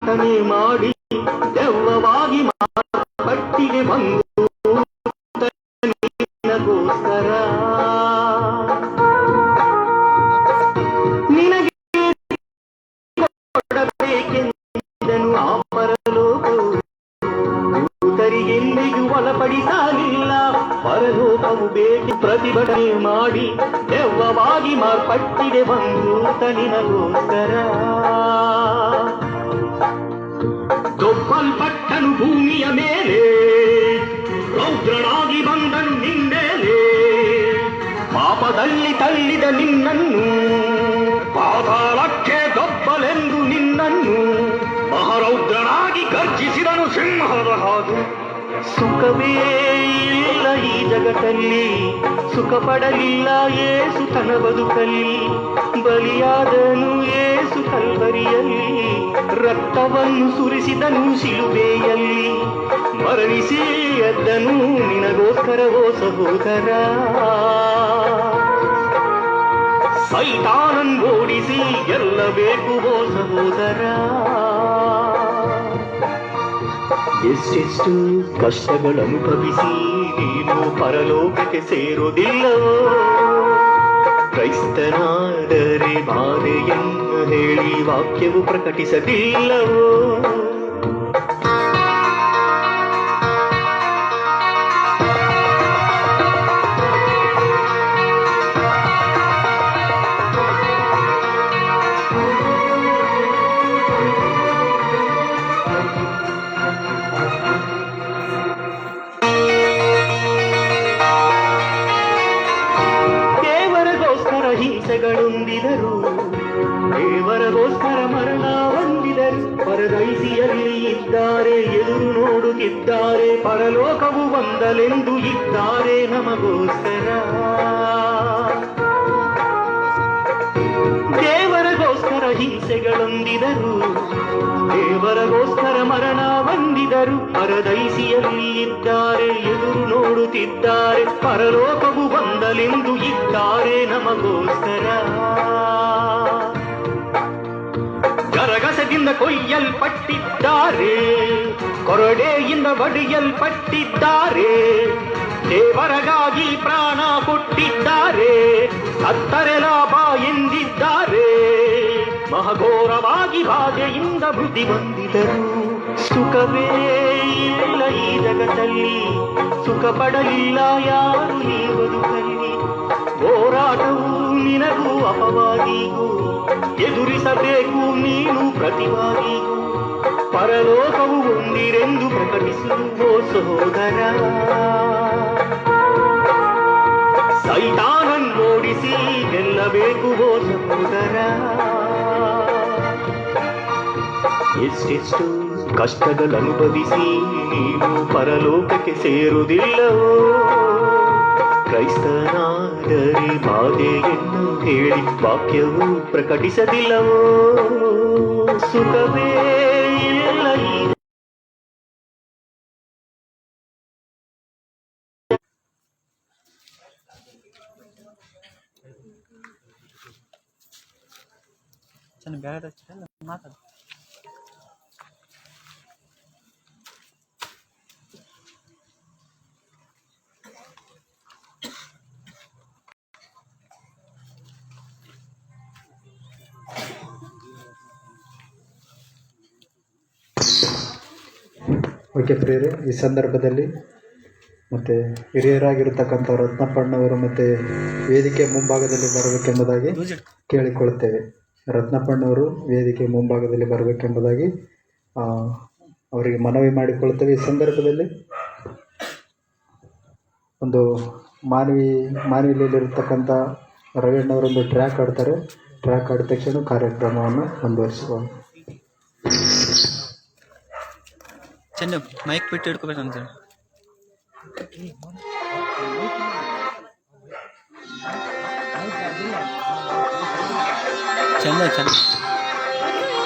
ಪರಿವರ್ತನೆ ಮಾಡಿ ದೆವ್ವವಾಗಿ ಪಟ್ಟಿಗೆ ಬಂದು ನಿನಗೋಸ್ಕರ ನಿನಗೆ ಕೊಡಬೇಕೆಂದನು ಆ ಪರಲೋಕವು ದೂತರಿಗೆಂದಿಗೂ ಒಳಪಡಿಸಲಿಲ್ಲ. ಪರಲೋಕವು ಬೇಟಿ ಪ್ರತಿಭಟನೆ ಮಾಡಿ ದೆವ್ವವಾಗಿ ಮಾರ್ಪಟ್ಟಿಗೆ ಬಂದು ನಿನಗೋಸ್ಕರ ದೊಬ್ಬಲ್ಪಟ್ಟನು ಭೂಮಿಯ ಮೇಲೆ, ರೌದ್ರನಾಗಿ ಬಂದನು ನಿನ್ಮೇಲೆ. ಪಾಪದಲ್ಲಿ ತಳ್ಳಿದ ನಿನ್ನನ್ನು ಪಾತಾಳಕ್ಕೆ ದೊಬ್ಬಲೆಂದು ನಿನ್ನನ್ನು ಮಹಾರೌದ್ರನಾಗಿ ಗರ್ಜಿಸಿದನು ಸಿಂಹದ ಹಾಗೆ. ಸುಖವೇ ಇಲ್ಲ ಈ ಜಗತ್ತಲ್ಲಿ, ಸುಖ ಪಡಲಿಲ್ಲ ಏಸು ತನ್ನ ಬದುಕಲ್ಲಿ. ಬಲಿಯಾದನು ಏಸು ಕಲ್ವರಿಯಲ್ಲಿ, ರಕ್ತವನ್ನು ಸುರಿಸಿದನು ಶಿಲುಬೆಯಲ್ಲಿ. ಮರಣಿಸಿ ಎದ್ದನು ನಿನಗೋಸ್ಕರವೋ ಸಹೋದರ. ಸೈತಾನನ್ ಓಡಿಸಿ ಗೆಲ್ಲಬೇಕು ಓ ಸಹೋದರ. ಎಷ್ಟೆಷ್ಟು ಕಷ್ಟಗಳನುಭವಿಸಿ ನೀನು ಪರಲೋಕಕ್ಕೆ ಸೇರೋದಿಲ್ಲವೋ. ಕ್ರೈಸ್ತನಾದರೆ ಬಾಧೆಯನ್ನು ಹೇಳಿ ವಾಕ್ಯವು ಪ್ರಕಟಿಸದಿಲ್ಲವೋ. ಹಿಂಸೆಗಳೊಂದಿದರು, ದೇವರಗೋಸ್ಕರ ಮರಣ ಹೊಂದಿದರು. ಪರದೈಸಿಯಲ್ಲಿ ಇದ್ದಾರೆ, ಎದುರು ನೋಡುತ್ತಿದ್ದಾರೆ, ಪರಲೋಕವು ಒಂದಲೆಂದು ಇದ್ದಾರೆ ನಮಗೋಸ್ಕರ. ದೇವರಗೋಸ್ಕರ ಹಿಂಸೆಗಳೊಂದಿದರು, ದೇವರಗೋಸ್ಕರ ಮರಣ ಹೊಂದಿದರು. ಪರದೈಸಿಯಲ್ಲಿ ಇದ್ದಾರೆ, ಎದುರು ನೋಡುತ್ತಿದ್ದಾರೆ, ಪರಲೋಕವು ಬಂದಲೆಂದು ಇದ್ದಾರೆ ನಮಗೋಸ್ಕರ. ಗರಗಸದಿಂದ ಕೊಯ್ಯಲ್ಪಟ್ಟಿದ್ದಾರೆ, ಕೊರಡೆಯಿಂದ ಬಡಿಯಲ್ಪಟ್ಟಿದ್ದಾರೆ. ದೇವರಗಾಗಿ ಪ್ರಾಣ ಕೊಟ್ಟಿದ್ದಾರೆ, ಸತ್ತರೆ ಲಾಭ ಎಂದಿದ್ದಾರೆ. ಮಹಘೋರವಾಗಿ ಬಾಧೆಯಿಂದ ಮೃತಿ ಬಂದಿದರು. ಸುಖವೇ ಇಲ್ಲ ಈ ಜಗತ್ತಲ್ಲಿ, ಸುಖ ಪಡಲಿಲ್ಲ ಯಾರು ಈ ಬದುಕಲ್ಲಿ. ಹೋರಾಟವು ನಿನಗೂ ಅಪವಾದಿಗೂ, ಎದುರಿಸಬೇಕು ನೀನು ಪ್ರತಿವಾದಿಗೂ. ಪರಲೋಕವು ಒಂದಿರೆಂದು ಪ್ರಕಟಿಸುವ ಸಹೋದರ. ಸೈತಾನನ್ ಓಡಿಸಿ ಗೆಲ್ಲಬೇಕು ಓ ಸಹೋದರ. ಎಷ್ಟೆಷ್ಟು ಕಷ್ಟಗಳನುಭವಿಸಿ ನೀನು ಪರಲೋಕಕ್ಕೆ ಸೇರುವುದಿಲ್ಲವೋ. ಕ್ರೈಸ್ತನಾದರೆ ಬಾಧೆಯನ್ನು ಹೇಳಿ ವಾಕ್ಯವು ಪ್ರಕಟಿಸದಿಲ್ಲವೋ. ಸುಖವೇ ಇಲ್ಲ ಈ ಮಾತಾಡ. ಓಕೆ ಪ್ರಿಯರೇ, ಈ ಸಂದರ್ಭದಲ್ಲಿ ಮತ್ತು ಹಿರಿಯರಾಗಿರ್ತಕ್ಕಂಥ ರತ್ನಪ್ಪಣ್ಣವರು ಮತ್ತು ವೇದಿಕೆ ಮುಂಭಾಗದಲ್ಲಿ ಬರಬೇಕೆಂಬುದಾಗಿ ಕೇಳಿಕೊಳ್ಳುತ್ತೇವೆ. ರತ್ನಪ್ಪಣ್ಣವರು ವೇದಿಕೆ ಮುಂಭಾಗದಲ್ಲಿ ಬರಬೇಕೆಂಬುದಾಗಿ ಅವರಿಗೆ ಮನವಿ ಮಾಡಿಕೊಳ್ಳುತ್ತೇವೆ. ಈ ಸಂದರ್ಭದಲ್ಲಿ ಒಂದು ಮಾನವಿಯಲ್ಲಿರತಕ್ಕಂಥ ರವಿಯಣ್ಣವರೊಂದು ಟ್ರ್ಯಾಕ್ ಆಡ್ತಾರೆ. ಟ್ರ್ಯಾಕ್ ಆಡಿದ ತಕ್ಷಣ ಕಾರ್ಯಕ್ರಮವನ್ನು ಮುಂದುವರಿಸುವ. ಚೆನ್ನ ಮೈಕ್ ಬಿಟ್ಟು ಹಿಡ್ಕೋಬೇಕಂತ ಚೆನ್ನ ಚೆನ್ನ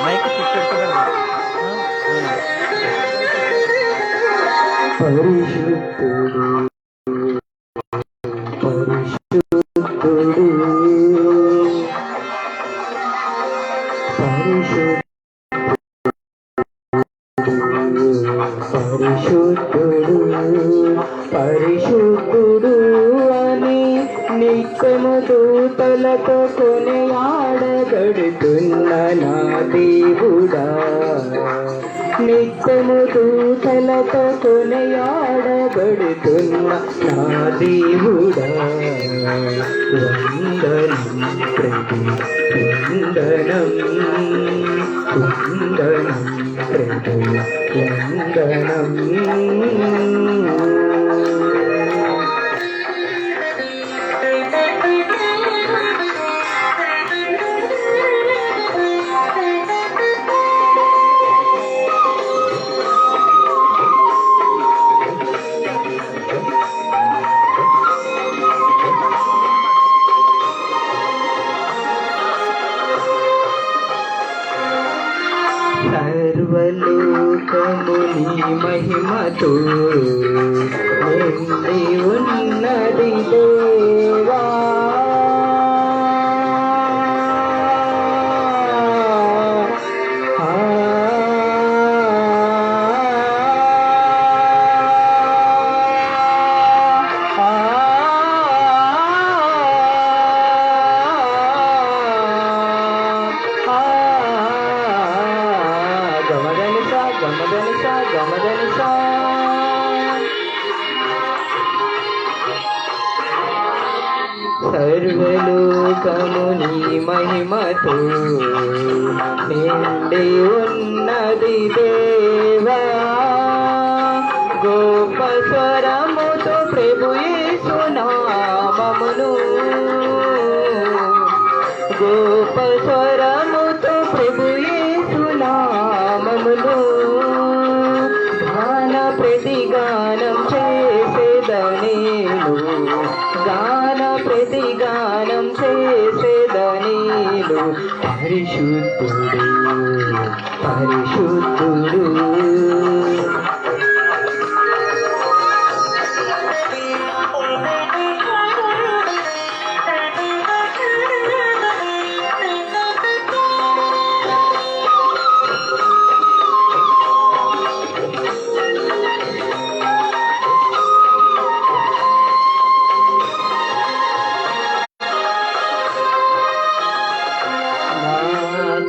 ಮೈಕ್ ಬಿಟ್ಟು ಹಿಡ್ಕೋಬೇಕ. పరిశుద్ధుడు పరిశుద్ధుడు అని నిత్యము దూతలతో కొనియాడబడుతున్న నా దేవుడా, నిత్యము దూతలతో కొనియాడబడుతున్న నా దేవుడా, వందనం ప్రభు వందనం వందనం ప్రభు వందనం. సర్వలోకము నీ మహిమతో నిండి ఉన్నది దేవా, సర్వలోకము నీ మహిమతో నిండి ఉన్నది దేవా, గొప్ప స్వరముతో ప్రభు యేసు నామమును, గొప్ప స్వరముతో ప్రభు యేసు నామమును గాన ప్రతిగానం చేసేదనేను, గాన ప్రతిగానం చేసేదనేను. పరిశుద్ధుడు పరిశుద్ధుడు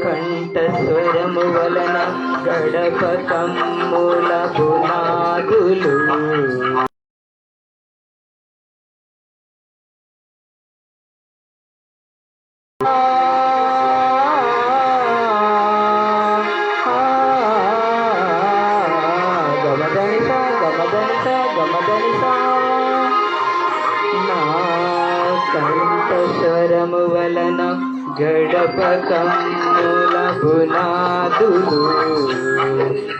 కంఠస్వరము వలన గడప కమ్ముల పునాదులు, గమదనిసా గమదనిసా గమదనిసా, నా కంఠస్వరము వలన గడప కమ్ముల పునాదులు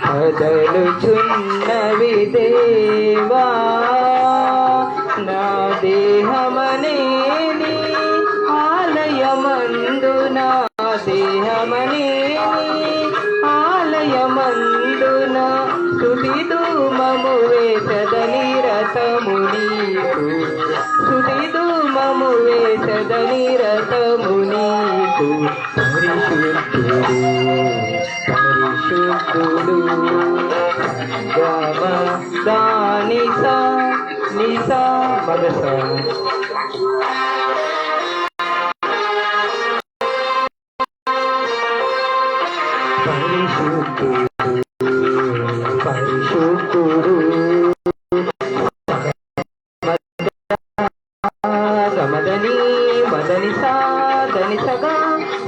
కదలుచున్నవి దేవా, నా దేహమనేని ఆలయమందున, దేహమనేని ఆలయమందున స్తుతి ధూమము వేసదని రథము నీకు, స్తుతి ధూమము వేసదని రథము నీకు. పరిశుద్ధుడు పరిశుద్ధుడు గమ దానిసా నిసా మగస, పరిశుద్ధుడు పరిశుద్ధుడు గమదని మదని సాదని సగా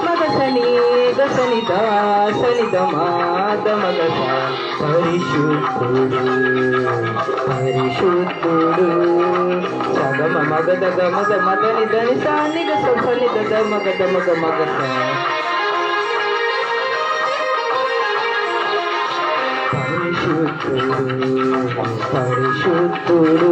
మగసని గసని దాసని దమాద మగస. పరిశుద్ధుడు పరిశుద్ధుడు సగమ మగద గమద మదని దని సాని గస సని దద మగద మగ మగస. పరిశుద్ధుడు పరిశుద్ధుడు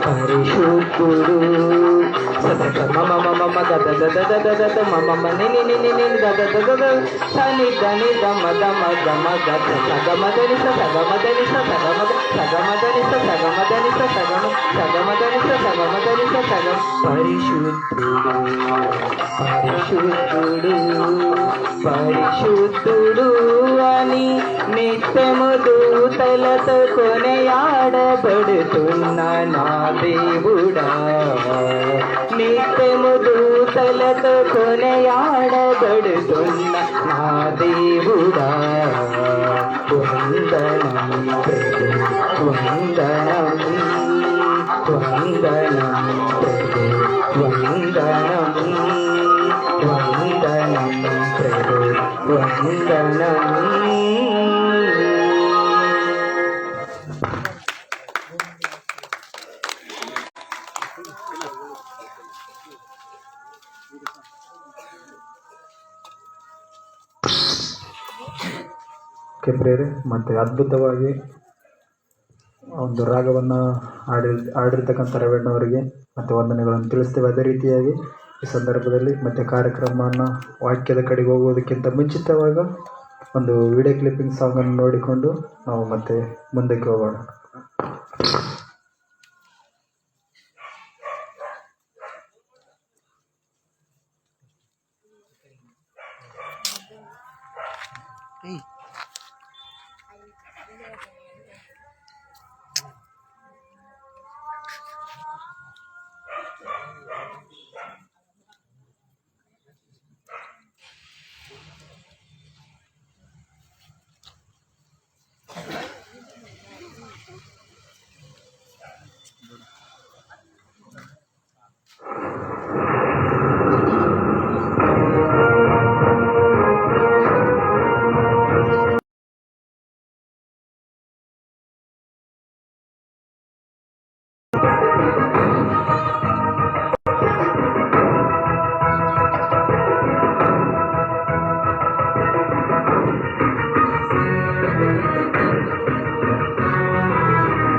ಪರಿಶುದ್ಧುಡು ಸದ ಮಮ ಮಮ ಮ ಗದ ದದ ದದ ದದ ಮಮ ಮ ನಿ ನಿ ನಿ ನಿ ನಿ ದದ ದದ ದ ಸನಿ ಧನಿ ಧಮ ಧಮ ಗಮ ಗದ ಸಗ ಮದನಿ ಸ ಸಗ ಮದನಿ ಸ ಸಗ ಮದ ಸಗ ಮದನಿ ಸ ಸಗ ಮದನಿ ಸ ಸಗ ಮ ಸಗ ಮದನಿ ಸ ಸಗ ಮದನಿ ಸ ಸಗ ಪರಿಶುದ್ಧುಡು పరిశుద్ధుడు పరిశుద్ధుడు అని నిత్యము దూతలతో కొనియాడబడుతున్న నా దేవుడా నిత్యము దూతలతో కొనియాడబడుతున్న నా దేవుడా వందనం ప్రభు వందనం వందనం ప్రభు వందనం వందనం ప్రభు వందనం ಪ್ರಿಯರೇ, ಮತ್ತು ಅದ್ಭುತವಾಗಿ ಒಂದು ರಾಗವನ್ನು ಆಡಿರ್ತಕ್ಕಂಥ ರವಣ್ಣವರಿಗೆ ಮತ್ತು ವಂದನೆಗಳನ್ನು ತಿಳಿಸ್ತೇವೆ. ಅದೇ ರೀತಿಯಾಗಿ ಈ ಸಂದರ್ಭದಲ್ಲಿ ಮತ್ತು ಕಾರ್ಯಕ್ರಮವನ್ನು ವಾಕ್ಯದ ಕಡೆಗೆ ಹೋಗುವುದಕ್ಕಿಂತ ಮುಂಚಿತವಾಗ ಒಂದು ವಿಡಿಯೋ ಕ್ಲಿಪ್ಪಿಂಗ್ ಸಾಂಗನ್ನು ನೋಡಿಕೊಂಡು ನಾವು ಮತ್ತೆ ಮುಂದಕ್ಕೆ ಹೋಗೋಣ.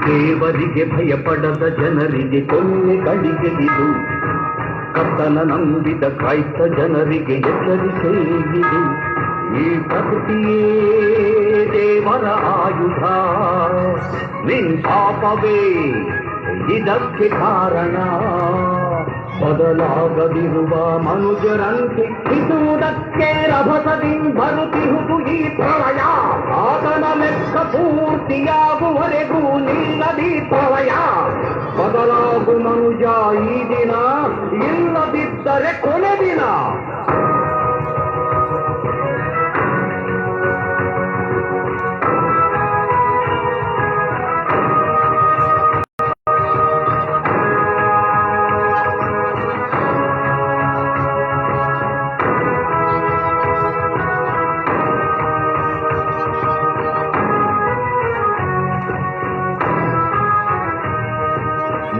ದೇವರಿಗೆ ಭಯಪಡದ ಜನರಿಗೆ ಕೊನೆ ಗಳಿಗೆಗಿದು, ಕರ್ತನ ನಂಬಿದ ಕ್ರೈಸ್ತ ಜನರಿಗೆ ಎಚ್ಚರಿಸೇಗಿದು. ಈ ಪ್ರಕೃತಿಯೇ ದೇವರ ಆಯುಧ, ನಿನ್ ಪಾಪವೇ ಇದಕ್ಕೆ ಕಾರಣ. ಬದಲಾಗದಿರುವ ಮನುಜರನ್ನು ಶಿಕ್ಷಿಸುವುದಕ್ಕೆ ರಭಸದಿ ಬರುತ್ತಿಹುದು ಈ ಪ್ರಳಯ. ಆತನ ಲೆಕ್ಕ ಪೂರ್ತಿಯಾಗುವವರೆಗೂ ನಿಲ್ಲದಿ ಪ್ರಳಯ. ಬದಲಾಗು ಮನುಜ ಈ ದಿನ, ಇಲ್ಲದಿದ್ದರೆ ಕೊನೆ ದಿನ.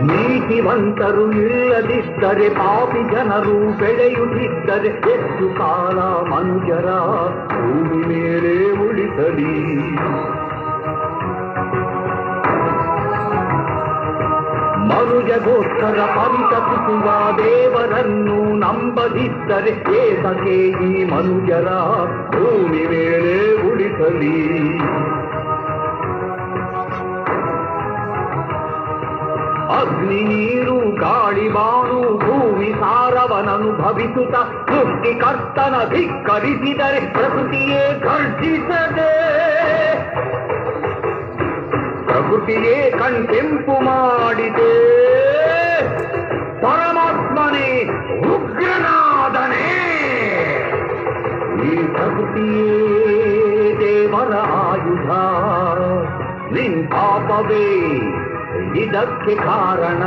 ನೀತಿವಂತರು ಇಲ್ಲದಿದ್ದರೆ, ಪಾಪಿ ಜನರು ಬೆಳೆಯುತ್ತಿದ್ದರೆ, ಎಷ್ಟು ಕಾಲ ಮನುಜರ ಭೂಮಿ ಮೇಲೆ ಉಳಿಸಲಿ? ಮನುಜಗೋಸ್ಕರ ಪರಿತಪಿಸುವ ದೇವರನ್ನು ನಂಬದಿದ್ದರೆ, ಏತಕ್ಕೆ ಈ ಮನುಜರ ಭೂಮಿ ಮೇಲೆ ಉಳಿಸಲಿ? ಅಗ್ನಿ ನೀರು ಗಾಳಿ ಬಾನು ಭೂಮಿ ಸಾರವನನುಭವಿಸುತ್ತ ಸೃಷ್ಟಿಕರ್ತನ ಧಿಕ್ಕರಿಸಿದರೆ, ಪ್ರಕೃತಿಯೇ ಗರ್ಜಿಸದೆ, ಪ್ರಕೃತಿಯೇ ಕಣ್ಕೆಂಪು ಮಾಡಿದೆ. ಪರಮಾತ್ಮನೇ ಉಗ್ರನಾದನೇ. ಈ ಪ್ರಕೃತಿಯೇ ದೇವರ ಆಯುಧ, ನಿನ್ ಪಾಪವೇ ಇದಕ್ಕೆ ಕಾರಣ.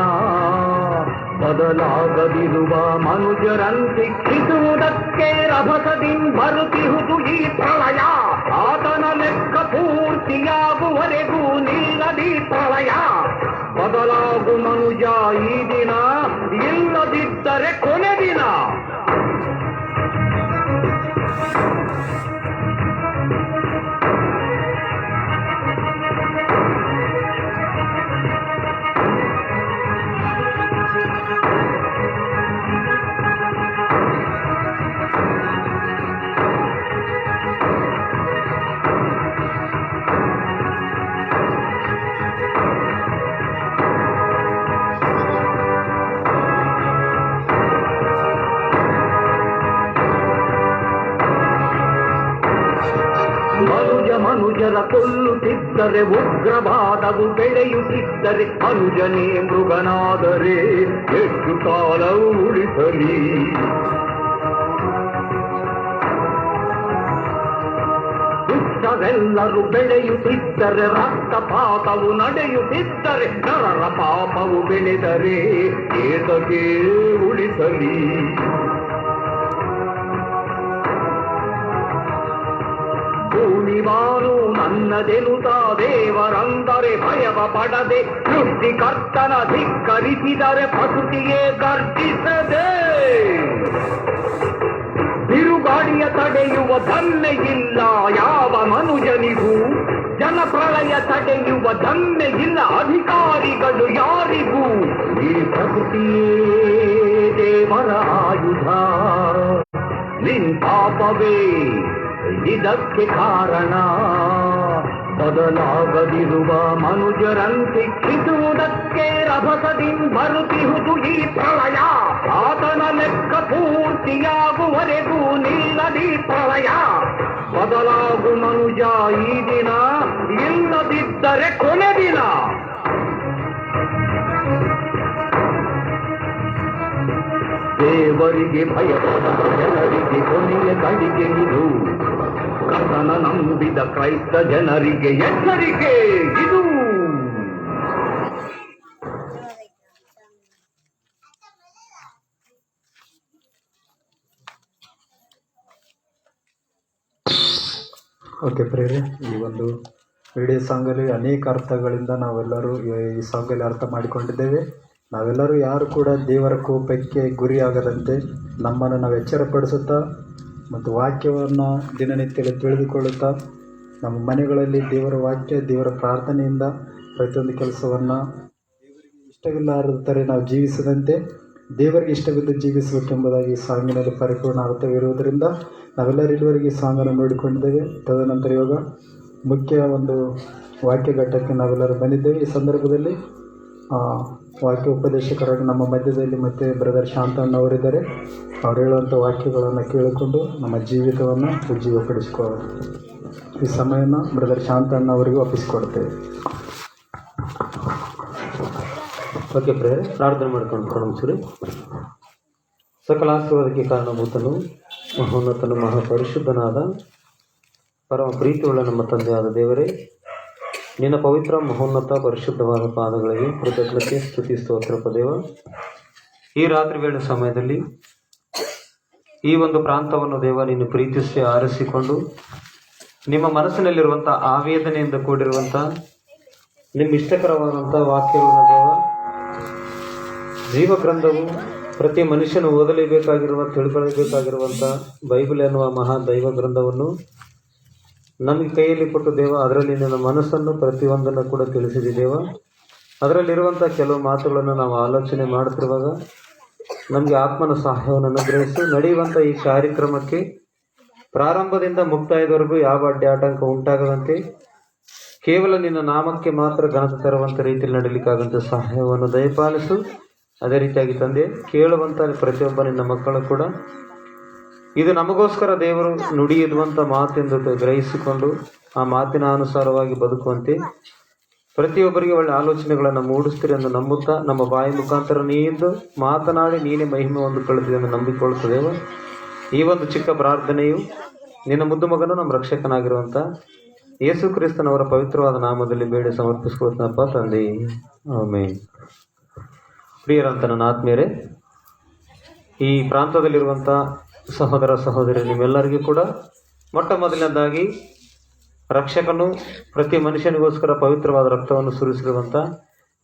ಬದಲಾಗದಿರುವ ಮನುಜರನ್ನು ಶಿಕ್ಷಿಸುವುದಕ್ಕೆ ರಭಸದಿ ಬರುತ್ತಿಹುದು ಈ ಪ್ರಳಯ. ಆತನ ಲೆಕ್ಕ ಪೂರ್ತಿಯಾಗುವವರೆಗೂ ನಿಲ್ಲದಿ ಪ್ರಳಯ. ಬದಲಾಗು ಮನುಜ ಈ ದಿನ, ಇಲ್ಲದಿದ್ದರೆ ಕೊನೆ ದಿನ. ಕೊಲ್ಲುತ್ತಿದ್ದರೆ, ಉಗ್ರವಾದವು ಬೆಳೆಯುತ್ತಿದ್ದರೆ, ಮನುಜನೇ ಮೃಗನಾದರೆ ಎಷ್ಟು ಕಾಲವು ಉಳಿಸಲಿ? ದುಷ್ಟರೆಲ್ಲರೂ ಬೆಳೆಯುತ್ತಿದ್ದರೆ, ರಕ್ತಪಾತವು ನಡೆಯುತ್ತಿದ್ದರೆ, ನರರ ಪಾಪವು ಬೆಳೆದರೆ ಏತಕ್ಕೆ ಉಳಿಸಲಿ? ಭೂಮಿವಾನು ನನ್ನದೆನುತ ದೇವರಂದರೆ ಭಯವ ಪಡದೆ, ಸೃಷ್ಟಿಕರ್ತನ ಧಿಕ್ಕರಿಸಿದರೆ ಪ್ರಕೃತಿಯೇ ಗರ್ಜಿಸದೆ. ಬಿರುಗಾಳಿಯ ತಡೆಯುವ ಧನ್ಯ ಇಲ್ಲ ಯಾವ ಮನುಜನಿಗೂ, ಜಲಪ್ರಳಯ ತಡೆಯುವ ಧನ್ಯ ಇಲ್ಲ ಅಧಿಕಾರಿಗಳು ಯಾರಿಗೂ. ಈ ಪ್ರಕೃತಿಯೇ ದೇವರ ಆಯುಧ, ನಿನ್ ಪಾಪವೇ ಇದಕ್ಕೆ ಕಾರಣ. ಬದಲಾಗದಿರುವ ಮನುಜರಂತೆ ಶಿಕ್ಷಿಸುವುದಕ್ಕೆ ರಭಸದಿಂದ ಬರುತ್ತಿಹುದು ಈ ಪ್ರಳಯ. ಆತನ ಲೆಕ್ಕ ಪೂರ್ತಿಯಾಗುವರೆಗೂ ನಿಲ್ಲದಿ ಪ್ರಳಯ. ಬದಲಾಗು ಮನುಜ ಈ ದಿನ, ಇಲ್ಲದಿದ್ದರೆ ಕೊನೆ ದಿನ. ದೇವರಿಗೆ ಭಯಪಡ ಜನರಿಗೆ ಕೊನೆಯ ಕಡೆಗೆ ಇದು. ಕರ್ತನ ನಂಬಿದ ಕ್ರೈಸ್ತ ಜನರಿಗೆ ಎಚ್ಚರಿಕೆ ಇದು. ಓಕೆ ಪ್ರೇರೆ, ಈ ಒಂದು ವಿಡಿಯೋ ಸಾಂಗಲ್ಲಿ ಅನೇಕ ಅರ್ಥಗಳಿಂದ ನಾವೆಲ್ಲರೂ ಈ ಸಾಂಗಲ್ಲಿ ಅರ್ಥ ಮಾಡಿಕೊಂಡಿದ್ದೇವೆ. ನಾವೆಲ್ಲರೂ ಯಾರು ಕೂಡ ದೇವರ ಕೋಪಕ್ಕೆ ಗುರಿಯಾಗದಂತೆ ನಮ್ಮನ್ನು ನಾವು ಎಚ್ಚರಪಡಿಸುತ್ತಾ ಮತ್ತು ವಾಕ್ಯವನ್ನು ದಿನನಿತ್ಯ ತಿಳಿದುಕೊಳ್ಳುತ್ತಾ ನಮ್ಮ ಮನೆಗಳಲ್ಲಿ ದೇವರ ವಾಕ್ಯ, ದೇವರ ಪ್ರಾರ್ಥನೆಯಿಂದ ಪ್ರತಿಯೊಂದು ಕೆಲಸವನ್ನು ದೇವರಿಗೆ ಇಷ್ಟವಿಲ್ಲದ ಥರ ನಾವು ಜೀವಿಸದಂತೆ ದೇವರಿಗೆ ಇಷ್ಟವಿದ್ದು ಜೀವಿಸಬೇಕೆಂಬುದಾಗಿ ಈ ಸಾಂಗಿನಲ್ಲಿ ಪರಿಪೂರ್ಣ ಅರ್ಥವಿರುವುದರಿಂದ ನಾವೆಲ್ಲರೂ ಇದುವರೆಗೆ ಈ ಸಾಂಗನ್ನು ನೋಡಿಕೊಂಡಿದ್ದೇವೆ. ತದನಂತರ ಇವಾಗ ಮುಖ್ಯ ಒಂದು ವಾಕ್ಯ ಘಟ್ಟಕ್ಕೆ ನಾವೆಲ್ಲರೂ ಬಂದಿದ್ದೇವೆ. ಈ ಸಂದರ್ಭದಲ್ಲಿ ವಾಕ್ಯ ಉಪದೇಶಕರಾಗಿ ನಮ್ಮ ಮಧ್ಯದಲ್ಲಿ ಮತ್ತು ಬ್ರದರ್ ಶಾಂತಣ್ಣವರಿದ್ದಾರೆ. ಅವ್ರು ಹೇಳುವಂಥ ವಾಕ್ಯಗಳನ್ನು ಕೇಳಿಕೊಂಡು ನಮ್ಮ ಜೀವಿತವನ್ನು ಉಜ್ಜೀವಪಡಿಸಿಕೊಳ್ಳೋದು. ಈ ಸಮಯನ ಬ್ರದರ್ ಶಾಂತಣ್ಣವರಿಗೂ ಒಪ್ಪಿಸಿಕೊಡ್ತೇವೆ. ಓಕೆ ಪ್ರೇರೆ, ಪ್ರಾರ್ಥನೆ ಮಾಡ್ಕೊಂಡು ಕೊಡಂಸುರಿ. ಸಕಲ ಆಶೀರ್ವಾದಕ್ಕೆ ಕಾರಣಭೂತನು ಮಹೋನ್ನತನು ಮಹಾಪರಿಶುದ್ಧನಾದ ಪರಮ ಪ್ರೀತಿಯುಳ್ಳ ನಮ್ಮ ತಂದೆಯಾದ ದೇವರೇ, ನಿನ್ನ ಪವಿತ್ರ ಮಹೋನ್ನತ ಪರಿಶುದ್ಧವಾದ ಪಾದಗಳಿಗೆ ಕೃತಜ್ಞತೆ ಸ್ತುತಿ ಸ್ತೋತ್ರಪ ದೇವ. ಈ ರಾತ್ರಿ ವೇಳೆ ಸಮಯದಲ್ಲಿ ಈ ಒಂದು ಪ್ರಾಂತವನ್ನು ದೇವ ನೀನು ಪ್ರೀತಿಸಿ ಆರಿಸಿಕೊಂಡು ನಿಮ್ಮ ಮನಸ್ಸಿನಲ್ಲಿರುವಂಥ ಆವೇದನೆಯಿಂದ ಕೂಡಿರುವಂಥ ನಿಮ್ಮ ಇಷ್ಟಕರವಾದಂಥ ವಾಕ್ಯಗಳನ್ನು ದೇವ, ಜೀವ ಗ್ರಂಥವು ಪ್ರತಿ ಮನುಷ್ಯನು ಓದಲೇಬೇಕಾಗಿರುವ ತಿಳ್ಕೊಳ್ಳಬೇಕಾಗಿರುವಂಥ ಬೈಬಲ್ ಎನ್ನುವ ಮಹಾ ದೈವ ಗ್ರಂಥವನ್ನು ನಮಗೆ ಕೈಯಲ್ಲಿ ಕೊಟ್ಟು ದೇವ, ಅದರಲ್ಲಿ ನನ್ನ ಮನಸ್ಸನ್ನು ಪ್ರತಿಯೊಂದನ್ನು ಕೂಡ ತಿಳಿಸಿದೆ ದೇವ. ಅದರಲ್ಲಿರುವಂಥ ಕೆಲವು ಮಾತುಗಳನ್ನು ನಾವು ಆಲೋಚನೆ ಮಾಡುತ್ತಿರುವಾಗ ನಮಗೆ ಆತ್ಮನ ಸಹಾಯವನ್ನು ಅನುಗ್ರಹಿಸಿ ನಡೆಯುವಂಥ ಈ ಕಾರ್ಯಕ್ರಮಕ್ಕೆ ಪ್ರಾರಂಭದಿಂದ ಮುಕ್ತಾಯದವರೆಗೂ ಯಾವ ಅಡ್ಡಿ ಆಟಂಕ ಉಂಟಾಗದಂತೆ ಕೇವಲ ನಿನ್ನ ನಾಮಕ್ಕೆ ಮಾತ್ರ ಘನತೆ ತರುವಂಥ ರೀತಿಯಲ್ಲಿ ನಡೀಲಿಕ್ಕಾಗಂಥ ಸಹಾಯವನ್ನು ದಯಪಾಲಿಸು. ಅದೇ ರೀತಿಯಾಗಿ ತಂದೆ, ಕೇಳುವಂಥ ಪ್ರತಿಯೊಬ್ಬ ನಿನ್ನ ಮಕ್ಕಳು ಕೂಡ ಇದು ನಮಗೋಸ್ಕರ ದೇವರು ನುಡಿಯುವಂಥ ಮಾತೆಂದು ಗ್ರಹಿಸಿಕೊಂಡು ಆ ಮಾತಿನ ಅನುಸಾರವಾಗಿ ಬದುಕುವಂತೆ ಪ್ರತಿಯೊಬ್ಬರಿಗೆ ಒಳ್ಳೆ ಆಲೋಚನೆಗಳನ್ನು ಮೂಡಿಸ್ತೀರಿ ಎಂದು ನಂಬುತ್ತಾ ನಮ್ಮ ಬಾಯಿ ಮುಖಾಂತರ ನೀನು ಮಾತನಾಡಿ ನೀನೇ ಮಹಿಮೆ ಹೊಂದಿಕೊಳ್ಳುತ್ತದೆ ಎಂದು ನಂಬಿಕೊಳ್ಳುತ್ತದೇವ. ಈ ಒಂದು ಚಿಕ್ಕ ಪ್ರಾರ್ಥನೆಯು ನಿನ್ನ ಮುದ್ದು ಮಗನು ನಮ್ಮ ರಕ್ಷಕನಾಗಿರುವಂಥ ಯೇಸು ಕ್ರಿಸ್ತನವರ ಪವಿತ್ರವಾದ ನಾಮದಲ್ಲಿ ಬೇಡಿ ಸಮರ್ಪಿಸಿಕೊಳ್ತೀನಪ್ಪ ತಂದೆ, ಆಮೆನ್. ಪ್ರಿಯರಂತ ನನ್ನ ಆತ್ಮೀಯರೇ, ಈ ಪ್ರಾಂತದಲ್ಲಿರುವಂಥ ಸಹೋದರ ಸಹೋದರಿ ನಿಮ್ಮೆಲ್ಲರಿಗೂ ಕೂಡ ಮೊಟ್ಟ ಮೊದಲನೇದಾಗಿ ರಕ್ಷಕನು ಪ್ರತಿ ಮನುಷ್ಯನಿಗೋಸ್ಕರ ಪವಿತ್ರವಾದ ರಕ್ತವನ್ನು ಸುರಿಸಿರುವಂಥ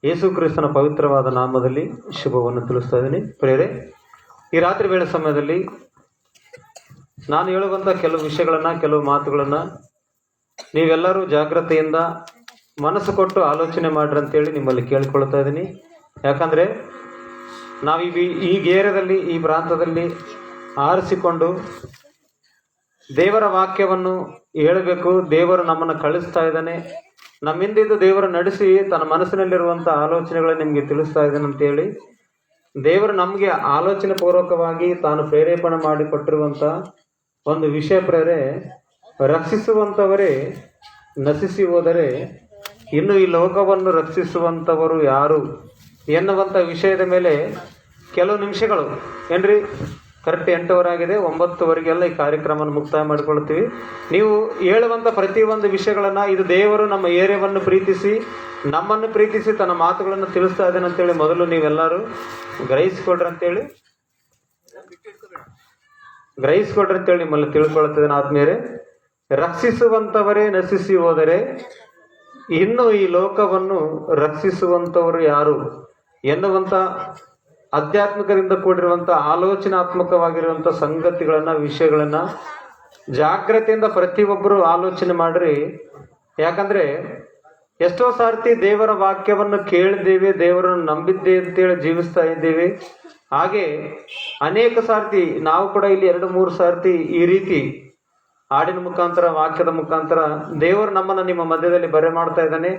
ಯೇಸು ಕ್ರಿಸ್ತನ ಪವಿತ್ರವಾದ ನಾಮದಲ್ಲಿ ಶುಭವನ್ನು ತಿಳಿಸ್ತಾ ಇದ್ದೀನಿ. ಪ್ರಿಯರೇ, ಈ ರಾತ್ರಿ ವೇಳೆ ಸಮಯದಲ್ಲಿ ನಾನು ಹೇಳುವಂಥ ಕೆಲವು ವಿಷಯಗಳನ್ನು, ಕೆಲವು ಮಾತುಗಳನ್ನು ನೀವೆಲ್ಲರೂ ಜಾಗ್ರತೆಯಿಂದ ಮನಸ್ಸು ಕೊಟ್ಟು ಆಲೋಚನೆ ಮಾಡ್ರಿ ಅಂತೇಳಿ ನಿಮ್ಮಲ್ಲಿ ಕೇಳಿಕೊಳ್ತಾ ಇದ್ದೀನಿ. ಯಾಕಂದರೆ ನಾವು ಈ ಏರಿಯಾದಲ್ಲಿ, ಈ ಪ್ರಾಂತದಲ್ಲಿ ಆರಿಸಿಕೊಂಡು ದೇವರ ವಾಕ್ಯವನ್ನು ಹೇಳಬೇಕು. ದೇವರು ನಮ್ಮನ್ನು ಕಳಿಸ್ತಾ ಇದ್ದಾನೆ, ನಮ್ಮಿಂದಿದ್ದು ದೇವರು ನಡೆಸಿ ತನ್ನ ಮನಸ್ಸಿನಲ್ಲಿರುವಂಥ ಆಲೋಚನೆಗಳನ್ನು ನಿಮಗೆ ತಿಳಿಸ್ತಾ ಇದ್ದಾನೆ ಅಂತೇಳಿ ದೇವರು ನಮಗೆ ಆಲೋಚನೆ ಪೂರ್ವಕವಾಗಿ ತಾನು ಪ್ರೇರೇಪಣೆ ಮಾಡಿಕೊಟ್ಟಿರುವಂಥ ಒಂದು ವಿಷಯ ಪ್ರೇರೆ, ರಕ್ಷಿಸುವಂಥವರೇ ನಶಿಸಿ ಹೋದರೆ ಇನ್ನು ಈ ಲೋಕವನ್ನು ರಕ್ಷಿಸುವಂಥವರು ಯಾರು ಎನ್ನುವಂಥ ವಿಷಯದ ಮೇಲೆ ಕೆಲವು ನಿಮಿಷಗಳು ಏನ್ರಿ, ಕರೆಕ್ಟ್ 8 ಆಗಿದೆ, 9ವರೆಗೆಲ್ಲ ಈ ಕಾರ್ಯಕ್ರಮವನ್ನು ಮುಕ್ತಾಯ ಮಾಡಿಕೊಳ್ತೀವಿ. ನೀವು ಹೇಳುವಂಥ ಪ್ರತಿಯೊಂದು ವಿಷಯಗಳನ್ನು, ಇದು ದೇವರು ನಮ್ಮ ಏರಿಯಾವನ್ನು ಪ್ರೀತಿಸಿ ನಮ್ಮನ್ನು ಪ್ರೀತಿಸಿ ತನ್ನ ಮಾತುಗಳನ್ನು ತಿಳಿಸ್ತಾ ಇದ್ದಾನೆ ಅಂತೇಳಿ ಮೊದಲು ನೀವೆಲ್ಲರೂ ಗ್ರಹಿಸ್ಕೊಡ್ರಿ ಅಂತೇಳಿ ನಿಮ್ಮಲ್ಲಿ ತಿಳ್ಕೊಳ್ತಿದ್ದೇನೆ. ಆದ್ಮೇಲೆ ರಕ್ಷಿಸುವಂಥವರೇ ನಶಿಸಿ ಹೋದರೆ ಇನ್ನು ಈ ಲೋಕವನ್ನು ರಕ್ಷಿಸುವಂಥವರು ಯಾರು ಎನ್ನುವಂಥ ಆಧ್ಯಾತ್ಮಿಕದಿಂದ ಕೂಡಿರುವಂಥ ಆಲೋಚನಾತ್ಮಕವಾಗಿರುವಂಥ ಸಂಗತಿಗಳನ್ನ, ವಿಷಯಗಳನ್ನ ಜಾಗ್ರತೆಯಿಂದ ಪ್ರತಿಯೊಬ್ಬರು ಆಲೋಚನೆ ಮಾಡ್ರಿ. ಯಾಕಂದ್ರೆ ಎಷ್ಟೋ ಸಾರ್ತಿ ದೇವರ ವಾಕ್ಯವನ್ನು ಕೇಳಿದ್ದೇವೆ, ದೇವರನ್ನು ನಂಬಿದ್ದೆ ಅಂತೇಳಿ ಜೀವಿಸ್ತಾ ಇದ್ದೇವೆ. ಹಾಗೆ ಅನೇಕ ಸಾರ್ತಿ ನಾವು ಕೂಡ ಇಲ್ಲಿ 2-3 ಸಾರ್ತಿ ಈ ರೀತಿ ಹಾಡಿನ ಮುಖಾಂತರ, ವಾಕ್ಯದ ಮುಖಾಂತರ ದೇವರು ನಮ್ಮನ್ನು ನಿಮ್ಮ ಮಧ್ಯದಲ್ಲಿ ಬರೆ ಮಾಡ್ತಾ ಇದ್ದಾನೆ.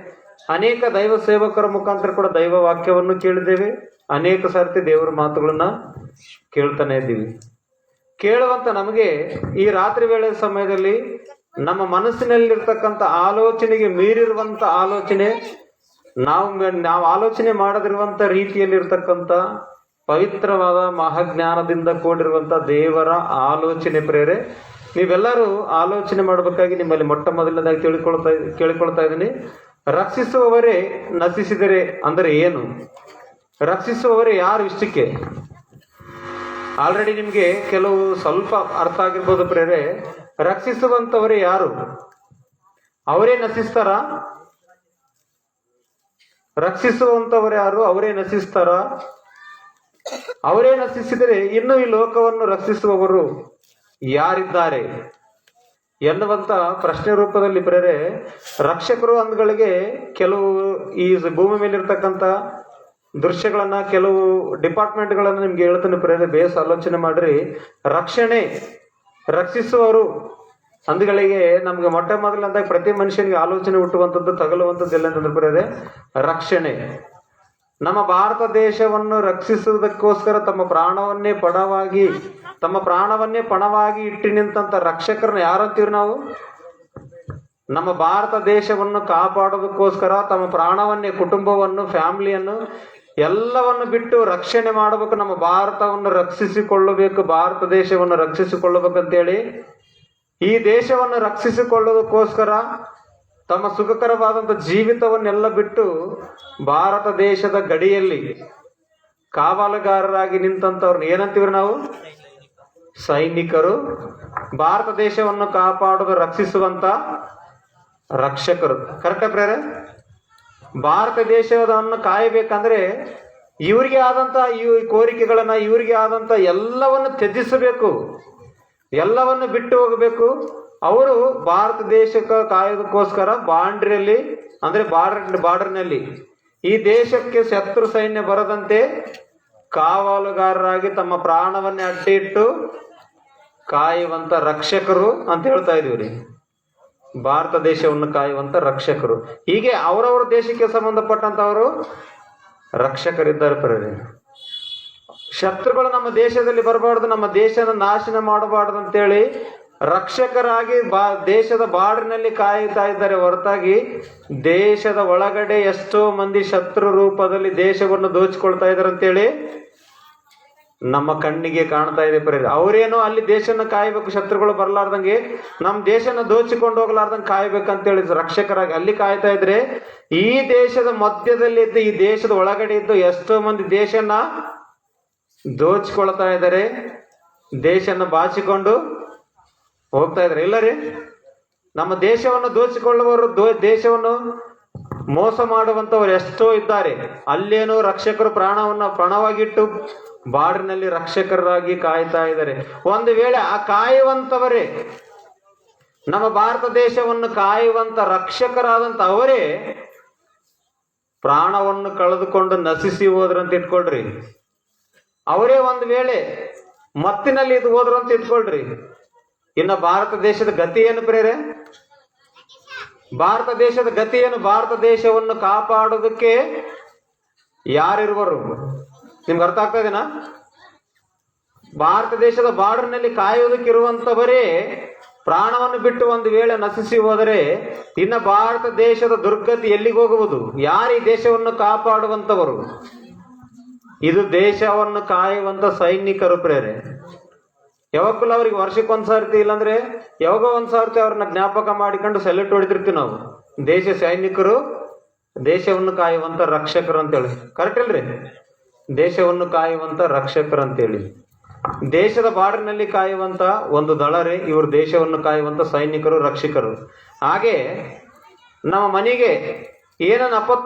ಅನೇಕ ದೈವ ಸೇವಕರ ಮುಖಾಂತರ ಕೂಡ ದೈವ ವಾಕ್ಯವನ್ನು ಕೇಳಿದ್ದೇವೆ. ಅನೇಕ ಸಾರ್ತಿ ದೇವರ ಮಾತುಗಳನ್ನ ಕೇಳ್ತಾನೆ ಇದ್ದೀವಿ. ಕೇಳುವಂತ ನಮಗೆ ಈ ರಾತ್ರಿ ವೇಳೆ ಸಮಯದಲ್ಲಿ ನಮ್ಮ ಮನಸ್ಸಿನಲ್ಲಿರ್ತಕ್ಕಂಥ ಆಲೋಚನೆಗೆ ಮೀರಿರುವಂತ ಆಲೋಚನೆ, ನಾವು ಆಲೋಚನೆ ಮಾಡದಿರುವಂತ ರೀತಿಯಲ್ಲಿರ್ತಕ್ಕಂಥ ಪವಿತ್ರವಾದ ಮಹಾಜ್ಞಾನದಿಂದ ಕೂಡಿರುವಂತ ದೇವರ ಆಲೋಚನೆ ಪ್ರೇರೆ ನೀವೆಲ್ಲರೂ ಆಲೋಚನೆ ಮಾಡಬೇಕಾಗಿ ನಿಮ್ಮಲ್ಲಿ ಮೊಟ್ಟ ಮೊದಲನೇದಾಗಿ ಕೇಳಿಕೊಳ್ತಾ ಇದ್ದೀನಿ. ರಕ್ಷಿಸುವವರೇ ನಶಿಸಿದರೆ ಅಂದರೆ ಏನು? ರಕ್ಷಿಸುವವರೇ ಯಾರು? ಇಷ್ಟಕ್ಕೆ ಆಲ್ರೆಡಿ ನಿಮಗೆ ಕೆಲವು ಸ್ವಲ್ಪ ಅರ್ಥ ಆಗಿರ್ಬೋದು ಪ್ರೇರೆ. ರಕ್ಷಿಸುವಂತವರೇ ಯಾರು? ಅವರೇ ನಶಿಸ್ತಾರ? ರಕ್ಷಿಸುವಂತವರು ಯಾರು? ಅವರೇ ನಶಿಸ್ತಾರ? ಅವರೇ ನಶಿಸಿದರೆ ಇನ್ನು ಈ ಲೋಕವನ್ನು ರಕ್ಷಿಸುವವರು ಯಾರಿದ್ದಾರೆ ಎನ್ನುವಂತ ಪ್ರಶ್ನೆ ರೂಪದಲ್ಲಿ ಪ್ರೇರೆ ರಕ್ಷಕರು ಅಂದ್ಗಳಿಗೆ ಕೆಲವು ಈ ಭೂಮಿ ಮೇಲಿರ್ತಕ್ಕಂಥ ದೃಶ್ಯಗಳನ್ನ, ಕೆಲವು ಡಿಪಾರ್ಟ್ಮೆಂಟ್ಗಳನ್ನ ನಿಮ್ಗೆ ಹೇಳ್ತಾನೆ ಪ್ರೇರೆ. ಬೇಸ್ ಆಲೋಚನೆ ಮಾಡ್ರಿ. ರಕ್ಷಿಸುವವರು ಅಂದ್ಗಳಿಗೆ ನಮ್ಗೆ ಮೊಟ್ಟ ಮೊದಲಂದಾಗ ಪ್ರತಿ ಮನುಷ್ಯನಿಗೆ ಆಲೋಚನೆ ಹುಟ್ಟುವಂಥದ್ದು, ತಗಲುವಂಥದ್ದು ಎಲ್ಲ ಅಂತಂದ್ರೆ ಪ್ರೇರೆ ರಕ್ಷಣೆ. ನಮ್ಮ ಭಾರತ ದೇಶವನ್ನು ರಕ್ಷಿಸುವುದಕ್ಕೋಸ್ಕರ ತಮ್ಮ ಪ್ರಾಣವನ್ನೇ ಪಣವಾಗಿ ಇಟ್ಟು ನಿಂತಂತ ರಕ್ಷಕರನ್ನ ಯಾರಂತೀವಿ ನಾವು? ನಮ್ಮ ಭಾರತ ದೇಶವನ್ನು ಕಾಪಾಡೋದಕ್ಕೋಸ್ಕರ ತಮ್ಮ ಪ್ರಾಣವನ್ನೇ, ಕುಟುಂಬವನ್ನು, ಫ್ಯಾಮಿಲಿಯನ್ನು ಎಲ್ಲವನ್ನು ಬಿಟ್ಟು ರಕ್ಷಣೆ ಮಾಡಬೇಕು. ನಮ್ಮ ಭಾರತವನ್ನು ರಕ್ಷಿಸಿಕೊಳ್ಳಬೇಕು, ಭಾರತ ದೇಶವನ್ನು ರಕ್ಷಿಸಿಕೊಳ್ಳಬೇಕಂತೇಳಿ ಈ ದೇಶವನ್ನು ರಕ್ಷಿಸಿಕೊಳ್ಳೋದಕ್ಕೋಸ್ಕರ ತಮ್ಮ ಸುಖಕರವಾದಂಥ ಜೀವಿತವನ್ನೆಲ್ಲ ಬಿಟ್ಟು ಭಾರತ ದೇಶದ ಗಡಿಯಲ್ಲಿ ಕಾವಲುಗಾರರಾಗಿ ನಿಂತಂಥವ್ರನ್ನ ಏನಂತೀವ್ರಿ ನಾವು? ಸೈನಿಕರು. ಭಾರತ ದೇಶವನ್ನು ಕಾಪಾಡೋದು, ರಕ್ಷಿಸುವಂತ ರಕ್ಷಕರು. ಕರೆಕ್ಟ್ ಪ್ರೇರೆ? ಭಾರತ ದೇಶವನ್ನು ಕಾಯಬೇಕಂದ್ರೆ ಇವರಿಗೆ ಆದಂತ ಈ ಕೋರಿಕೆಗಳನ್ನ, ಇವರಿಗೆ ಆದಂತ ಎಲ್ಲವನ್ನು ತ್ಯಜಿಸಬೇಕು, ಎಲ್ಲವನ್ನು ಬಿಟ್ಟು ಹೋಗಬೇಕು. ಅವರು ಭಾರತ ದೇಶಕ್ಕೆ ಕಾಯೋದಕ್ಕೋಸ್ಕರ ಬಾಂಡ್ರಿಯಲ್ಲಿ ಅಂದ್ರೆ ಬಾರ್ಡರ್ನಲ್ಲಿ ಈ ದೇಶಕ್ಕೆ ಶತ್ರು ಸೈನ್ಯ ಬರದಂತೆ ಕಾವಲುಗಾರರಾಗಿ ತಮ್ಮ ಪ್ರಾಣವನ್ನೇ ಅಡ್ಡಿ ಇಟ್ಟು ಕಾಯುವಂತ ರಕ್ಷಕರು ಅಂತ ಹೇಳ್ತಾ ಇದೀವ್ರಿ. ಭಾರತ ದೇಶವನ್ನು ಕಾಯುವಂತ ರಕ್ಷಕರು. ಹೀಗೆ ಅವರವರ ದೇಶಕ್ಕೆ ಸಂಬಂಧಪಟ್ಟಂತವರು ರಕ್ಷಕರಿದ್ದಾರೆ ಪ್ರೇರೆ. ಶತ್ರುಗಳು ನಮ್ಮ ದೇಶದಲ್ಲಿ ಬರಬಾರ್ದು, ನಮ್ಮ ದೇಶನ ನಾಶನ ಮಾಡಬಾರ್ದು ಅಂತೇಳಿ ರಕ್ಷಕರಾಗಿ ದೇಶದ ಬಾರ್ಡರ್ನಲ್ಲಿ ಕಾಯುತ್ತಾ ಇದ್ದಾರೆ ಹೊರತಾಗಿ ದೇಶದ ಒಳಗಡೆ ಎಷ್ಟೋ ಮಂದಿ ಶತ್ರು ರೂಪದಲ್ಲಿ ದೇಶವನ್ನು ದೋಚಿಕೊಳ್ತಾ ಇದ್ದಾರೆ ಅಂತೇಳಿ ನಮ್ಮ ಕಣ್ಣಿಗೆ ಕಾಣ್ತಾ ಇದೆ ಪ್ರೇರೆ. ಅವರೇನೋ ಅಲ್ಲಿ ದೇಶನ ಕಾಯ್ಬೇಕು, ಶತ್ರುಗಳು ಬರ್ಲಾರ್ದಂಗೆ ನಮ್ಮ ದೇಶನ ದೋಚಿಕೊಂಡು ಹೋಗ್ಲಾರ್ದಂಗೆ ಕಾಯ್ಬೇಕಂತೇಳಿ ರಕ್ಷಕರಾಗಿ ಅಲ್ಲಿ ಕಾಯ್ತಾ ಇದ್ರೆ, ಈ ದೇಶದ ಮಧ್ಯದಲ್ಲಿ ಇದ್ದು, ಈ ದೇಶದ ಒಳಗಡೆ ಇದ್ದು ಎಷ್ಟೋ ಮಂದಿ ದೇಶನ ದೋಚಿಕೊಳ್ತಾ ಇದ್ದಾರೆ, ದೇಶನ ಬಾಚಿಕೊಂಡು ಹೋಗ್ತಾ ಇದ್ದಾರೆ. ಇಲ್ಲ ರೀ, ನಮ್ಮ ದೇಶವನ್ನು ದೋಚಿಕೊಳ್ಳುವವರು, ದೇಶವನ್ನು ಮೋಸ ಮಾಡುವಂತವ್ರು ಎಷ್ಟೋ ಇದ್ದಾರೆ. ಅಲ್ಲೇನೋ ರಕ್ಷಕರು ಪ್ರಾಣವಾಗಿಟ್ಟು ಬಾರ್ಡರ್ನಲ್ಲಿ ರಕ್ಷಕರಾಗಿ ಕಾಯ್ತಾ ಇದ್ದಾರೆ. ಒಂದು ವೇಳೆ ಆ ಕಾಯುವಂತವರೇ, ನಮ್ಮ ಭಾರತ ದೇಶವನ್ನು ಕಾಯುವಂತ ರಕ್ಷಕರಾದಂತ ಅವರೇ ಪ್ರಾಣವನ್ನು ಕಳೆದುಕೊಂಡು ನಶಿಸಿ ಹೋದ್ರಂತ ಇಟ್ಕೊಳ್ರಿ. ಅವರೇ ಒಂದು ವೇಳೆ ಮತ್ತಿನಲ್ಲಿ ಇದು ಹೋದ್ರು ಅಂತ ಇಟ್ಕೊಳ್ರಿ. ಇನ್ನು ಭಾರತ ದೇಶದ ಗತಿ ಏನು ಪ್ರೇರೆ? ಭಾರತ ದೇಶದ ಗತಿ ಏನು? ಭಾರತ ದೇಶವನ್ನು ಕಾಪಾಡೋದಕ್ಕೆ ಯಾರಿರುವರು? ನಿಮ್ಗೆ ಅರ್ಥ ಆಗ್ತಾ ಇದೆನಾ? ಭಾರತ ದೇಶದ ಬಾರ್ಡರ್ನಲ್ಲಿ ಕಾಯೋದಕ್ಕಿರುವಂತವರೇ ಪ್ರಾಣವನ್ನು ಬಿಟ್ಟು ಒಂದು ವೇಳೆ ನಶಿಸಿ ಹೋದರೆ ಇನ್ನು ಭಾರತ ದೇಶದ ದುರ್ಗತಿ ಎಲ್ಲಿಗೆ ಹೋಗುವುದು? ಯಾರು ಈ ದೇಶವನ್ನು ಕಾಪಾಡುವಂತವರು? ಇದು ದೇಶವನ್ನು ಕಾಯುವಂತ ಸೈನಿಕರು ಪ್ರೇರೆ. ಯಾವಾಗಲೂ ಅವ್ರಿಗೆ ವರ್ಷಕ್ಕೆ ಒಂದ್ಸರ್ತಿ ಇಲ್ಲಾಂದ್ರೆ ಯಾವಾಗ ಒಂದ್ಸರ್ತಿ ಅವ್ರನ್ನ ಜ್ಞಾಪಕ ಮಾಡಿಕೊಂಡು ಸೆಲ್ಯೂಟ್ ಹೊಡಿತಿರ್ತೀವಿ ನಾವು. ದೇಶ ಸೈನಿಕರು ದೇಶವನ್ನು ಕಾಯುವಂತ ರಕ್ಷಕರು ಅಂತೇಳಿ. ಕರೆಕ್ಟ್ ಅಲ್ರಿ? ದೇಶವನ್ನು ಕಾಯುವಂತ ರಕ್ಷಕರು ಅಂತೇಳಿ. ದೇಶದ ಬಾರ್ಡರ್ನಲ್ಲಿ ಕಾಯುವಂತ ಒಂದು ದಳರೇ ಇವರು, ದೇಶವನ್ನು ಕಾಯುವಂತ ಸೈನಿಕರು, ರಕ್ಷಕರು. ಹಾಗೆ ನಮ್ಮ ಮನೆಗೆ ಏನನ್ನ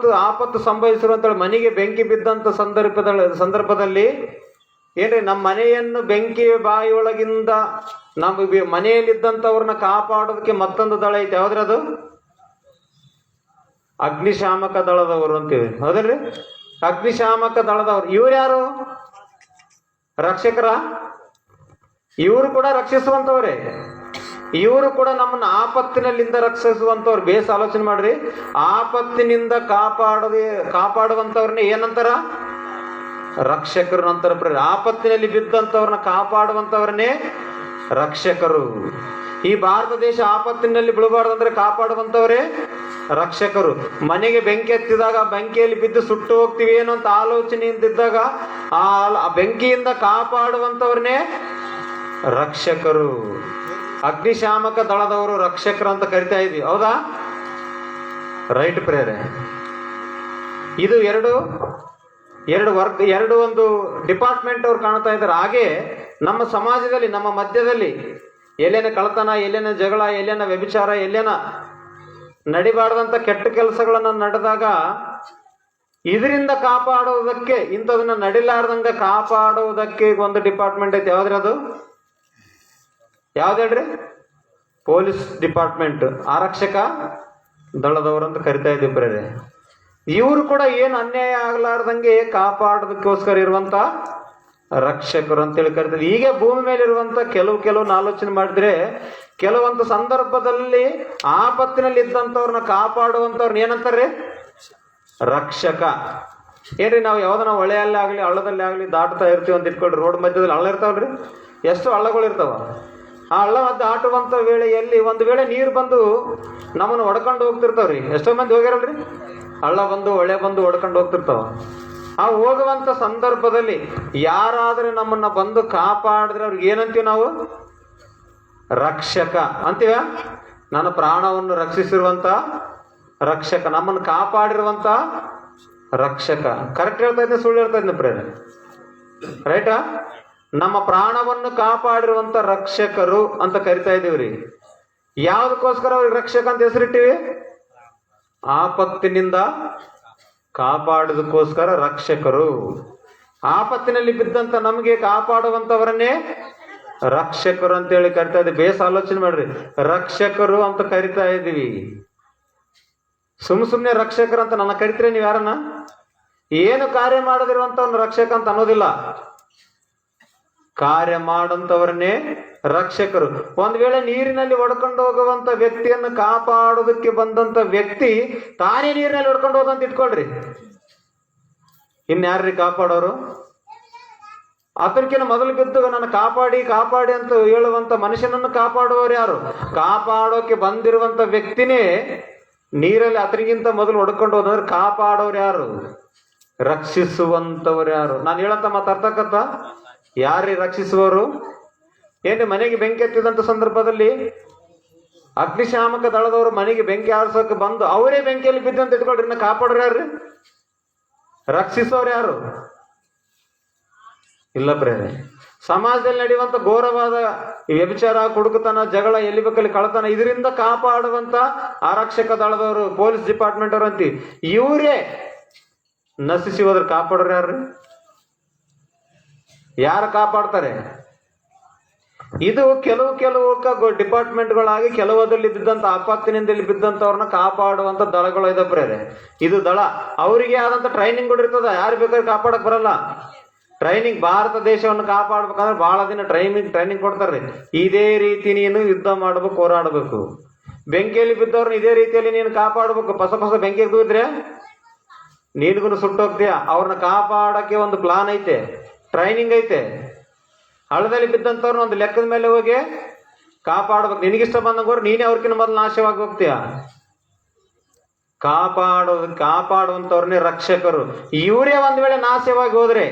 ಆಪತ್ತು ಸಂಭವಿಸಿರುವಂತ ಮನೆಗೆ ಬೆಂಕಿ ಬಿದ್ದಂತ ಸಂದರ್ಭದಲ್ಲಿ ಏನ್ರಿ, ನಮ್ಮ ಮನೆಯನ್ನು ಬೆಂಕಿ ಬಾಯಿಯೊಳಗಿಂದ ನಮ್ಮ ಮನೆಯಲ್ಲಿದ್ದಂಥವ್ರನ್ನ ಕಾಪಾಡೋದಕ್ಕೆ ಮತ್ತೊಂದು ದಳ ಐತೆ. ಯಾವ್ದ್ರದು? ಅಗ್ನಿಶಾಮಕ ದಳದವರು ಅಂತೀವಿ, ಹೌದಲ್ರಿ? ಅಗ್ನಿಶಾಮಕ ದಳದವರು. ಇವ್ರು ಯಾರು? ರಕ್ಷಕರ. ಇವರು ಕೂಡ ರಕ್ಷಿಸುವಂತವ್ರೆ. ಇವರು ಕೂಡ ನಮ್ಮನ್ನ ಆಪತ್ತಿನಲ್ಲಿಂದ ರಕ್ಷಿಸುವಂತವ್ರು. ಬೇಸ್ ಆಲೋಚನೆ ಮಾಡ್ರಿ. ಆಪತ್ತಿನಿಂದ ಕಾಪಾಡುವಂತವ್ರನ್ನ ಏನಂತಾರ? ರಕ್ಷಕರು ಅಂತಾರ. ಆಪತ್ತಿನಲ್ಲಿ ಬಿದ್ದಂತವ್ರನ್ನ ಕಾಪಾಡುವಂತವ್ರನ್ನೇ ರಕ್ಷಕರು. ಈ ಭಾರತ ದೇಶ ಆಪತ್ತಿನಲ್ಲಿ ಬೀಳಬಾರ್ದಂದ್ರೆ ಕಾಪಾಡುವಂತವರೇ ರಕ್ಷಕರು. ಮನೆಗೆ ಬೆಂಕಿ ಹತ್ತಿದಾಗ ಬೆಂಕಿಯಲ್ಲಿ ಬಿದ್ದು ಸುಟ್ಟು ಹೋಗ್ತೀವಿ ಏನೋ ಅಂತ ಆಲೋಚನೆಯಿಂದ ಇದ್ದಾಗ ಆ ಬೆಂಕಿಯಿಂದ ಕಾಪಾಡುವಂತವ್ರನ್ನೇ ರಕ್ಷಕರು. ಅಗ್ನಿಶಾಮಕ ದಳದವರು ರಕ್ಷಕರು ಅಂತ ಕರಿತಾ ಇದ್ವಿ, ಹೌದಾ? ರೈಟ್ ಪ್ರೇರೆ. ಇದು ಎರಡು ಒಂದು ಡಿಪಾರ್ಟ್ಮೆಂಟ್ ಅವ್ರು ಕಾಣ್ತಾ ಇದ್ದಾರೆ. ಹಾಗೆ ನಮ್ಮ ಸಮಾಜದಲ್ಲಿ, ನಮ್ಮ ಮಧ್ಯದಲ್ಲಿ ಎಲ್ಲೇನ ಕಳತನ, ಎಲ್ಲೇನ ಜಗಳ, ಎಲ್ಲೇನ ವ್ಯಭಿಚಾರ, ಎಲ್ಲೇನ ನಡಿಬಾರ್ದಂತ ಕೆಟ್ಟ ಕೆಲಸಗಳನ್ನ ನಡೆದಾಗ ಇದರಿಂದ ಕಾಪಾಡುವುದಕ್ಕೆ, ಇಂಥದನ್ನ ನಡಿಲಾರ್ದಂಗ ಕಾಪಾಡುವುದಕ್ಕೆ ಒಂದು ಡಿಪಾರ್ಟ್ಮೆಂಟ್ ಐತೆ. ಯಾವ್ದ್ರಿ ಅದು? ಯಾವ್ದು ಹೇಳ್ರಿ? ಪೊಲೀಸ್ ಡಿಪಾರ್ಟ್ಮೆಂಟ್, ಆರಕ್ಷಕ ದಳದವರು ಅಂತ ಕರಿತಾ ಇದ್ದೀವಿ ಪ್ರೇರೆ. ಇವರು ಕೂಡ ಏನು ಅನ್ಯಾಯ ಆಗ್ಲಾರ್ದಂಗೆ ಕಾಪಾಡೋದಕ್ಕೋಸ್ಕರ ಇರುವಂತ ರಕ್ಷಕರು ಅಂತೇಳಿ ಕರಿತಾರೆ. ಹೀಗೆ ಭೂಮಿ ಮೇಲೆ ಇರುವಂತ ಕೆಲವು ಆಲೋಚನೆ ಮಾಡಿದ್ರೆ, ಕೆಲವೊಂದು ಸಂದರ್ಭದಲ್ಲಿ ಆಪತ್ತಿನಲ್ಲಿ ಇದ್ದಂಥವ್ರನ್ನ ಕಾಪಾಡುವಂಥವ್ರನ್ನ ಏನಂತಾರೆ? ರಕ್ಷಕ. ಏನ್ರಿ, ನಾವು ಯಾವ್ದನ್ನ ಹೊಳೆಯಲ್ಲೇ ಆಗಲಿ ಹಳ್ಳದಲ್ಲಿ ಆಗಲಿ ದಾಟ್ತಾ ಇರ್ತೀವಿ ಅಂತ ಇಟ್ಕೊಳ್ರಿ. ರೋಡ್ ಮಧ್ಯದಲ್ಲಿ ಹಳ್ಳ ಇರ್ತಾವಲ್ರಿ, ಎಷ್ಟು ಹಳ್ಳಗಳು ಇರ್ತಾವ. ಆ ಹಳ್ಳ ದಾಟುವಂತ ವೇಳೆಯಲ್ಲಿ ಒಂದು ವೇಳೆ ನೀರು ಬಂದು ನಮ್ಮನ್ನು ಹೊಡ್ಕೊಂಡು ಹೋಗ್ತಿರ್ತಾವ್ರಿ. ಎಷ್ಟೋ ಮಂದಿ ಹೋಗ್ಯಾರಲ್ರಿ, ಹಳ್ಳ ಬಂದು ಹೊಳೆ ಬಂದು ಹೊಡ್ಕೊಂಡು ಹೋಗ್ತಿರ್ತಾವ. ಆ ಹೋಗುವಂತ ಸಂದರ್ಭದಲ್ಲಿ ಯಾರಾದ್ರೆ ನಮ್ಮನ್ನ ಬಂದು ಕಾಪಾಡಿದ್ರೆ ಅವ್ರಿಗೆ ಏನಂತೀವಿ ನಾವು? ರಕ್ಷಕ ಅಂತೀವ. ನನ್ನ ಪ್ರಾಣವನ್ನು ರಕ್ಷಿಸಿರುವಂತ ರಕ್ಷಕ, ನಮ್ಮನ್ನು ಕಾಪಾಡಿರುವಂತ ರಕ್ಷಕ. ಕರೆಕ್ಟ್ ಹೇಳ್ತಾ ಇದ್ದೆ, ಸುಳ್ಳು ಹೇಳ್ತಾ ಇದ್ದೆ ಪ್ರೇರೆ? ರೈಟಾ? ನಮ್ಮ ಪ್ರಾಣವನ್ನು ಕಾಪಾಡಿರುವಂತ ರಕ್ಷಕರು ಅಂತ ಕರಿತಾ ಇದೀವ್ರಿ. ಯಾವ್ದಕ್ಕೋಸ್ಕರ ಅವ್ರಿಗೆ ರಕ್ಷಕ ಅಂತ ಹೆಸರಿಟ್ಟಿವಿ? ಆಪತ್ತಿನಿಂದ ಕಾಪಾಡೋದಕ್ಕೋಸ್ಕರ ರಕ್ಷಕರು. ಆಪತ್ತಿನಲ್ಲಿ ಬಿದ್ದಂತ ನಮಗೆ ಕಾಪಾಡುವಂತವರನ್ನೇ ರಕ್ಷಕರು ಅಂತೇಳಿ ಕರಿತಾ ಇದ್ದೀವಿ. ಬೇಸ್ ಆಲೋಚನೆ ಮಾಡ್ರಿ, ರಕ್ಷಕರು ಅಂತ ಕರಿತಾ ಇದ್ದೀವಿ. ಸುಮ್ಮನೆ ರಕ್ಷಕರು ಅಂತ ನನ್ನ ಕರಿತೀರಿ ನೀವು? ಯಾರನ್ನ ಏನು ಕಾರ್ಯ ಮಾಡದಿರುವಂತವನ್ನ ರಕ್ಷಕ ಅಂತ ಅನ್ನೋದಿಲ್ಲ. ಕಾರ್ಯ ಮಾಡಂತವರನ್ನೇ ರಕ್ಷಕರು. ಒಂದ್ ವೇಳೆ ನೀರಿನಲ್ಲಿ ಹೊಡ್ಕೊಂಡು ಹೋಗುವಂತ ವ್ಯಕ್ತಿಯನ್ನು ಕಾಪಾಡೋದಕ್ಕೆ ಬಂದಂತ ವ್ಯಕ್ತಿ ತಾನೇ ನೀರಿನಲ್ಲಿ ಹೊಡ್ಕೊಂಡು ಹೋದಂತ ಇಟ್ಕೊಳ್ರಿ, ಇನ್ಯಾರ್ರಿ ಕಾಪಾಡೋರು? ಅದಕ್ಕಿಂತ ಮೊದಲು ಬಿದ್ದು ನನ್ನ ಕಾಪಾಡಿ ಅಂತ ಹೇಳುವಂತ ಮನುಷ್ಯನನ್ನು ಕಾಪಾಡುವವರು ಯಾರು? ಕಾಪಾಡೋಕೆ ಬಂದಿರುವಂತ ವ್ಯಕ್ತಿನೇ ನೀರಲ್ಲಿ ಅದರಿಗಿಂತ ಮೊದಲು ಹೊಡ್ಕೊಂಡು ಹೋದಂದ್ರೆ ಕಾಪಾಡೋರು ಯಾರು? ರಕ್ಷಿಸುವಂತವ್ರು ಯಾರು? ನಾನು ಹೇಳಂತ ಮಾತಾಡ್ತಕ್ಕಂಥ ಯಾರೇ ರಕ್ಷಿಸುವವರು? ಏನು, ಮನೆಗೆ ಬೆಂಕಿ ಹತ್ತಿದಂತ ಸಂದರ್ಭದಲ್ಲಿ ಅಗ್ನಿಶಾಮಕ ದಳದವರು ಮನೆಗೆ ಬೆಂಕಿ ಆರಿಸೋಕೆ ಬಂದು ಅವರೇ ಬೆಂಕಿಯಲ್ಲಿ ಬಿದ್ದಂತ ಇಟ್ಕೊಳ್ರಿ, ಇನ್ನ ಕಾಪಾಡ್ರಿ ಯಾರು? ರಕ್ಷಿಸೋರು ಯಾರು? ಇಲ್ಲ ಪ್ರೇರೆ. ಸಮಾಜದಲ್ಲಿ ನಡೆಯುವಂತ ಘೋರವಾದ ವ್ಯಭಿಚಾರ, ಕುಡುಕತನ, ಜಗಳ, ಎಲ್ಲಿ ಬೇಕಲ್ಲಿ ಕಳತನ, ಇದರಿಂದ ಕಾಪಾಡುವಂತ ಆರಕ್ಷಕ ದಳದವರು, ಪೊಲೀಸ್ ಡಿಪಾರ್ಟ್ಮೆಂಟ್ ಅವರು ಅಂತೀವಿ. ಇವರೇ ನಶಿಸಿ ಹೋದ್ರೆ ಕಾಪಾಡ್ರಿ ಯಾರು? ಯಾರು ಕಾಪಾಡ್ತಾರೆ? ಇದು ಕೆಲವು ಡಿಪಾರ್ಟ್ಮೆಂಟ್ಗಳಾಗಿ ಕೆಲವದಲ್ಲಿ ಬಿದ್ದಂತ ಆಪತ್ತಿನಿಂದ ಬಿದ್ದಂತವ್ರನ್ನ ಕಾಪಾಡುವಂತ ದಳಗಳು ಇದೆ ಪ್ರೇರೆ. ಇದು ದಳ. ಅವರಿಗೆ ಆದಂತ ಟ್ರೈನಿಂಗ್ ಕೂಡ ಇರ್ತದ. ಯಾರು ಬೇಕಾದ್ರೆ ಕಾಪಾಡಕ್ ಬರಲ್ಲ. ಟ್ರೈನಿಂಗ್, ಭಾರತ ದೇಶವನ್ನು ಕಾಪಾಡ್ಬೇಕಂದ್ರೆ ಬಹಳ ದಿನ ಟ್ರೈನಿಂಗ್ ಕೊಡ್ತಾರ್ರಿ. ಇದೇ ರೀತಿ ನೀನು ಯುದ್ಧ ಮಾಡ್ಬೇಕು, ಹೋರಾಡ್ಬೇಕು. ಬೆಂಕಿಯಲ್ಲಿ ಬಿದ್ದವ್ರನ್ನ ಇದೇ ರೀತಿಯಲ್ಲಿ ನೀನು ಕಾಪಾಡ್ಬೇಕು. ಹೊಸ ಬೆಂಕಿಗೆ ಬಿದ್ದರೆ ನೀನ್ಗೂ ಸುಟ್ಟೋಗ್ತೀಯ. ಅವ್ರನ್ನ ಕಾಪಾಡಕ್ಕೆ ಒಂದು ಪ್ಲಾನ್ ಐತೆ, ಟ್ರೈನಿಂಗ್ ಐತೆ. ಹಳ್ಳದಲ್ಲಿ ಬಿದ್ದಂಥವ್ರನ್ನ ಒಂದು ಲೆಕ್ಕದ ಮೇಲೆ ಹೋಗಿ ಕಾಪಾಡ್ಬೇಕು. ನಿನಗಿಷ್ಟ ಬಂದಂಗೋರು ನೀನೇ ಅವ್ರಕಿನ್ನ ಮೊದಲು ನಾಶವಾಗಿ ಹೋಗ್ತೀಯ. ಕಾಪಾಡುವಂಥವ್ರನ್ನೇ ರಕ್ಷಕರು. ಇವರೇ ಒಂದ್ ವೇಳೆ ನಾಶವಾಗಿ ಹೋದ್ರೆ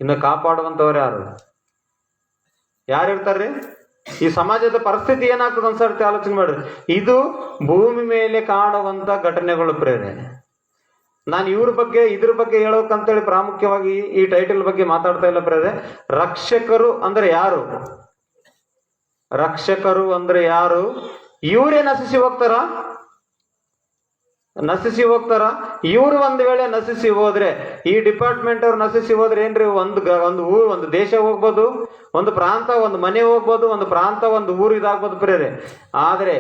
ಇನ್ನು ಕಾಪಾಡುವಂಥವ್ರು ಯಾರಿರ್ತಾರ್ರಿ? ಈ ಸಮಾಜದ ಪರಿಸ್ಥಿತಿ ಏನಾಗ್ತದೆ ಒಂದ್ಸರ್ತಿ ಆಲೋಚನೆ ಮಾಡ್ರಿ. ಇದು ಭೂಮಿ ಮೇಲೆ ಕಾಣುವಂತ ಘಟನೆಗಳು ಪ್ರೇರೆ. ನಾನು ಇದ್ರ ಬಗ್ಗೆ ಹೇಳೋಕಂತೇಳಿ ಪ್ರಾಮುಖ್ಯವಾಗಿ ಈ ಟೈಟಲ್ ಬಗ್ಗೆ ಮಾತಾಡ್ತಾ ಇಲ್ಲ ಪ್ರೇರೆ. ರಕ್ಷಕರು ಅಂದ್ರೆ ಯಾರು? ರಕ್ಷಕರು ಅಂದ್ರೆ ಯಾರು? ಇವರೇ ನಶಿಸಿ ಹೋಗ್ತಾರ. ಇವ್ರು ಒಂದ್ ವೇಳೆ ನಶಿಸಿ ಹೋದ್ರೆ, ಈ ಡಿಪಾರ್ಟ್ಮೆಂಟ್ ಅವ್ರು ನಶಿಸಿ ಹೋದ್ರೆ ಏನ್ರಿ, ಒಂದು ದೇಶ ಹೋಗ್ಬೋದು, ಒಂದು ಪ್ರಾಂತ, ಒಂದು ಮನೆ ಹೋಗ್ಬೋದು, ಒಂದು ಪ್ರಾಂತ, ಒಂದು ಊರು ಇದಾಗ್ಬೋದು ಪ್ರೇರೆ. ಆದ್ರೆ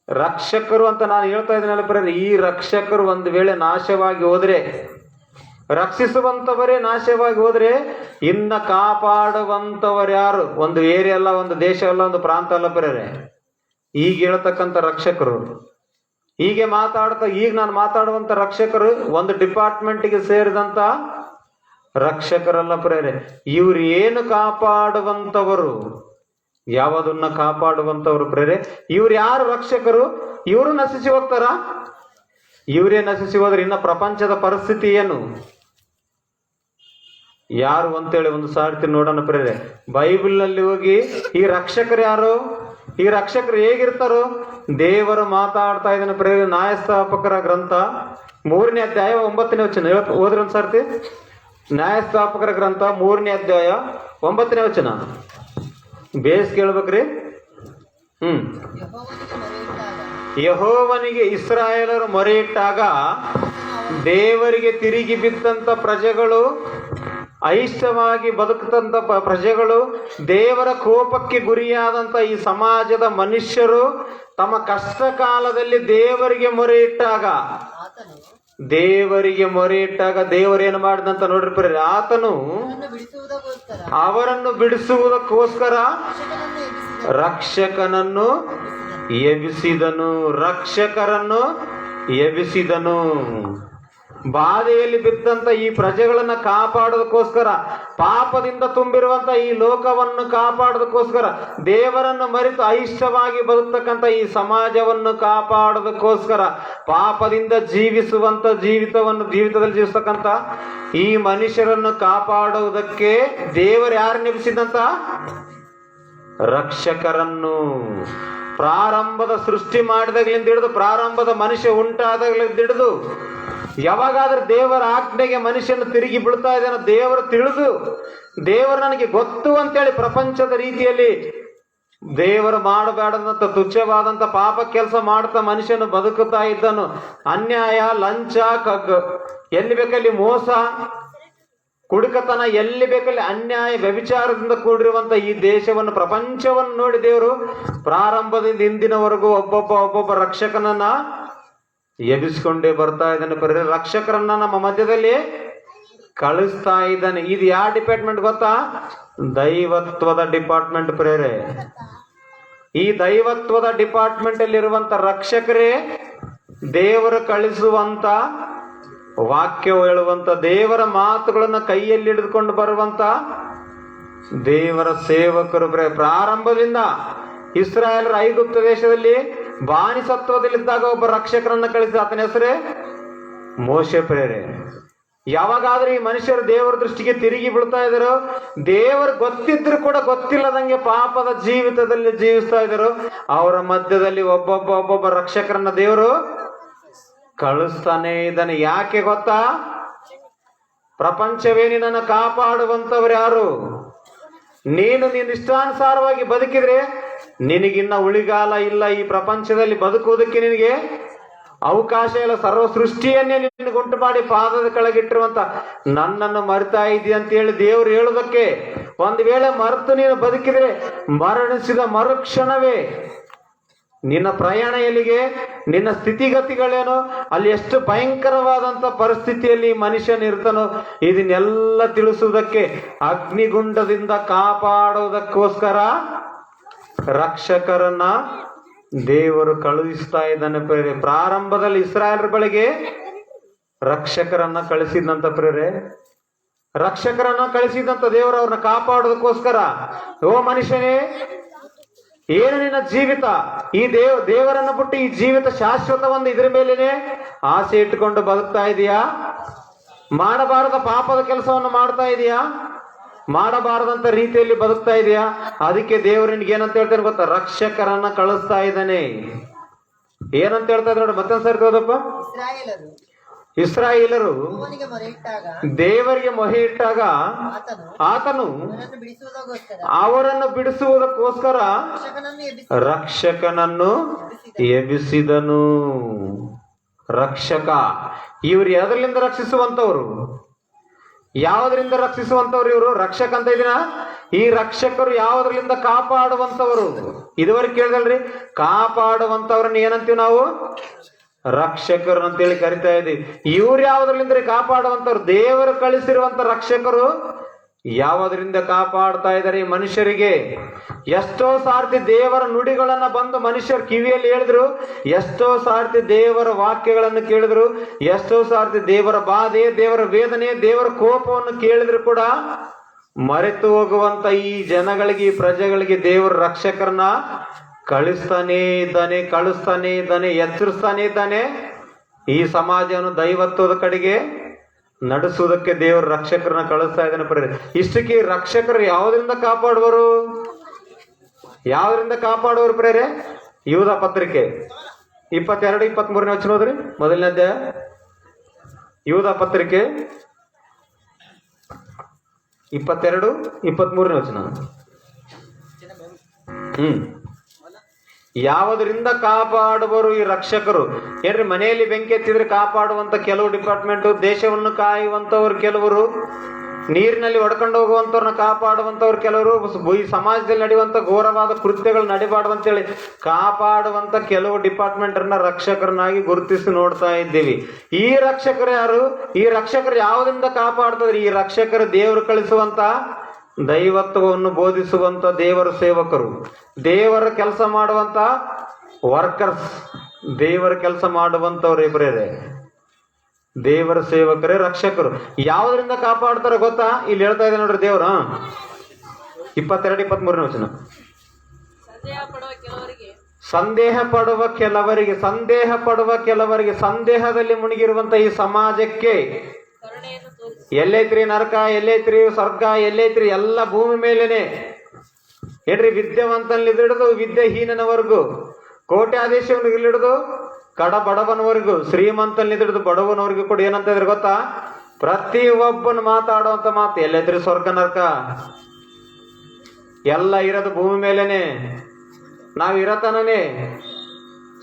ರಕ್ಷಕರು ಅಂತ ನಾನು ಹೇಳ್ತಾ ಇದ್ದೀನಲ್ಲ ಪ್ರೇರೆ, ಈ ರಕ್ಷಕರು ಒಂದು ವೇಳೆ ನಾಶವಾಗಿ ಹೋದ್ರೆ, ರಕ್ಷಿಸುವಂತವರೇ ನಾಶವಾಗಿ ಹೋದ್ರೆ ಇನ್ನ ಕಾಪಾಡುವಂತವರು ಯಾರು? ಒಂದು ಏರಿಯಾ ಅಲ್ಲ, ಒಂದು ದೇಶ ಅಲ್ಲ, ಒಂದು ಪ್ರಾಂತ ಅಲ್ಲ ಪ್ರೇರೆ. ಈಗ ಹೇಳ್ತಕ್ಕಂಥ ರಕ್ಷಕರು, ಈಗ ನಾನು ಮಾತಾಡುವಂತ ರಕ್ಷಕರು ಒಂದು ಡಿಪಾರ್ಟ್ಮೆಂಟ್ಗೆ ಸೇರಿದಂತ ರಕ್ಷಕರಲ್ಲ ಪ್ರೇರೆ. ಇವ್ರು ಏನು ಕಾಪಾಡುವಂತವರು? ಯಾವುದನ್ನ ಕಾಪಾಡುವಂತವರು ಪ್ರೇರೆ? ಇವ್ರು ಯಾರು ರಕ್ಷಕರು? ಇವರು ನಶಿಸಿ ಹೋಗ್ತಾರ? ಇವರೇ ನಶಿಸಿ ಹೋದ್ರೆ ಇನ್ನ ಪ್ರಪಂಚದ ಪರಿಸ್ಥಿತಿ ಏನು? ಯಾರು ಅಂತೇಳಿ ಒಂದು ಸಾರ್ತಿ ನೋಡೋಣ ಪ್ರೇರೆ. ಬೈಬಲ್ ನಲ್ಲಿ ಹೋಗಿ ಈ ರಕ್ಷಕರು ಯಾರು, ಈ ರಕ್ಷಕರು ಹೇಗಿರ್ತಾರೋ ದೇವರು ಮಾತಾಡ್ತಾ ಇದ್ದಾನೆ ಪ್ರೇರೆ. ನ್ಯಾಯಸ್ಥಾಪಕರ ಗ್ರಂಥ 3ನೇ ಅಧ್ಯಾಯ 9ನೇ ವಚನ ಓದ್ರಿ ಒಂದ್ಸರ್ತಿ. ನ್ಯಾಯಸ್ಥಾಪಕರ ಗ್ರಂಥ 3ನೇ ಅಧ್ಯಾಯ 9ನೇ ವಚನ ಬೇಸ್ ಕೇಳ್ಬೇಕ್ರಿ. ಯೆಹೋವನಿಗೆ ಇಸ್ರಾಯೇಲರು ಮೊರೆಯಿಟ್ಟಾಗ ದೇವರಿಗೆ ತಿರುಗಿ ಬಿದ್ದಂತ ಪ್ರಜೆಗಳು, ಐಷ್ಟವಾಗಿ ಬದುಕುತ್ತಂತ ಪ್ರಜೆಗಳು, ದೇವರ ಕೋಪಕ್ಕೆ ಗುರಿಯಾದಂತ ಈ ಸಮಾಜದ ಮನುಷ್ಯರು ತಮ್ಮ ಕಷ್ಟ ಕಾಲದಲ್ಲಿ ದೇವರಿಗೆ ಮೊರೆಯಿಟ್ಟಾಗ ದೇವರೇನು ಮಾಡಿದಂತ ನೋಡ್ರಿ ಪ್ರೇರೆ. ಆತನು ಅವರನ್ನು ಬಿಡಿಸುವುದಕ್ಕೋಸ್ಕರ ರಕ್ಷಕರನ್ನು ಎಬ್ಬಿಸಿದನು. ಬಾಧೆಯಲ್ಲಿ ಬಿದ್ದಂತ ಈ ಪ್ರಜೆಗಳನ್ನ ಕಾಪಾಡೋದಕ್ಕೋಸ್ಕರ, ಪಾಪದಿಂದ ತುಂಬಿರುವಂತ ಈ ಲೋಕವನ್ನು ಕಾಪಾಡೋದಕ್ಕೋಸ್ಕರ, ದೇವರನ್ನು ಮರೆತು ಐಷ್ಟವಾಗಿ ಬದುಕ್ತಕ್ಕಂಥ ಈ ಸಮಾಜವನ್ನು ಕಾಪಾಡೋದಕ್ಕೋಸ್ಕರ, ಪಾಪದಿಂದ ಜೀವಿತದಲ್ಲಿ ಜೀವಿಸ್ತಕ್ಕಂಥ ಈ ಮನುಷ್ಯರನ್ನು ಕಾಪಾಡುವುದಕ್ಕೆ ದೇವರು ಯಾರು ನೇಮಿಸಿದಂತ? ರಕ್ಷಕರನ್ನು. ಪ್ರಾರಂಭದ ಸೃಷ್ಟಿ ಮಾಡಿದಾಗಲಿಂದ ಹಿಡಿದು, ಪ್ರಾರಂಭದ ಮನುಷ್ಯ ಉಂಟಾದಾಗಲಿಂದ ಹಿಡಿದು, ಯಾವಾಗಾದ್ರೂ ದೇವರ ಆಜ್ಞೆಗೆ ಮನುಷ್ಯನು ತಿರುಗಿ ಬೀಳ್ತಾ ಇದ್ದಾನೋ ದೇವರು ತಿಳಿದು, ದೇವರು ನನಗೆ ಗೊತ್ತು ಅಂತೇಳಿ ಪ್ರಪಂಚದ ರೀತಿಯಲ್ಲಿ ದೇವರು ಮಾಡಬೇಡದಂತ ತುಚ್ಛವಾದಂತ ಪಾಪ ಕೆಲಸ ಮಾಡ್ತಾ ಮನುಷ್ಯನು ಬದುಕುತ್ತಾ ಇದ್ದನು. ಅನ್ಯಾಯ, ಲಂಚ, ಎಲ್ಲಿ ಬೇಕಲ್ಲಿ ಮೋಸ, ಕುಡುಕತನ, ಎಲ್ಲಿ ಬೇಕಲ್ಲಿ ಅನ್ಯಾಯ, ವ್ಯಭಿಚಾರದಿಂದ ಕೂಡಿರುವಂತ ಈ ದೇಶವನ್ನು, ಪ್ರಪಂಚವನ್ನು ನೋಡಿ ದೇವರು ಪ್ರಾರಂಭದಿಂದ ಇಂದಿನವರೆಗೂ ಒಬ್ಬೊಬ್ಬ ರಕ್ಷಕನನ್ನ ಎಬ್ಬಿಸ್ಕೊಂಡೇ ಬರ್ತಾ ಇದ್ದಾನೆ. ರಕ್ಷಕರನ್ನ ನಮ್ಮ ಮಧ್ಯದಲ್ಲಿ ಕಳಿಸ್ತಾ ಇದ್ದಾನೆ. ಇದು ಯಾವ ಡಿಪಾರ್ಟ್ಮೆಂಟ್ ಗೊತ್ತಾ? ದೈವತ್ವದ ಡಿಪಾರ್ಟ್ಮೆಂಟ್ ಪ್ರೇರೆ. ಈ ದೈವತ್ವದ ಡಿಪಾರ್ಟ್ಮೆಂಟ್ ಅಲ್ಲಿರುವಂತ ರಕ್ಷಕರೇ ದೇವರು ಕಳಿಸುವಂತ ವಾಕ್ಯ ಹೇಳುವಂತ, ದೇವರ ಮಾತುಗಳನ್ನ ಕೈಯಲ್ಲಿ ಹಿಡಿದುಕೊಂಡು ಬರುವಂತ ದೇವರ ಸೇವಕರು. ಪ್ರಾರಂಭದಿಂದ ಇಸ್ರಾಯೇಲರ ಐಗುಪ್ತ ದೇಶದಲ್ಲಿ ಬಾನಿಸತ್ವದಲ್ಲಿದ್ದಾಗ ಒಬ್ಬ ರಕ್ಷಕರನ್ನ ಕಳಿಸಿ, ಆತನ ಹೆಸರೇ ಮೋಶೆ ಪ್ರೇರೆ. ಯಾವಾಗಾದ್ರೂ ಈ ಮನುಷ್ಯರು ದೇವರ ದೃಷ್ಟಿಗೆ ತಿರುಗಿ ಬೀಳ್ತಾ ಇದ್ರು, ದೇವರು ಗೊತ್ತಿದ್ರು ಕೂಡ ಗೊತ್ತಿಲ್ಲದಂಗೆ ಪಾಪದ ಜೀವಿತದಲ್ಲಿ ಜೀವಿಸ್ತಾ ಇದ್ರು, ಅವರ ಮಧ್ಯದಲ್ಲಿ ಒಬ್ಬೊಬ್ಬ ರಕ್ಷಕರನ್ನ ದೇವರು ಕಳಿಸ್ತಾನೆ ಇದ್ದಾನೆ. ಯಾಕೆ ಗೊತ್ತಾ? ಪ್ರಪಂಚವೇ ನಿನ್ನನ್ನು ಕಾಪಾಡುವಂತವ್ರು ಯಾರು? ನೀನು ನಿನ್ನ ಇಷ್ಟಾನುಸಾರವಾಗಿ ಬದುಕಿದ್ರೆ ನಿನಗಿನ್ನ ಉಳಿಗಾಲ ಇಲ್ಲ. ಈ ಪ್ರಪಂಚದಲ್ಲಿ ಬದುಕುವುದಕ್ಕೆ ನಿನಗೆ ಅವಕಾಶ ಇಲ್ಲ. ಸರ್ವ ಸೃಷ್ಟಿಯನ್ನೇ ನಿನಗುಂಟು ಮಾಡಿ ಪಾದದ ಕೆಳಗಿಟ್ಟಿರುವಂತ ನನ್ನನ್ನು ಮರಿತಾ ಇದೆಯಾ ಅಂತ ಹೇಳಿ ದೇವರು ಹೇಳುವುದಕ್ಕೆ, ಒಂದು ವೇಳೆ ಮರೆತು ನೀನು ಬದುಕಿದ್ರೆ ಮರಣಿಸಿದ ಮರುಕ್ಷಣವೇ ನಿನ್ನ ಪ್ರಯಾಣ ಎಲ್ಲಿಗೆ, ನಿನ್ನ ಸ್ಥಿತಿಗತಿಗಳೇನೋ, ಅಲ್ಲಿ ಎಷ್ಟು ಭಯಂಕರವಾದಂತ ಪರಿಸ್ಥಿತಿಯಲ್ಲಿ ಮನುಷ್ಯನಿರ್ತಾನೋ, ಇದನ್ನೆಲ್ಲ ತಿಳಿಸುವುದಕ್ಕೆ ಅಗ್ನಿಗುಂಡದಿಂದ ಕಾಪಾಡುವುದಕ್ಕೋಸ್ಕರ ರಕ್ಷಕರನ್ನ ದೇವರು ಕಳುಹಿಸ್ತಾ ಇದ್ದಾನೆ ಪ್ರೇರೆ. ಪ್ರಾರಂಭದಲ್ಲಿ ಇಸ್ರಾಯೇಲರ ಬಳಿಗೆ ರಕ್ಷಕರನ್ನ ಕಳಿಸಿದಂತ ಪ್ರೇರೆ. ರಕ್ಷಕರನ್ನ ಕಳಿಸಿದಂತ ದೇವರು ಅವ್ರನ್ನ ಕಾಪಾಡೋದಕ್ಕೋಸ್ಕರ, ಓ ಮನುಷ್ಯನೇ ಏನು ನಿನ್ನ ಜೀವಿತ? ಈ ದೇವರನ್ನ ಬಿಟ್ಟು ಈ ಜೀವಿತ ಶಾಶ್ವತ ಒಂದು ಇದ್ರ ಮೇಲೇನೆ ಆಸೆ ಇಟ್ಟುಕೊಂಡು ಬದುಕ್ತಾ ಇದೀಯಾ? ಮಾಡಬಾರದ ಪಾಪದ ಕೆಲಸವನ್ನು ಮಾಡ್ತಾ ಇದೀಯಾ? ಮಾಡಬಾರದಂತ ರೀತಿಯಲ್ಲಿ ಬದುಕ್ತಾ ಇದೆಯಾ? ಅದಕ್ಕೆ ದೇವರು ನಿನ್ಗೆ ಏನಂತ ಹೇಳ್ತಾನೆ ಗೊತ್ತಾ? ರಕ್ಷಕರನ್ನ ಕಳಿಸ್ತಾ ಇದ್ದಾನೆ. ಏನಂತ ಹೇಳ್ತಾ ಇದ್ದಾರೆ ನೋಡಿ, ಮತ್ತೊಂದ್ಸರಿ ಓದಪ್ಪ. ಇಸ್ರಾಯೇಲರು ದೇವರಿಗೆ ಮೊರೆ ಇಟ್ಟಾಗ ಆತನು ಅವರನ್ನು ಬಿಡಿಸುವುದಕ್ಕೋಸ್ಕರ ರಕ್ಷಕನನ್ನು ಎಬ್ಬಿಸಿದನು. ರಕ್ಷಕ, ಇವ್ರು ಎದರಿಂದ ರಕ್ಷಿಸುವಂತವ್ರು? ಯಾವುದರಿಂದ ರಕ್ಷಿಸುವಂತವ್ರು ಇವರು? ರಕ್ಷಕ ಅಂತ ಇದೀನ. ಈ ರಕ್ಷಕರು ಯಾವುದರಿಂದ ಕಾಪಾಡುವಂತವರು? ಇದುವರೆಗೆ ಕೇಳಿದಲ್ರಿ, ಕಾಪಾಡುವಂತವ್ರನ್ನ ಏನಂತೀವಿ ನಾವು? ರಕ್ಷಕರು ಅಂತೇಳಿ ಕರಿತಾ ಇದೀವಿ. ಇವ್ರು ಯಾವುದ್ರಲ್ಲಿಂದ ಕಾಪಾಡುವಂತವ್ರು? ದೇವರು ಕಳಿಸಿರುವಂತ ರಕ್ಷಕರು ಯಾವುದರಿಂದ ಕಾಪಾಡ್ತಾ ಇದ್ದಾರೆ ಮನುಷ್ಯರಿಗೆ? ಎಷ್ಟೋ ಸಾರ್ತಿ ದೇವರ ನುಡಿಗಳನ್ನ ಬಂದು ಮನುಷ್ಯರ ಕಿವಿಯಲ್ಲಿ ಹೇಳಿದ್ರು, ಎಷ್ಟೋ ಸಾರ್ತಿ ದೇವರ ವಾಕ್ಯಗಳನ್ನು ಕೇಳಿದ್ರು, ಎಷ್ಟೋ ಸಾರ್ತಿ ದೇವರ ಬಾಧೆ, ದೇವರ ವೇದನೆ, ದೇವರ ಕೋಪವನ್ನು ಕೇಳಿದ್ರು ಕೂಡ ಮರೆತು ಹೋಗುವಂತ ಈ ಜನಗಳಿಗೆ, ಈ ಪ್ರಜೆಗಳಿಗೆ ದೇವರ ರಕ್ಷಕರನ್ನ ಕಳಿಸ್ತಾನೆ ಇದ್ದಾನೆ, ಎಚ್ಚರಿಸ್ತಾನೆ ಇದ್ದಾನೆ. ಈ ಸಮಾಜವನ್ನು ದೈವತ್ವದ ಕಡೆಗೆ ನಡೆಸುವುದಕ್ಕೆ ದೇವರು ರಕ್ಷಕರನ್ನ ಕಳಿಸ್ತಾ ಇದ್ದಾನೆ. ಪ್ರೇರೆ, ಇಷ್ಟಕ್ಕೆ ರಕ್ಷಕರು ಯಾವುದರಿಂದ ಕಾಪಾಡುವರು? ಯಾವುದರಿಂದ ಕಾಪಾಡುವರು ಪ್ರೇರೆ? ಯೂದ ಪತ್ರಿಕೆ 22-23 ವಚನ ಹೋದ್ರಿ. ಮೊದಲನೇ ಅಧ್ಯಾಯ ಯೂದ ಪತ್ರಿಕೆ 22-23 ವಚನ. ಯಾವುದರಿಂದ ಕಾಪಾಡುವರು ಈ ರಕ್ಷಕರು? ಏನ್ರಿ, ಮನೆಯಲ್ಲಿ ಬೆಂಕಿ ಎತ್ತಿದ್ರೆ ಕಾಪಾಡುವಂತ ಕೆಲವು ಡಿಪಾರ್ಟ್ಮೆಂಟ್, ದೇಶವನ್ನು ಕಾಯುವಂತವ್ರು ಕೆಲವರು, ನೀರಿನಲ್ಲಿ ಹೊಡ್ಕೊಂಡು ಹೋಗುವಂತವ್ರನ್ನ ಕಾಪಾಡುವಂತವ್ರು ಕೆಲವರು, ಈ ಸಮಾಜದಲ್ಲಿ ನಡೆಯುವಂತ ಘೋರವಾದ ಕೃತ್ಯಗಳು ನಡಿಬಾರ್ದು ಅಂತೇಳಿ ಕಾಪಾಡುವಂತ ಕೆಲವು ಡಿಪಾರ್ಟ್ಮೆಂಟ್ ಅನ್ನ ರಕ್ಷಕರನ್ನಾಗಿ ಗುರುತಿಸಿ ನೋಡ್ತಾ ಇದ್ದೀವಿ. ಈ ರಕ್ಷಕರು ಯಾರು? ಈ ರಕ್ಷಕರು ಯಾವುದರಿಂದ ಕಾಪಾಡ್ತದ್ರಿ? ಈ ರಕ್ಷಕರು ದೇವರು ಕಳಿಸುವಂತ ದೈವತ್ವವನ್ನು ಬೋಧಿಸುವಂತ ದೇವರ ಸೇವಕರು, ದೇವರ ಕೆಲಸ ಮಾಡುವಂತ ವರ್ಕರ್ಸ್, ದೇವರ ಕೆಲಸ ಮಾಡುವಂತವ್ರು ಇಬ್ಬರೇ ದೇವರ ಸೇವಕರೇ ರಕ್ಷಕರು. ಯಾವುದರಿಂದ ಕಾಪಾಡ್ತಾರ ಗೊತ್ತಾ? ಇಲ್ಲಿ ಹೇಳ್ತಾ ಇದೆ ನೋಡ್ರಿ ದೇವ್ರ 22-23 ವಚನ. ಸಂದೇಹ ಪಡುವ ಕೆಲವರಿಗೆ ಸಂದೇಹದಲ್ಲಿ ಮುಳುಗಿರುವಂತ ಈ ಸಮಾಜಕ್ಕೆ ಎಲ್ಲೈತ್ರಿ ನರಕ, ಎಲ್ಲೈತ್ರಿ ಸ್ವರ್ಗ, ಎಲ್ಲೈತ್ರಿ ಎಲ್ಲ ಭೂಮಿ ಮೇಲೇನೆ. ಏನ್ರಿ, ವಿದ್ಯಾವಂತನಲ್ಲಿ ಹಿಡಿದು ವಿದ್ಯಾಹೀನನವರೆಗೂ, ಕೋಟ್ಯಾಧೀಶವನಿಗೆ ಹಿಡಿದು ಕಡ ಬಡವನವರೆಗೂ, ಶ್ರೀಮಂತನಲ್ಲಿ ಹಿಡಿದು ಬಡವನವರೆಗೂ ಕೂಡ ಏನಂತ ಇದ್ರೆ ಗೊತ್ತಾ? ಪ್ರತಿ ಒಬ್ಬನು ಮಾತಾಡುವಂತ ಮಾತು ಎಲ್ಲೈತ್ರಿ ಸ್ವರ್ಗ ನರಕ. ಎಲ್ಲ ಇರೋದು ಭೂಮಿ ಮೇಲೇನೆ. ನಾವ್ ಇರತನೇ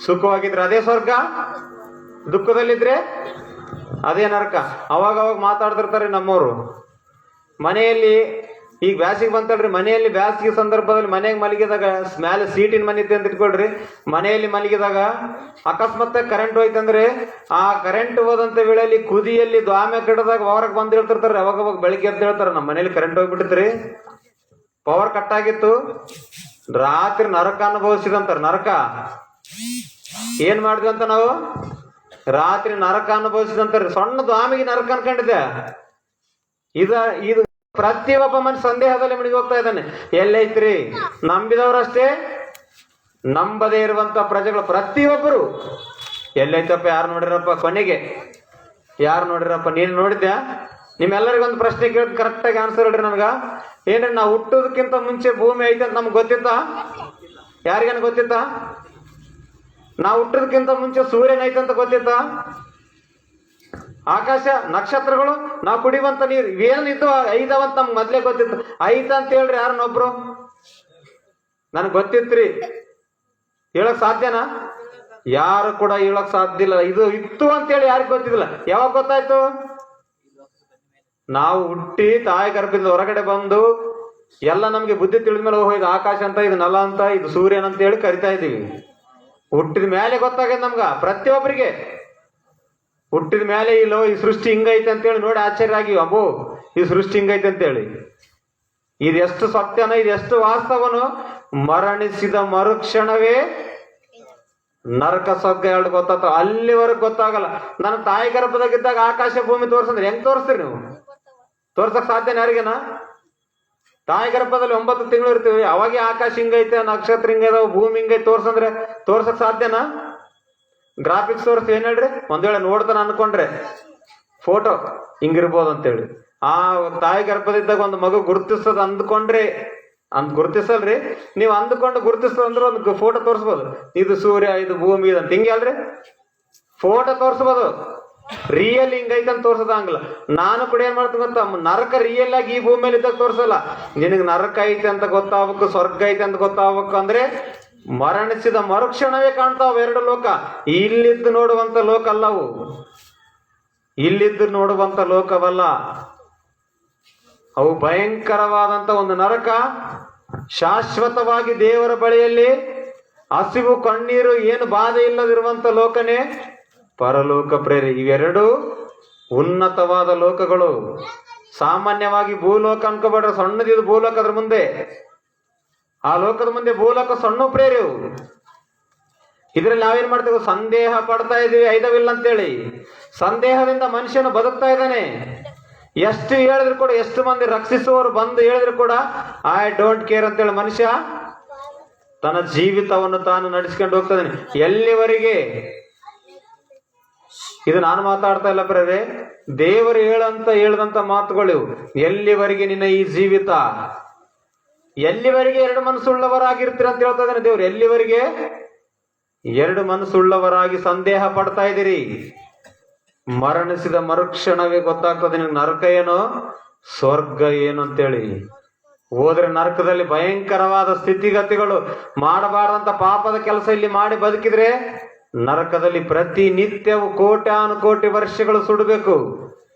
ಸುಖವಾಗಿದ್ರೆ ಅದೇ ಸ್ವರ್ಗ, ದುಃಖದಲ್ಲಿದ್ರೆ ಅದೇ ನರಕ. ಅವಾಗ ಮಾತಾಡ್ತಿರ್ತಾರೆ ನಮ್ಮವರು. ಮನೆಯಲ್ಲಿ ಈಗ ಬ್ಯಾಸಿಗೆ ಬಂತಲ್ರಿ, ಮನೆಯಲ್ಲಿ ಬ್ಯಾಸಿಗೆ ಸಂದರ್ಭದಲ್ಲಿ ಮನೆಗೆ ಮಲಗಿದಾಗ ಮ್ಯಾಲೆ ಸೀಟಿನ ಮನೆ ಇತ್ತು ಅಂತ ಇಟ್ಕೊಳ್ರಿ, ಮನೆಯಲ್ಲಿ ಮಲಗಿದಾಗ ಅಕಸ್ಮಾತ್ ಕರೆಂಟ್ ಹೋಯ್ತಂದ್ರೆ ಆ ಕರೆಂಟ್ ಹೋದಂತ ವೇಳೆಯಲ್ಲಿ ಕುದಿಯಲ್ಲಿ ದ್ವಾಮೆ ಕಟ್ಟದಾಗ ಹೊರಗೆ ಬಂದು ಹೇಳ್ತಿರ್ತಾರೆ. ಅವಾಗ ಬೆಳಿಗ್ಗೆ ಎದ್ದು ಹೇಳ್ತಾರೆ, ನಮ್ಮ ಮನೇಲಿ ಕರೆಂಟ್ ಹೋಗ್ಬಿಟ್ಟಿತ್ರಿ, ಪವರ್ ಕಟ್ ಆಗಿತ್ತು, ರಾತ್ರಿ ನರಕ ಅನುಭವಿಸಿದಂತಾರ. ನರಕ ಏನ್ ಮಾಡಿದ್ವಿ ಅಂತ ನಾವು? ರಾತ್ರಿ ನರಕ ಅನುಭವಿಸಿದಂತಾರೆ. ಸಣ್ಣ ದ್ವಾಮಿಗೆ ನರಕ ಅನ್ಕೊಂಡಿದ್ದೆ. ಇದು ಪ್ರತಿಯೊಬ್ಬ ಮನುಷ್ಯ ಸಂದೇಹದಲ್ಲಿ ಮುಳುಗಿ ಹೋಗ್ತಾ ಇದ್ದಾನೆ. ಎಲ್ಲೈತ್ರಿ? ನಂಬಿದವರಷ್ಟೇ, ನಂಬದೇ ಇರುವಂತ ಪ್ರಜೆಗಳು ಪ್ರತಿಯೊಬ್ಬರು ಎಲ್ಲೈತಪ್ಪ? ಯಾರು ನೋಡಿರಪ್ಪ? ಕೊನೆಗೆ ಯಾರು ನೋಡಿರಪ್ಪ? ನೀನು ನೋಡಿದ್ಯಾ? ನಿಮ್ಮೆಲ್ಲರಿಗೊಂದು ಪ್ರಶ್ನೆ ಕೇಳಿದ್ ಕರೆಕ್ಟಾಗಿ ಆನ್ಸರ್ ಹೇಳ್ರಿ ನನಗ. ಏನ್ರಿ, ನಾವು ಹುಟ್ಟೋದಕ್ಕಿಂತ ಮುಂಚೆ ಭೂಮಿ ಐತೆ ಅಂತ ನಮ್ಗೆ ಗೊತ್ತಿತ್ತಾ? ಯಾರಿಗೇನು ಗೊತ್ತಿತ್ತಾ? ನಾವು ಹುಟ್ಟೋದಕ್ಕಿಂತ ಮುಂಚೆ ಸೂರ್ಯನ ಐತೆ ಅಂತ ಗೊತ್ತಿತ್ತಾ? ಆಕಾಶ, ನಕ್ಷತ್ರಗಳು, ನಾವು ಕುಡಿಯುವಂತ ನೀರು ಇವೇನಿದ್ದು ಐದವಂತ ನಮ್ಗೆ ಮೊದ್ಲೇ ಗೊತ್ತಿತ್ತು. ಐತ ಅಂತ ಹೇಳ್ರಿ ಯಾರನ್ನೊಬ್ರು? ನನ್ಗೆ ಗೊತ್ತಿತ್ರಿ. ಹೇಳಕ್ ಸಾಧ್ಯನಾ? ಯಾರು ಕೂಡ ಹೇಳಕ್ ಸಾಧ್ಯ ಇಲ್ಲ. ಇದು ಇತ್ತು ಅಂತೇಳಿ ಯಾರಿಗೂ ಗೊತ್ತಿದ್ದಿಲ್ಲ. ಯಾವಾಗ ಗೊತ್ತಾಯ್ತು? ನಾವು ಹುಟ್ಟಿ ತಾಯಿ ಗರ್ಭದಿಂದ ಹೊರಗಡೆ ಬಂದು ಎಲ್ಲ ನಮ್ಗೆ ಬುದ್ಧಿ ತಿಳಿದ ಮೇಲೆ ಇದು ಆಕಾಶ ಅಂತ, ಇದು ನೆಲ ಅಂತ, ಇದು ಸೂರ್ಯನ ಅಂತ ಹೇಳಿ ಕರಿತಾ ಇದೀವಿ. ಹುಟ್ಟಿದ ಮೇಲೆ ಗೊತ್ತಾಗ್ಯದ ನಮ್ಗ ಪ್ರತಿಯೊಬ್ಬರಿಗೆ. ಹುಟ್ಟಿದ ಮೇಲೆ ಈ ಸೃಷ್ಟಿ ಹಿಂಗೈತೆ ಅಂತೇಳಿ ನೋಡಿ ಆಶ್ಚರ್ಯ ಆಗಿವಿ. ಅಬ್ಬೋ, ಈ ಸೃಷ್ಟಿ ಹಿಂಗೈತೆ ಅಂತೇಳಿ. ಇದು ಎಷ್ಟು ಸತ್ಯನ, ಇದು ಎಷ್ಟು ವಾಸ್ತವನು? ಮರಣಿಸಿದ ಮರುಕ್ಷಣವೇ ನರಕ ಸ್ವರ್ಗ ಎರಡು ಗೊತ್ತಾತ. ಅಲ್ಲಿವರೆಗೆ ಗೊತ್ತಾಗಲ್ಲ. ನನ್ನ ತಾಯಿ ಗರ್ಭದಾಗಿದ್ದಾಗ ಆಕಾಶ ಭೂಮಿ ತೋರ್ಸಂದ್ರೆ ಹೆಂಗ್ ತೋರಿಸ್ತೀರಿ ನೀವು? ತೋರ್ಸಕ್ ಸಾಧ್ಯನ ಯಾರಿಗೇನ? ತಾಯಿ ಗರ್ಭದಲ್ಲಿ 9 ತಿಂಗಳು ಇರ್ತೀವಿ. ಅವಾಗೆ ಆಕಾಶ ಹಿಂಗೈತೆ, ನಕ್ಷತ್ರ ಹಿಂಗೈತೆ, ಭೂಮಿ ಹಿಂಗೈತೆ ತೋರ್ಸಂದ್ರೆ ತೋರ್ಸಕ್ ಸಾಧ್ಯನಾ? ಗ್ರಾಫಿಕ್ಸ್ ತೋರಿಸಿ ಏನ್ ಹೇಳ್ರಿ, ಒಂದ್ ವೇಳೆ ನೋಡ್ತಾನ ಅನ್ಕೊಂಡ್ರೆ ಫೋಟೋ ಹಿಂಗಿರ್ಬೋದು ಅಂತೇಳಿ. ಆ ತಾಯಿ ಗರ್ಭದಿದ್ದಾಗ ಒಂದು ಮಗು ಗುರುತಿಸೋದು ಅಂದ್ಕೊಂಡ್ರೆ ಗುರುತಿಸಲ್ರಿ, ನೀವು ಅಂದ್ಕೊಂಡು ಗುರುತಿಸೋದಂದ್ರೆ ಒಂದು ಫೋಟೋ ತೋರಿಸ್ಬೋದು. ಇದು ಸೂರ್ಯ, ಇದು ಭೂಮಿ ಇದಂತ ಹಿಂಗೆ ಅಲ್ರಿ, ಫೋಟೋ ತೋರಿಸ್ಬೋದು. ರಿಯಲ್ ಹಿಂಗೈತೆ ಅಂತ ತೋರ್ಸೋದಂಗಿಲ್ಲ. ನಾನು ಕೂಡ ಏನ್ ಮಾಡ್ತೀನಿ ಗೊತ್ತಾ, ನರಕ ರಿಯಲ್ ಆಗಿ ಈ ಭೂಮಿ ಮೇಲೆ ಇದ್ದಾಗ ತೋರ್ಸಲ್ಲ. ನಿನಗೆ ನರಕ ಐತೆ ಅಂತ ಗೊತ್ತಾಗ್ಬೇಕು, ಸ್ವರ್ಗ ಐತೆ ಅಂತ ಗೊತ್ತಾಗ್ಬೇಕು ಅಂದ್ರೆ ಮರಣಿಸಿದ ಮರುಕ್ಷಣವೇ ಕಾಣ್ತಾವ ಎರಡು ಲೋಕ. ಇಲ್ಲಿದ್ದು ನೋಡುವಂತ ಲೋಕ ಅಲ್ಲವು, ಇಲ್ಲಿದ್ದು ನೋಡುವಂತ ಲೋಕವಲ್ಲ ಅವು. ಭಯಂಕರವಾದಂತ ಒಂದು ನರಕ, ಶಾಶ್ವತವಾಗಿ ದೇವರ ಬಳಿಯಲ್ಲಿ ಹಸಿವು ಕಣ್ಣೀರು ಏನು ಬಾಧೆ ಇಲ್ಲದಿರುವಂತ ಲೋಕನೇ ಪರಲೋಕ ಪ್ರೇರಿ. ಇವೆರಡು ಉನ್ನತವಾದ ಲೋಕಗಳು. ಸಾಮಾನ್ಯವಾಗಿ ಭೂಲೋಕ ಅನ್ಕೋಬೇಡ್ರೆ, ಸಣ್ಣದಿದು ಭೂಲೋಕ, ಅದ್ರ ಮುಂದೆ ಆ ಲೋಕದ ಮುಂದೆ ಭೂಲೋಕ ಸಣ್ಣ ಪ್ರೇರಿ. ಇದ್ರಲ್ಲಿ ನಾವೇನ್ ಮಾಡ್ತೇವೆ, ಸಂದೇಹ ಪಡ್ತಾ ಇದೀವಿ ಐದವಿಲ್ಲ ಅಂತೇಳಿ. ಸಂದೇಹದಿಂದ ಮನುಷ್ಯನು ಬದುಕ್ತಾ ಇದ್ದಾನೆ. ಎಷ್ಟು ಹೇಳಿದ್ರು ಕೂಡ, ಎಷ್ಟು ಮಂದಿ ರಕ್ಷಿಸುವವರು ಬಂದು ಹೇಳಿದ್ರು ಕೂಡ ಐ ಡೋಂಟ್ ಕೇರ್ ಅಂತೇಳಿ ಮನುಷ್ಯ ತನ್ನ ಜೀವಿತವನ್ನು ತಾನು ನಡೆಸ್ಕೊಂಡು ಹೋಗ್ತಾನೆ. ಎಲ್ಲಿವರೆಗೆ, ಇದು ನಾನು ಮಾತಾಡ್ತಾ ಇಲ್ಲ ಪ್ರೇರೆ, ದೇವರು ಹೇಳಿದಂತ ಮಾತುಗಳು. ಎಲ್ಲಿವರೆಗೆ ನಿನ್ನ ಈ ಜೀವಿತ, ಎಲ್ಲಿವರೆಗೆ ಎರಡು ಮನಸ್ಸುಳ್ಳವರಾಗಿರ್ತೀರ ಅಂತ ಹೇಳ್ತಾ ಇದ್ದಾನೆ ದೇವ್ರು. ಎಲ್ಲಿವರೆಗೆ ಎರಡು ಮನಸ್ಸುಳ್ಳವರಾಗಿ ಸಂದೇಹ ಪಡ್ತಾ ಇದ್ದೀರಿ, ಮರಣಿಸಿದ ಮರುಕ್ಷಣವೇ ಗೊತ್ತಾಗ್ತದೆ ನಿಮ್ಗೆ ನರಕ ಏನು ಸ್ವರ್ಗ ಏನು ಅಂತೇಳಿ. ಹೋದ್ರೆ ನರಕದಲ್ಲಿ ಭಯಂಕರವಾದ ಸ್ಥಿತಿಗತಿಗಳು, ಮಾಡಬಾರ್ದಂತ ಪಾಪದ ಕೆಲಸ ಇಲ್ಲಿ ಮಾಡಿ ಬದುಕಿದ್ರೆ ನರಕದಲ್ಲಿ ಪ್ರತಿನಿತ್ಯವೂ ಕೋಟ್ಯಾನುಕೋಟಿ ವರ್ಷಗಳು ಸುಡಬೇಕು.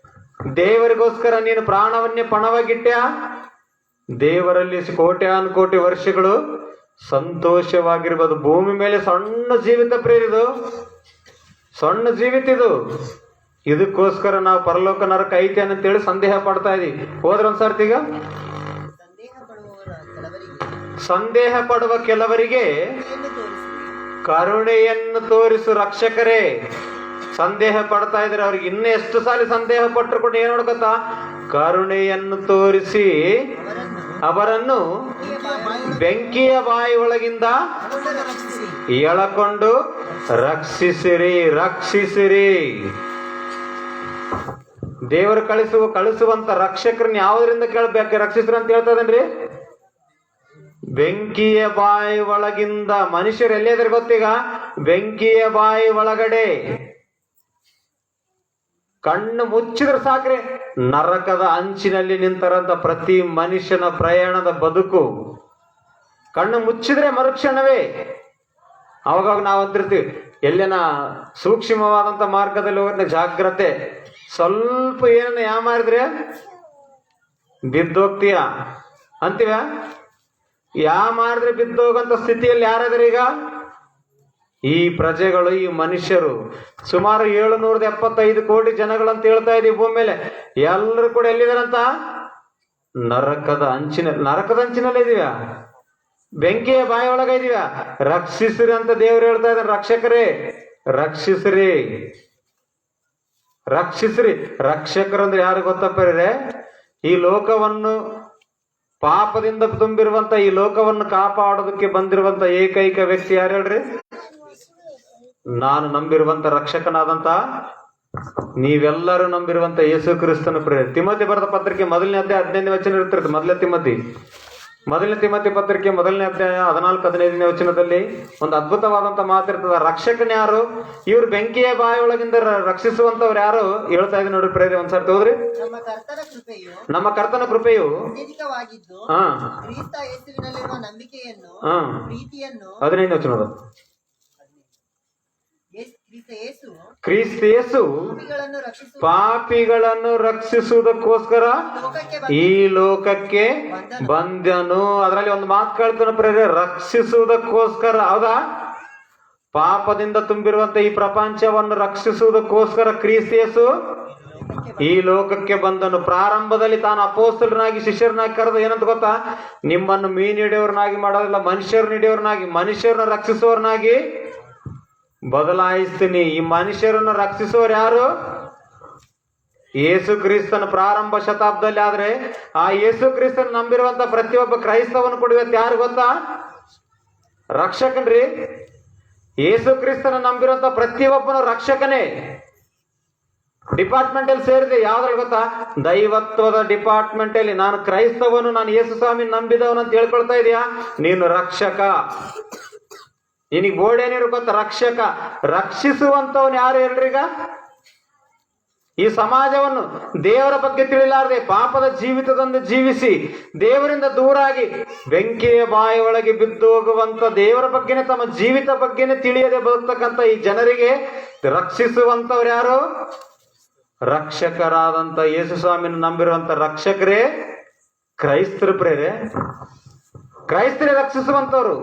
ದೇವರಿಗೋಸ್ಕರ ನೀನು ಪ್ರಾಣವನ್ನೇ ಪಣವಾಗಿಟ್ಟ್ಯಾ, ದೇವರಲ್ಲಿ ಕೋಟ್ಯಾನುಕೋಟಿ ವರ್ಷಗಳು ಸಂತೋಷವಾಗಿರ್ಬೋದು. ಭೂಮಿ ಮೇಲೆ ಸಣ್ಣ ಜೀವಿತ ಪ್ರೇರಿದು, ಸಣ್ಣ ಜೀವಿತ ಇದು. ಇದಕ್ಕೋಸ್ಕರ ನಾವು ಪರಲೋಕ ನರಕ ಐತೆ ಅಂತೇಳಿ ಸಂದೇಹ ಪಡ್ತಾ ಇದೀವಿ. ಹೋದ್ರ ಒಂದ್ಸರ್ತೀಗ ಸಂದೇಹ ಪಡುವ ಕೆಲವರಿಗೆ ಕರುಣೆಯನ್ನು ತೋರಿಸು ರಕ್ಷಕರೇ. ಸಂದೇಹ ಪಡ್ತಾ ಇದ್ರೆ ಅವ್ರಿಗೆ ಇನ್ನೂ ಎಷ್ಟು ಸಾಲಿ ಸಂದೇಹ ಪಟ್ಟರು ಕೂಡ ಏನ್ ನೋಡ್ಕೊತಾ, ಕರುಣೆಯನ್ನು ತೋರಿಸಿ ಅವರನ್ನು ಬೆಂಕಿಯ ಬಾಯಿ ಒಳಗಿಂದ ಎಳಕೊಂಡು ರಕ್ಷಿಸಿರಿ, ರಕ್ಷಿಸಿರಿ. ದೇವರು ಕಳಿಸುವಂತ ರಕ್ಷಕರನ್ನ ಯಾವುದರಿಂದ ಕೇಳಬೇಕು, ರಕ್ಷಿಸ್ರಿ ಅಂತ ಹೇಳ್ತದನ್ರಿ. ಬೆಂಕಿಯ ಬಾಯಿ ಒಳಗಿಂದ. ಮನುಷ್ಯರು ಎಲ್ಲಿದ್ರೆ ಗೊತ್ತೀಗ, ಬೆಂಕಿಯ ಬಾಯಿ ಒಳಗಡೆ. ಕಣ್ಣು ಮುಚ್ಚಿದ್ರೆ ಸಾಕ್ರೆ ನರಕದ ಅಂಚಿನಲ್ಲಿ ನಿಂತರಂತ ಪ್ರತಿ ಮನುಷ್ಯನ ಪ್ರಯಾಣದ ಬದುಕು. ಕಣ್ಣು ಮುಚ್ಚಿದ್ರೆ ಮರುಕ್ಷಣವೇ. ಅವಾಗ ನಾವು ಅಂತಿರ್ತೀವಿ, ಎಲ್ಲೇನ ಸೂಕ್ಷ್ಮವಾದಂತ ಮಾರ್ಗದಲ್ಲಿ ಹೋಗೋದ್ ಜಾಗ್ರತೆ. ಸ್ವಲ್ಪ ಏನನ್ನ ಯಾಮಾರಿದ್ರೆ ಬಿದ್ದೋಗ್ತೀಯ ಅಂತೀವ. ಮಾಡಿದ್ರೆ ಬಿದ್ದೋಗಂತ ಸ್ಥಿತಿಯಲ್ಲಿ ಯಾರಾದ್ರೆ ಈಗ ಈ ಪ್ರಜೆಗಳು, ಈ ಮನುಷ್ಯರು. ಸುಮಾರು 775 ಕೋಟಿ ಜನಗಳಂತ ಹೇಳ್ತಾ ಇದೀವಿ ಭೂಮಿ ಮೇಲೆ. ಎಲ್ಲರೂ ಕೂಡ ಎಲ್ಲಿದಾರಂತ, ನರಕದ ಅಂಚಿನಲ್ಲಿ ಇದೀವ, ಬೆಂಕಿಯ ಬಾಯಿ ಒಳಗ ಇದೀವ. ರಕ್ಷಿಸ್ರಿ ಅಂತ ದೇವ್ರು ಹೇಳ್ತಾ ಇದ್ದಾರೆ. ರಕ್ಷಕರೇ ರಕ್ಷಿಸ್ರಿ, ರಕ್ಷಿಸ್ರಿ. ರಕ್ಷಕರಂದ್ರೆ ಯಾರು ಗೊತ್ತಪ್ಪರೇ, ಈ ಲೋಕವನ್ನು ಪಾಪದಿಂದ ತುಂಬಿರುವಂತ ಈ ಲೋಕವನ್ನು ಕಾಪಾಡೋದಕ್ಕೆ ಬಂದಿರುವಂತ ಏಕೈಕ ವ್ಯಕ್ತಿ ಯಾರು ಹೇಳ್ರಿ, ನಾನು ನಂಬಿರುವಂತ ರಕ್ಷಕನಾದಂತ, ನೀವೆಲ್ಲರೂ ನಂಬಿರುವಂತ ಯೇಸು ಕ್ರಿಸ್ತನ ಪ್ರೇರೆ. ತಿಮೋತಿ ಬರೆದ ಪತ್ರಿಕೆ 1ನೇ ಅಧ್ಯಾಯ 15ನೇ ವಚನ ಇರ್ತಿರುತ್ತೆ. ಮೊದಲನೇ ತಿಮೋತಿ ಪತ್ರಿಕೆ 1ನೇ ಅಧ್ಯಾಯ 14-15ನೇ ವಚನದಲ್ಲಿ ಒಂದು ಅದ್ಭುತವಾದಂತ ಮಾತಿರ್ತದ. ರಕ್ಷಕನ ಯಾರು, ಇವ್ರು ಬೆಂಕಿಯ ಬಾಯಿಯೊಳಗಿಂದ ರಕ್ಷಿಸುವಂತವ್ರು ಯಾರು ಹೇಳ್ತಾ ಇದ್ದೀನಿ ನೋಡ್ರಿ ಪ್ರೇರೆ. ಒಂದ್ಸರ್ತಿ ಹೋದ್ರಿ. ನಮ್ಮ ಕರ್ತನ ಕೃಪೆಯು 15ನೇ ವಚನದ ಕ್ರಿಸ್ತ ಯೇಸು ಪಾಪಿಗಳನ್ನು ರಕ್ಷಿಸುವುದಕ್ಕೋಸ್ಕರ ಈ ಲೋಕಕ್ಕೆ ಬಂದನು. ಅದರಲ್ಲಿ ಒಂದು ಮಾತು ಕೇಳ್ತಾನೆ ಪ್ರೇರೆ, ರಕ್ಷಿಸುವುದಕ್ಕೋಸ್ಕರ. ಹೌದಾ? ಪಾಪದಿಂದ ತುಂಬಿರುವಂತ ಈ ಪ್ರಪಂಚವನ್ನು ರಕ್ಷಿಸುವುದಕ್ಕೋಸ್ಕರ ಕ್ರಿಸ್ತ ಯೇಸು ಈ ಲೋಕಕ್ಕೆ ಬಂದನು. ಪ್ರಾರಂಭದಲ್ಲಿ ತಾನು ಅಪೋಸ್ತಲನಾಗಿ ಶಿಷ್ಯರನ್ನಾಗಿ ಕರೆದು ಏನಂತ ಗೊತ್ತಾ, ನಿಮ್ಮನ್ನು ಮೀನು ಹಿಡಿಯೋರ್ನಾಗಿ ಮಾಡೋದಿಲ್ಲ, ಮನುಷ್ಯರನ್ನ ರಕ್ಷಿಸುವವರನ್ನಾಗಿ ಬದಲಾಯಿಸ್ತೀನಿ. ಈ ಮನುಷ್ಯರನ್ನು ರಕ್ಷಿಸುವವರು ಯಾರು? ಯೇಸು ಕ್ರಿಸ್ತನ ಪ್ರಾರಂಭ ಶತಾಬ್ದದಲ್ಲಿ ಆದ್ರೆ ಆ ಯೇಸು ಕ್ರಿಸ್ತನ ನಂಬಿರುವಂತ ಪ್ರತಿಯೊಬ್ಬ ಕ್ರೈಸ್ತವನು ಕೂಡ ಇವತ್ತು ಯಾರು ಗೊತ್ತಾ? ರಕ್ಷಕನ್ರಿ. ಯೇಸು ಕ್ರಿಸ್ತನ ನಂಬಿರುವಂತ ಪ್ರತಿಯೊಬ್ಬನು ರಕ್ಷಕನೇ. ಡಿಪಾರ್ಟ್ಮೆಂಟ್ ಅಲ್ಲಿ ಸೇರಿದೆ ಯಾವ್ದ್ರಲ್ಲಿ ಗೊತ್ತಾ? ದೈವತ್ವದ ಡಿಪಾರ್ಟ್ಮೆಂಟ್ ಅಲ್ಲಿ. ನಾನು ಕ್ರೈಸ್ತವನು, ನಾನು ಯೇಸು ಸ್ವಾಮಿ ನಂಬಿದವನು ಅಂತ ಹೇಳ್ಕೊಳ್ತಾ ಇದೀಯಾ, ನೀನು ರಕ್ಷಕ. ನಿನಗೆ ಬೋರ್ಡ್ ಏನಿರು ಗೊತ್ತಾ? ರಕ್ಷಕ. ರಕ್ಷಿಸುವಂತವನು ಯಾರು ಹೇಳ್ರೀಗ? ಈ ಸಮಾಜವನ್ನು ದೇವರ ಬಗ್ಗೆ ತಿಳಿಲಾರದೆ ಪಾಪದ ಜೀವಿತದಂದು ಜೀವಿಸಿ ದೇವರಿಂದ ದೂರಾಗಿ ಬೆಂಕಿಯ ಬಾಯಿ ಒಳಗೆ ಬಿದ್ದು ಹೋಗುವಂತ, ದೇವರ ಬಗ್ಗೆನೆ ತಮ್ಮ ಜೀವಿತ ಬಗ್ಗೆನೆ ತಿಳಿಯದೆ ಬದುಕ್ತಕ್ಕಂಥ ಈ ಜನರಿಗೆ ರಕ್ಷಿಸುವಂತವ್ರು ಯಾರು? ರಕ್ಷಕರಾದಂತ ಯೇಸು ಸ್ವಾಮಿನ ನಂಬಿರುವಂತ ರಕ್ಷಕರೇ ಕ್ರೈಸ್ತರು. ಪ್ರೇರೆ ಕ್ರೈಸ್ತರೇ ರಕ್ಷಿಸುವಂತವ್ರು.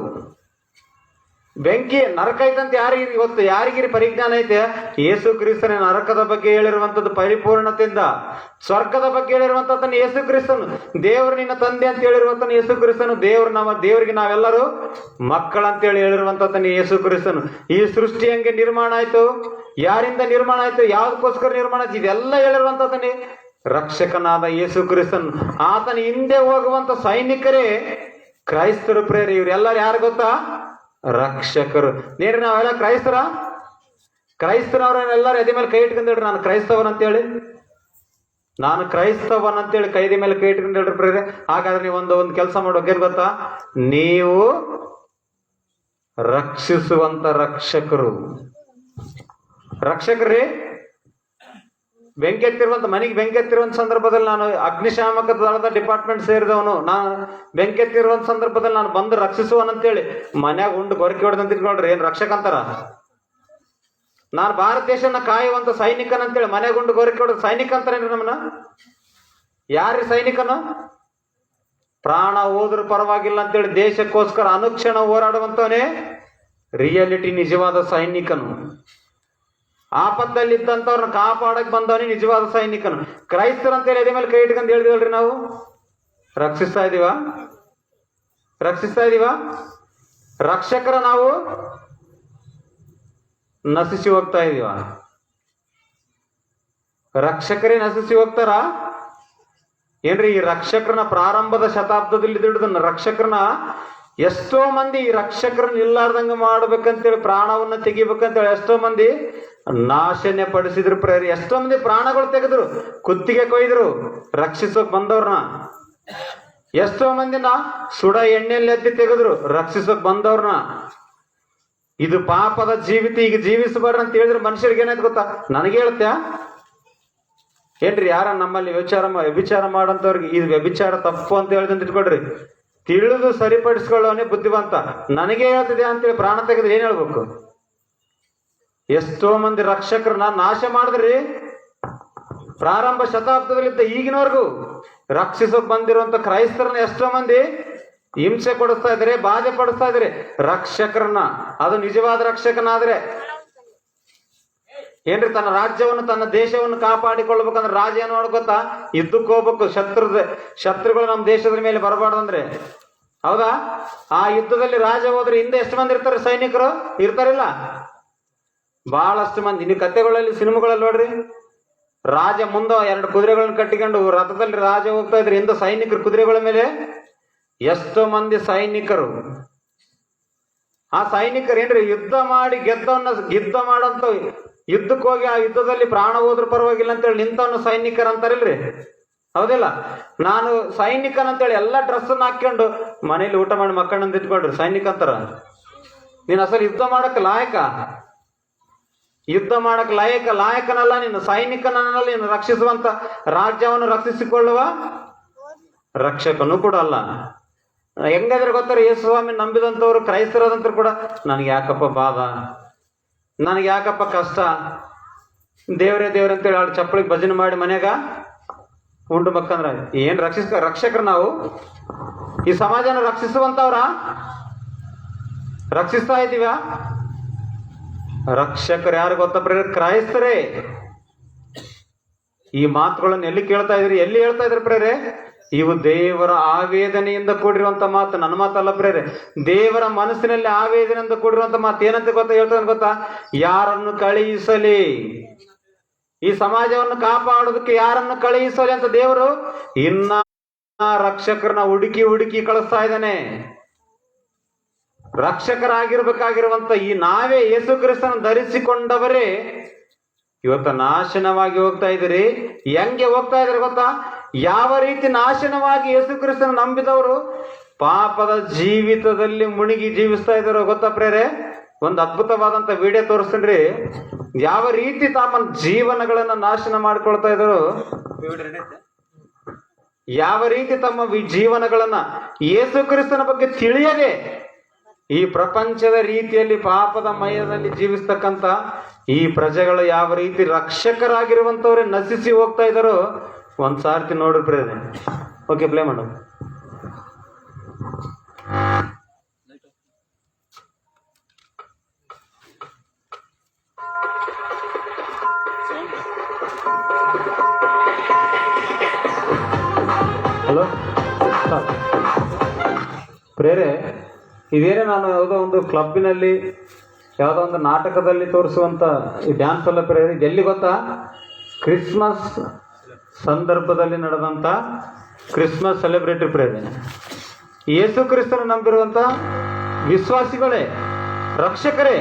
ಬೆಂಕಿ ನರಕ ಐತಂತ ಯಾರಿಗಿರಿ ಗೊತ್ತು? ಯಾರಿಗಿರಿ ಪರಿಜ್ಞಾನ ಐತೆ? ಯೇಸು ಕ್ರಿಸ್ತನ ನರಕದ ಬಗ್ಗೆ ಹೇಳಿರುವಂತದ್ದು ಪರಿಪೂರ್ಣತೆಯಿಂದ. ಸ್ವರ್ಗದ ಬಗ್ಗೆ ಹೇಳಿರುವಂತದ್ದನ್ನು ಯೇಸು ಕ್ರಿಸ್ತನು. ದೇವರು ನಿನ್ನ ತಂದೆ ಅಂತ ಹೇಳಿರುವಂತನು ಯೇಸು ಕ್ರಿಸ್ತನು. ದೇವರಿಗೆ ನಾವೆಲ್ಲರೂ ಮಕ್ಕಳಂತೇಳಿ ಹೇಳಿರುವಂತದ್ದನ್ನು ಯೇಸು ಕ್ರಿಸ್ತನು. ಈ ಸೃಷ್ಟಿ ಹೆಂಗೆ ನಿರ್ಮಾಣ ಆಯ್ತು, ಯಾರಿಂದ ನಿರ್ಮಾಣ ಆಯ್ತು, ಯಾವ್ದಕ್ಕೋಸ್ಕರ ನಿರ್ಮಾಣ ಆಯ್ತು, ಇದೆಲ್ಲ ಹೇಳಿರುವಂತದ್ದನ್ನೇ ರಕ್ಷಕನಾದ ಯೇಸು ಕ್ರಿಸ್ತನು. ಆತನ ಹಿಂದೆ ಹೋಗುವಂತ ಸೈನಿಕರೇ ಕ್ರೈಸ್ತರು. ಪ್ರೇರಿ ಇವರೆಲ್ಲರೂ ಯಾರು ಗೊತ್ತಾ? ರಕ್ಷಕರು. ನೀರು ನಾವೆಲ್ಲ ಕ್ರೈಸ್ತರವರೆಲ್ಲರೂ ಎದೆ ಮೇಲೆ ಕೈ ಇಟ್ಕೊಂಡ್ರಿ, ನಾನು ಕ್ರೈಸ್ತವನ್ ಅಂತೇಳಿ, ನಾನು ಕ್ರೈಸ್ತವನ್ ಅಂತೇಳಿ ಕೈದಿ ಮೇಲೆ ಕೈ ಇಟ್ಕೊಂಡ್ರಿ ಪ್ರೇರೆ. ಹಾಗಾದ್ರೆ ನೀವು ಒಂದು ಕೆಲಸ ಮಾಡೋಕೆ ಗೊತ್ತಾ? ನೀವು ರಕ್ಷಿಸುವಂತ ರಕ್ಷಕರೇ. ಬೆಂಕಿ ಎತ್ತಿರುವಂತ ಮನೆಗೆ ಬೆಂಕಿ ಎತ್ತಿರುವಂತ ಸಂದರ್ಭದಲ್ಲಿ ನಾನು ಅಗ್ನಿಶಾಮಕ ದಳದ ಡಿಪಾರ್ಟ್ಮೆಂಟ್ ಸೇರಿದವನು. ನಾನು ಬೆಂಕಿ ಎತ್ತಿರುವಂತ ಸಂದರ್ಭದಲ್ಲಿ ನಾನು ಬಂದು ರಕ್ಷಿಸುವನಂತೇಳಿ ಮನ್ಯಾಗ ಉಂಡು ಗೊರಕೆ ಹೊಡೆದಂತ ಇಟ್ಕೊಳ್ರಿ, ಏನ್ ರಕ್ಷಕ ಅಂತಾರ? ನಾನು ಭಾರತ ದೇಶನ ಕಾಯುವಂತ ಸೈನಿಕನಂತೇಳಿ ಮನೆಯಾಗ ಉಂಡು ಗೊರಕೆ ಹೊಡೆದ ಸೈನಿಕ ಅಂತಾರೇನ್ರಿ ನಮ್ಮನ್ನ? ಯಾರ್ರಿ ಸೈನಿಕನು? ಪ್ರಾಣ ಹೋದ್ರೂ ಪರವಾಗಿಲ್ಲ ಅಂತೇಳಿ ದೇಶಕ್ಕೋಸ್ಕರ ಅನುಕ್ಷಣ ಹೋರಾಡುವಂತವನೇ ರಿಯಾಲಿಟಿ ನಿಜವಾದ ಸೈನಿಕನು. ಆಪತ್ತಲ್ಲಿದ್ದಂಥವ್ರನ್ನ ಕಾಪಾಡಕ್ ಬಂದವನೇ ನಿಜವಾದ ಸೈನಿಕನು. ಕ್ರೈಸ್ತರು ಅಂತೇಳಿ ಎದೆ ಮೇಲೆ ಕೈ ಇಟ್ಕೊಂಡು ಹೇಳಿದ್ವಲ್ರಿ, ನಾವು ರಕ್ಷಿಸ್ತಾ ಇದೀವ? ರಕ್ಷಕರ ನಾವು ನಶಿಸಿ ಹೋಗ್ತಾ ಇದೀವ? ರಕ್ಷಕರೇ ನಶಿಸಿ ಹೋಗ್ತಾರ ಏನ್ರಿ? ಈ ರಕ್ಷಕರನ್ನ ಪ್ರಾರಂಭದ ಶತಾಬ್ದದಲ್ಲಿ ಹಿಡಿದು ರಕ್ಷಕರನ್ನ ಎಷ್ಟೋ ಮಂದಿ ಈ ರಕ್ಷಕರನ್ನ ಇಲ್ಲಾರ್ದಂಗ ಮಾಡ್ಬೇಕಂತೇಳಿ, ಪ್ರಾಣವನ್ನ ತೆಗಿಬೇಕಂತೇಳಿ ಎಷ್ಟೋ ಮಂದಿ ನಾಶನೆ ಪಡಿಸಿದ್ರು ಪ್ರೇರಿ. ಎಷ್ಟೋ ಮಂದಿ ಪ್ರಾಣಗಳು ತೆಗೆದ್ರು, ಕುತ್ತಿಗೆ ಕೊಯ್ದ್ರು ರಕ್ಷಿಸೋಕ್ ಬಂದವ್ರನ್ನ. ಎಷ್ಟೋ ಮಂದಿನ ಸುಡ ಎಣ್ಣೆಯಲ್ಲಿ ಎದ್ದಿ ತೆಗೆದ್ರು ರಕ್ಷಿಸೋಕ್ ಬಂದವ್ರನ್ನ. ಇದು ಪಾಪದ ಜೀವಿತ, ಈಗ ಜೀವಿಸಬಾರ್ದು ಅಂತ ಹೇಳಿದ್ರೆ ಮನುಷ್ಯರಿಗೆ ಏನಾಯ್ತು ಗೊತ್ತಾ? ನನಗೆ ಹೇಳ್ತ್ಯಾ ಏನ್ರಿ? ಯಾರ ನಮ್ಮಲ್ಲಿ ವ್ಯಭಿಚಾರ ಮಾಡಂತವ್ರಿಗೆ ಇದು ವ್ಯಭಿಚಾರ ತಪ್ಪು ಅಂತ ಹೇಳ್ದಂತ ಇಟ್ಕೊಡ್ರಿ, ತಿಳಿದು ಸರಿಪಡಿಸ್ಕೊಳ್ಳೋನೇ ಬುದ್ಧಿವಂತ. ನನಗೆ ಹೇಳ್ತಿದೆ ಅಂತೇಳಿ ಪ್ರಾಣ ತೆಗೆದ್ರೆ ಏನ್ ಹೇಳ್ಬೇಕು? ಎಷ್ಟೋ ಮಂದಿ ರಕ್ಷಕರನ್ನ ನಾಶ ಮಾಡಿದ್ರಿ. ಪ್ರಾರಂಭ ಶತಾಬ್ದದಲ್ಲಿದ್ದ ಈಗಿನವರೆಗೂ ರಕ್ಷಿಸೋಕ್ ಬಂದಿರುವಂತ ಕ್ರೈಸ್ತರನ್ನ ಎಷ್ಟೋ ಮಂದಿ ಹಿಂಸೆ ಕೊಡಿಸ್ತಾ ಇದಾರೆ, ಬಾಧೆ ಪಡಿಸ್ತಾ ಇದಾರೆ ರಕ್ಷಕರನ್ನ. ಅದು ನಿಜವಾದ ರಕ್ಷಕನಾದ್ರೆ ಏನ್ರಿ? ತನ್ನ ರಾಜ್ಯವನ್ನು ತನ್ನ ದೇಶವನ್ನು ಕಾಪಾಡಿಕೊಳ್ಬೇಕಂದ್ರೆ ರಾಜ ಏನು ಮಾಡ್ಕೊತಾ? ಯುದ್ಧಕ್ಕೆ ಹೋಗ್ಬೇಕು. ಶತ್ರುಗಳು ನಮ್ಮ ದೇಶದ ಮೇಲೆ ಬರಬಾರ್ದಂದ್ರೆ, ಹೌದಾ? ಆ ಯುದ್ಧದಲ್ಲಿ ರಾಜ ಹೋದ್ರೆ ಹಿಂದೆ ಎಷ್ಟು ಮಂದಿ ಇರ್ತಾರೆ? ಸೈನಿಕರು ಇರ್ತಾರಿಲ್ಲ? ಬಹಳಷ್ಟು ಮಂದಿ. ನೀವು ಕಥೆಗಳಲ್ಲಿ ಸಿನಿಮಾಗಳಲ್ಲಿ ನೋಡ್ರಿ, ರಾಜ ಮುಂದೆ 2 ಕುದುರೆಗಳನ್ನ ಕಟ್ಟಿಕೊಂಡು ರಥದಲ್ಲಿ ರಾಜ ಹೋಗ್ತಾ ಇದ್ರೆ ಹಿಂದೆ ಸೈನಿಕರು ಕುದುರೆಗಳ ಮೇಲೆ ಎಷ್ಟೋ ಮಂದಿ ಸೈನಿಕರು. ಆ ಸೈನಿಕರು ಏನ್ರಿ? ಯುದ್ಧ ಮಾಡಿ ಯುದ್ಧ ಮಾಡಂತ ಯುದ್ಧಕ್ಕೆ ಹೋಗಿ ಆ ಯುದ್ಧದಲ್ಲಿ ಪ್ರಾಣ ಹೋದ್ರೂ ಪರವಾಗಿಲ್ಲ ಅಂತೇಳಿ ನಿಂತವನು ಸೈನಿಕರ ಅಂತಾರಿಲ್ರಿ? ಹೌದಿಲ್ಲ? ನಾನು ಸೈನಿಕನಂತೇಳಿ ಎಲ್ಲ ಡ್ರೆಸ್ ಹಾಕೊಂಡು ಮನೇಲಿ ಊಟ ಮಾಡಿ ಮಕ್ಕಳನ್ನ ಇಟ್ಕೊಳ್ರಿ ಸೈನಿಕ ಅಂತಾರ. ನೀನ್ ಅಸಲು ಯುದ್ಧ ಮಾಡಕ್ ಲಾಯಕನಲ್ಲ ನೀನು, ಸೈನಿಕನಲ್ಲ ನೀನು. ರಕ್ಷಿಸುವಂತ ರಾಜ್ಯವನ್ನು ರಕ್ಷಿಸಿಕೊಳ್ಳುವ ರಕ್ಷಕನು ಕೂಡ ಅಲ್ಲ. ಹೆಂಗಾದ್ರೆ ಗೊತ್ತಾರ? ಯೇಸು ಸ್ವಾಮಿ ನಂಬಿದಂಥವ್ರು ಕ್ರೈಸ್ತರಾದಂತರು ಕೂಡ ನನಗೆ ಯಾಕಪ್ಪ ಬಾಧ, ನನಗೆ ಯಾಕಪ್ಪ ಕಷ್ಟ, ದೇವ್ರೇ ಅಂತೇಳಿ ಆಡು ಚಪ್ಪಳಿಗೆ ಭಜನೆ ಮಾಡಿ ಮನ್ಯಾಗ ಉಂಡು ಮಕ್ಕಂದ್ರ ಏನ್ ರಕ್ಷಕರು ನಾವು? ಈ ಸಮಾಜನ ರಕ್ಷಿಸುವಂತವ್ರ ರಕ್ಷಿಸ್ತಾ ಇದ್ದೀವ? ರಕ್ಷಕರು ಯಾರು ಗೊತ್ತಪ್ಪ? ಕ್ರೈಸ್ತರೇ. ಈ ಮಾತುಗಳನ್ನು ಎಲ್ಲಿ ಕೇಳ್ತಾ ಇದ್ರಿ? ಎಲ್ಲಿ ಹೇಳ್ತಾ ಇದ್ರಿ ಪ್ರೇರೆ? ಇವು ದೇವರ ಆವೇದನೆಯಿಂದ ಕೂಡಿರುವಂತ ಮಾತು, ನನ್ನ ಮಾತಲ್ಲ ಪ್ರೇರೆ. ದೇವರ ಮನಸ್ಸಿನಲ್ಲಿ ಆವೇದನೆಯಿಂದ ಕೂಡಿರುವಂತ ಮಾತು. ಏನಂತ ಹೇಳ್ತಾನೆ ಗೊತ್ತಾ? ಯಾರನ್ನು ಕಳುಹಿಸಲಿ, ಈ ಸಮಾಜವನ್ನು ಕಾಪಾಡೋದಕ್ಕೆ ಯಾರನ್ನು ಕಳುಹಿಸಲಿ ಅಂತ ದೇವರು ಇನ್ನ ರಕ್ಷಕರನ್ನ ಹುಡುಕಿ ಕಳಿಸ್ತಾ ಇದ್ದಾನೆ. ರಕ್ಷಕರಾಗಿರ್ಬೇಕಾಗಿರುವಂತ ಈ ನಾವೇ ಯೇಸು ಕ್ರಿಸ್ತನ ಧರಿಸಿಕೊಂಡವರೇ ಇವತ್ತು ನಾಶನವಾಗಿ ಹೋಗ್ತಾ ಇದ್ದೀರಿ. ಹೆಂಗೆ ಹೋಗ್ತಾ ಇದಾರೆ ಗೊತ್ತಾ? ಯಾವ ರೀತಿ ನಾಶನವಾಗಿ ಯೇಸು ಕ್ರಿಸ್ತನ ನಂಬಿದವರು ಪಾಪದ ಜೀವಿತದಲ್ಲಿ ಮುಳುಗಿ ಜೀವಿಸ್ತಾ ಇದಾರೋ ಗೊತ್ತಾ ಪ್ರೇರೆ? ಒಂದು ಅದ್ಭುತವಾದಂತ ವಿಡಿಯೋ ತೋರಿಸ್ತೀನಿ. ಯಾವ ರೀತಿ ತಮ್ಮ ಜೀವನಗಳನ್ನ ನಾಶನ ಮಾಡ್ಕೊಳ್ತಾ ಇದಾರೋ, ಯಾವ ರೀತಿ ತಮ್ಮ ಜೀವನಗಳನ್ನ ಯೇಸು ಕ್ರಿಸ್ತನ ಬಗ್ಗೆ ತಿಳಿಯದೆ ಈ ಪ್ರಪಂಚದ ರೀತಿಯಲ್ಲಿ ಪಾಪದ ಮಯದಲ್ಲಿ ಜೀವಿಸ್ತಕ್ಕಂಥ ಈ ಪ್ರಜೆಗಳು ಯಾವ ರೀತಿ ರಕ್ಷಕರಾಗಿರುವಂತವ್ರೆ ನಶಿಸಿ ಹೋಗ್ತಾ ಇದ್ದಾರೋ ಒಂದ್ ಸಾರ್ತಿ ನೋಡ್ರಿ ಪ್ರೇರೆ. ಓಕೆ, ಪ್ಲೇ ಮಾಡು. ಹಲೋ ಪ್ರೇರೆ, ಇದೇನೇ ನಾನು ಯಾವುದೋ ಒಂದು ಕ್ಲಬ್ಬಿನಲ್ಲಿ ಯಾವುದೋ ಒಂದು ನಾಟಕದಲ್ಲಿ ತೋರಿಸುವಂಥ ಈ ಡ್ಯಾನ್ಸ್ ಎಲ್ಲ ಪ್ರೇರೆ. ಇದೆಲ್ಲಿ ಗೊತ್ತಾ? ಕ್ರಿಸ್ಮಸ್ ಸಂದರ್ಭದಲ್ಲಿ ನಡೆದಂಥ ಕ್ರಿಸ್ಮಸ್ ಸೆಲೆಬ್ರೇಟರಿ ಪ್ರೇರೆ. ಯೇಸು ಕ್ರಿಸ್ತನ ನಂಬಿರುವಂಥ ವಿಶ್ವಾಸಿಗಳೇ, ರಕ್ಷಕರೇ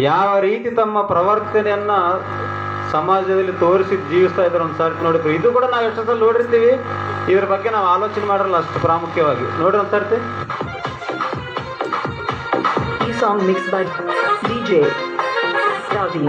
ಯಾವ ರೀತಿ ತಮ್ಮ ಪ್ರವರ್ತನೆಯನ್ನ ಸಮಾಜದಲ್ಲಿ ತೋರಿಸಿ ಜೀವಿಸ್ತಾ ಇದ್ದಾರೆ ಒಂದು ಸರ್ತಿ ನೋಡಿದ್ರು. ಇದು ಕೂಡ ನಾವು ಎಷ್ಟು ಸಲ ನೋಡಿರ್ತೀವಿ, ಇದ್ರ ಬಗ್ಗೆ ನಾವು ಆಲೋಚನೆ ಮಾಡಲ್ಲ ಅಷ್ಟು ಪ್ರಾಮುಖ್ಯವಾಗಿ. ನೋಡ್ರಿ ಒಂದು ಸರ್ತಿ. ಈ song mix by DJ Ravi.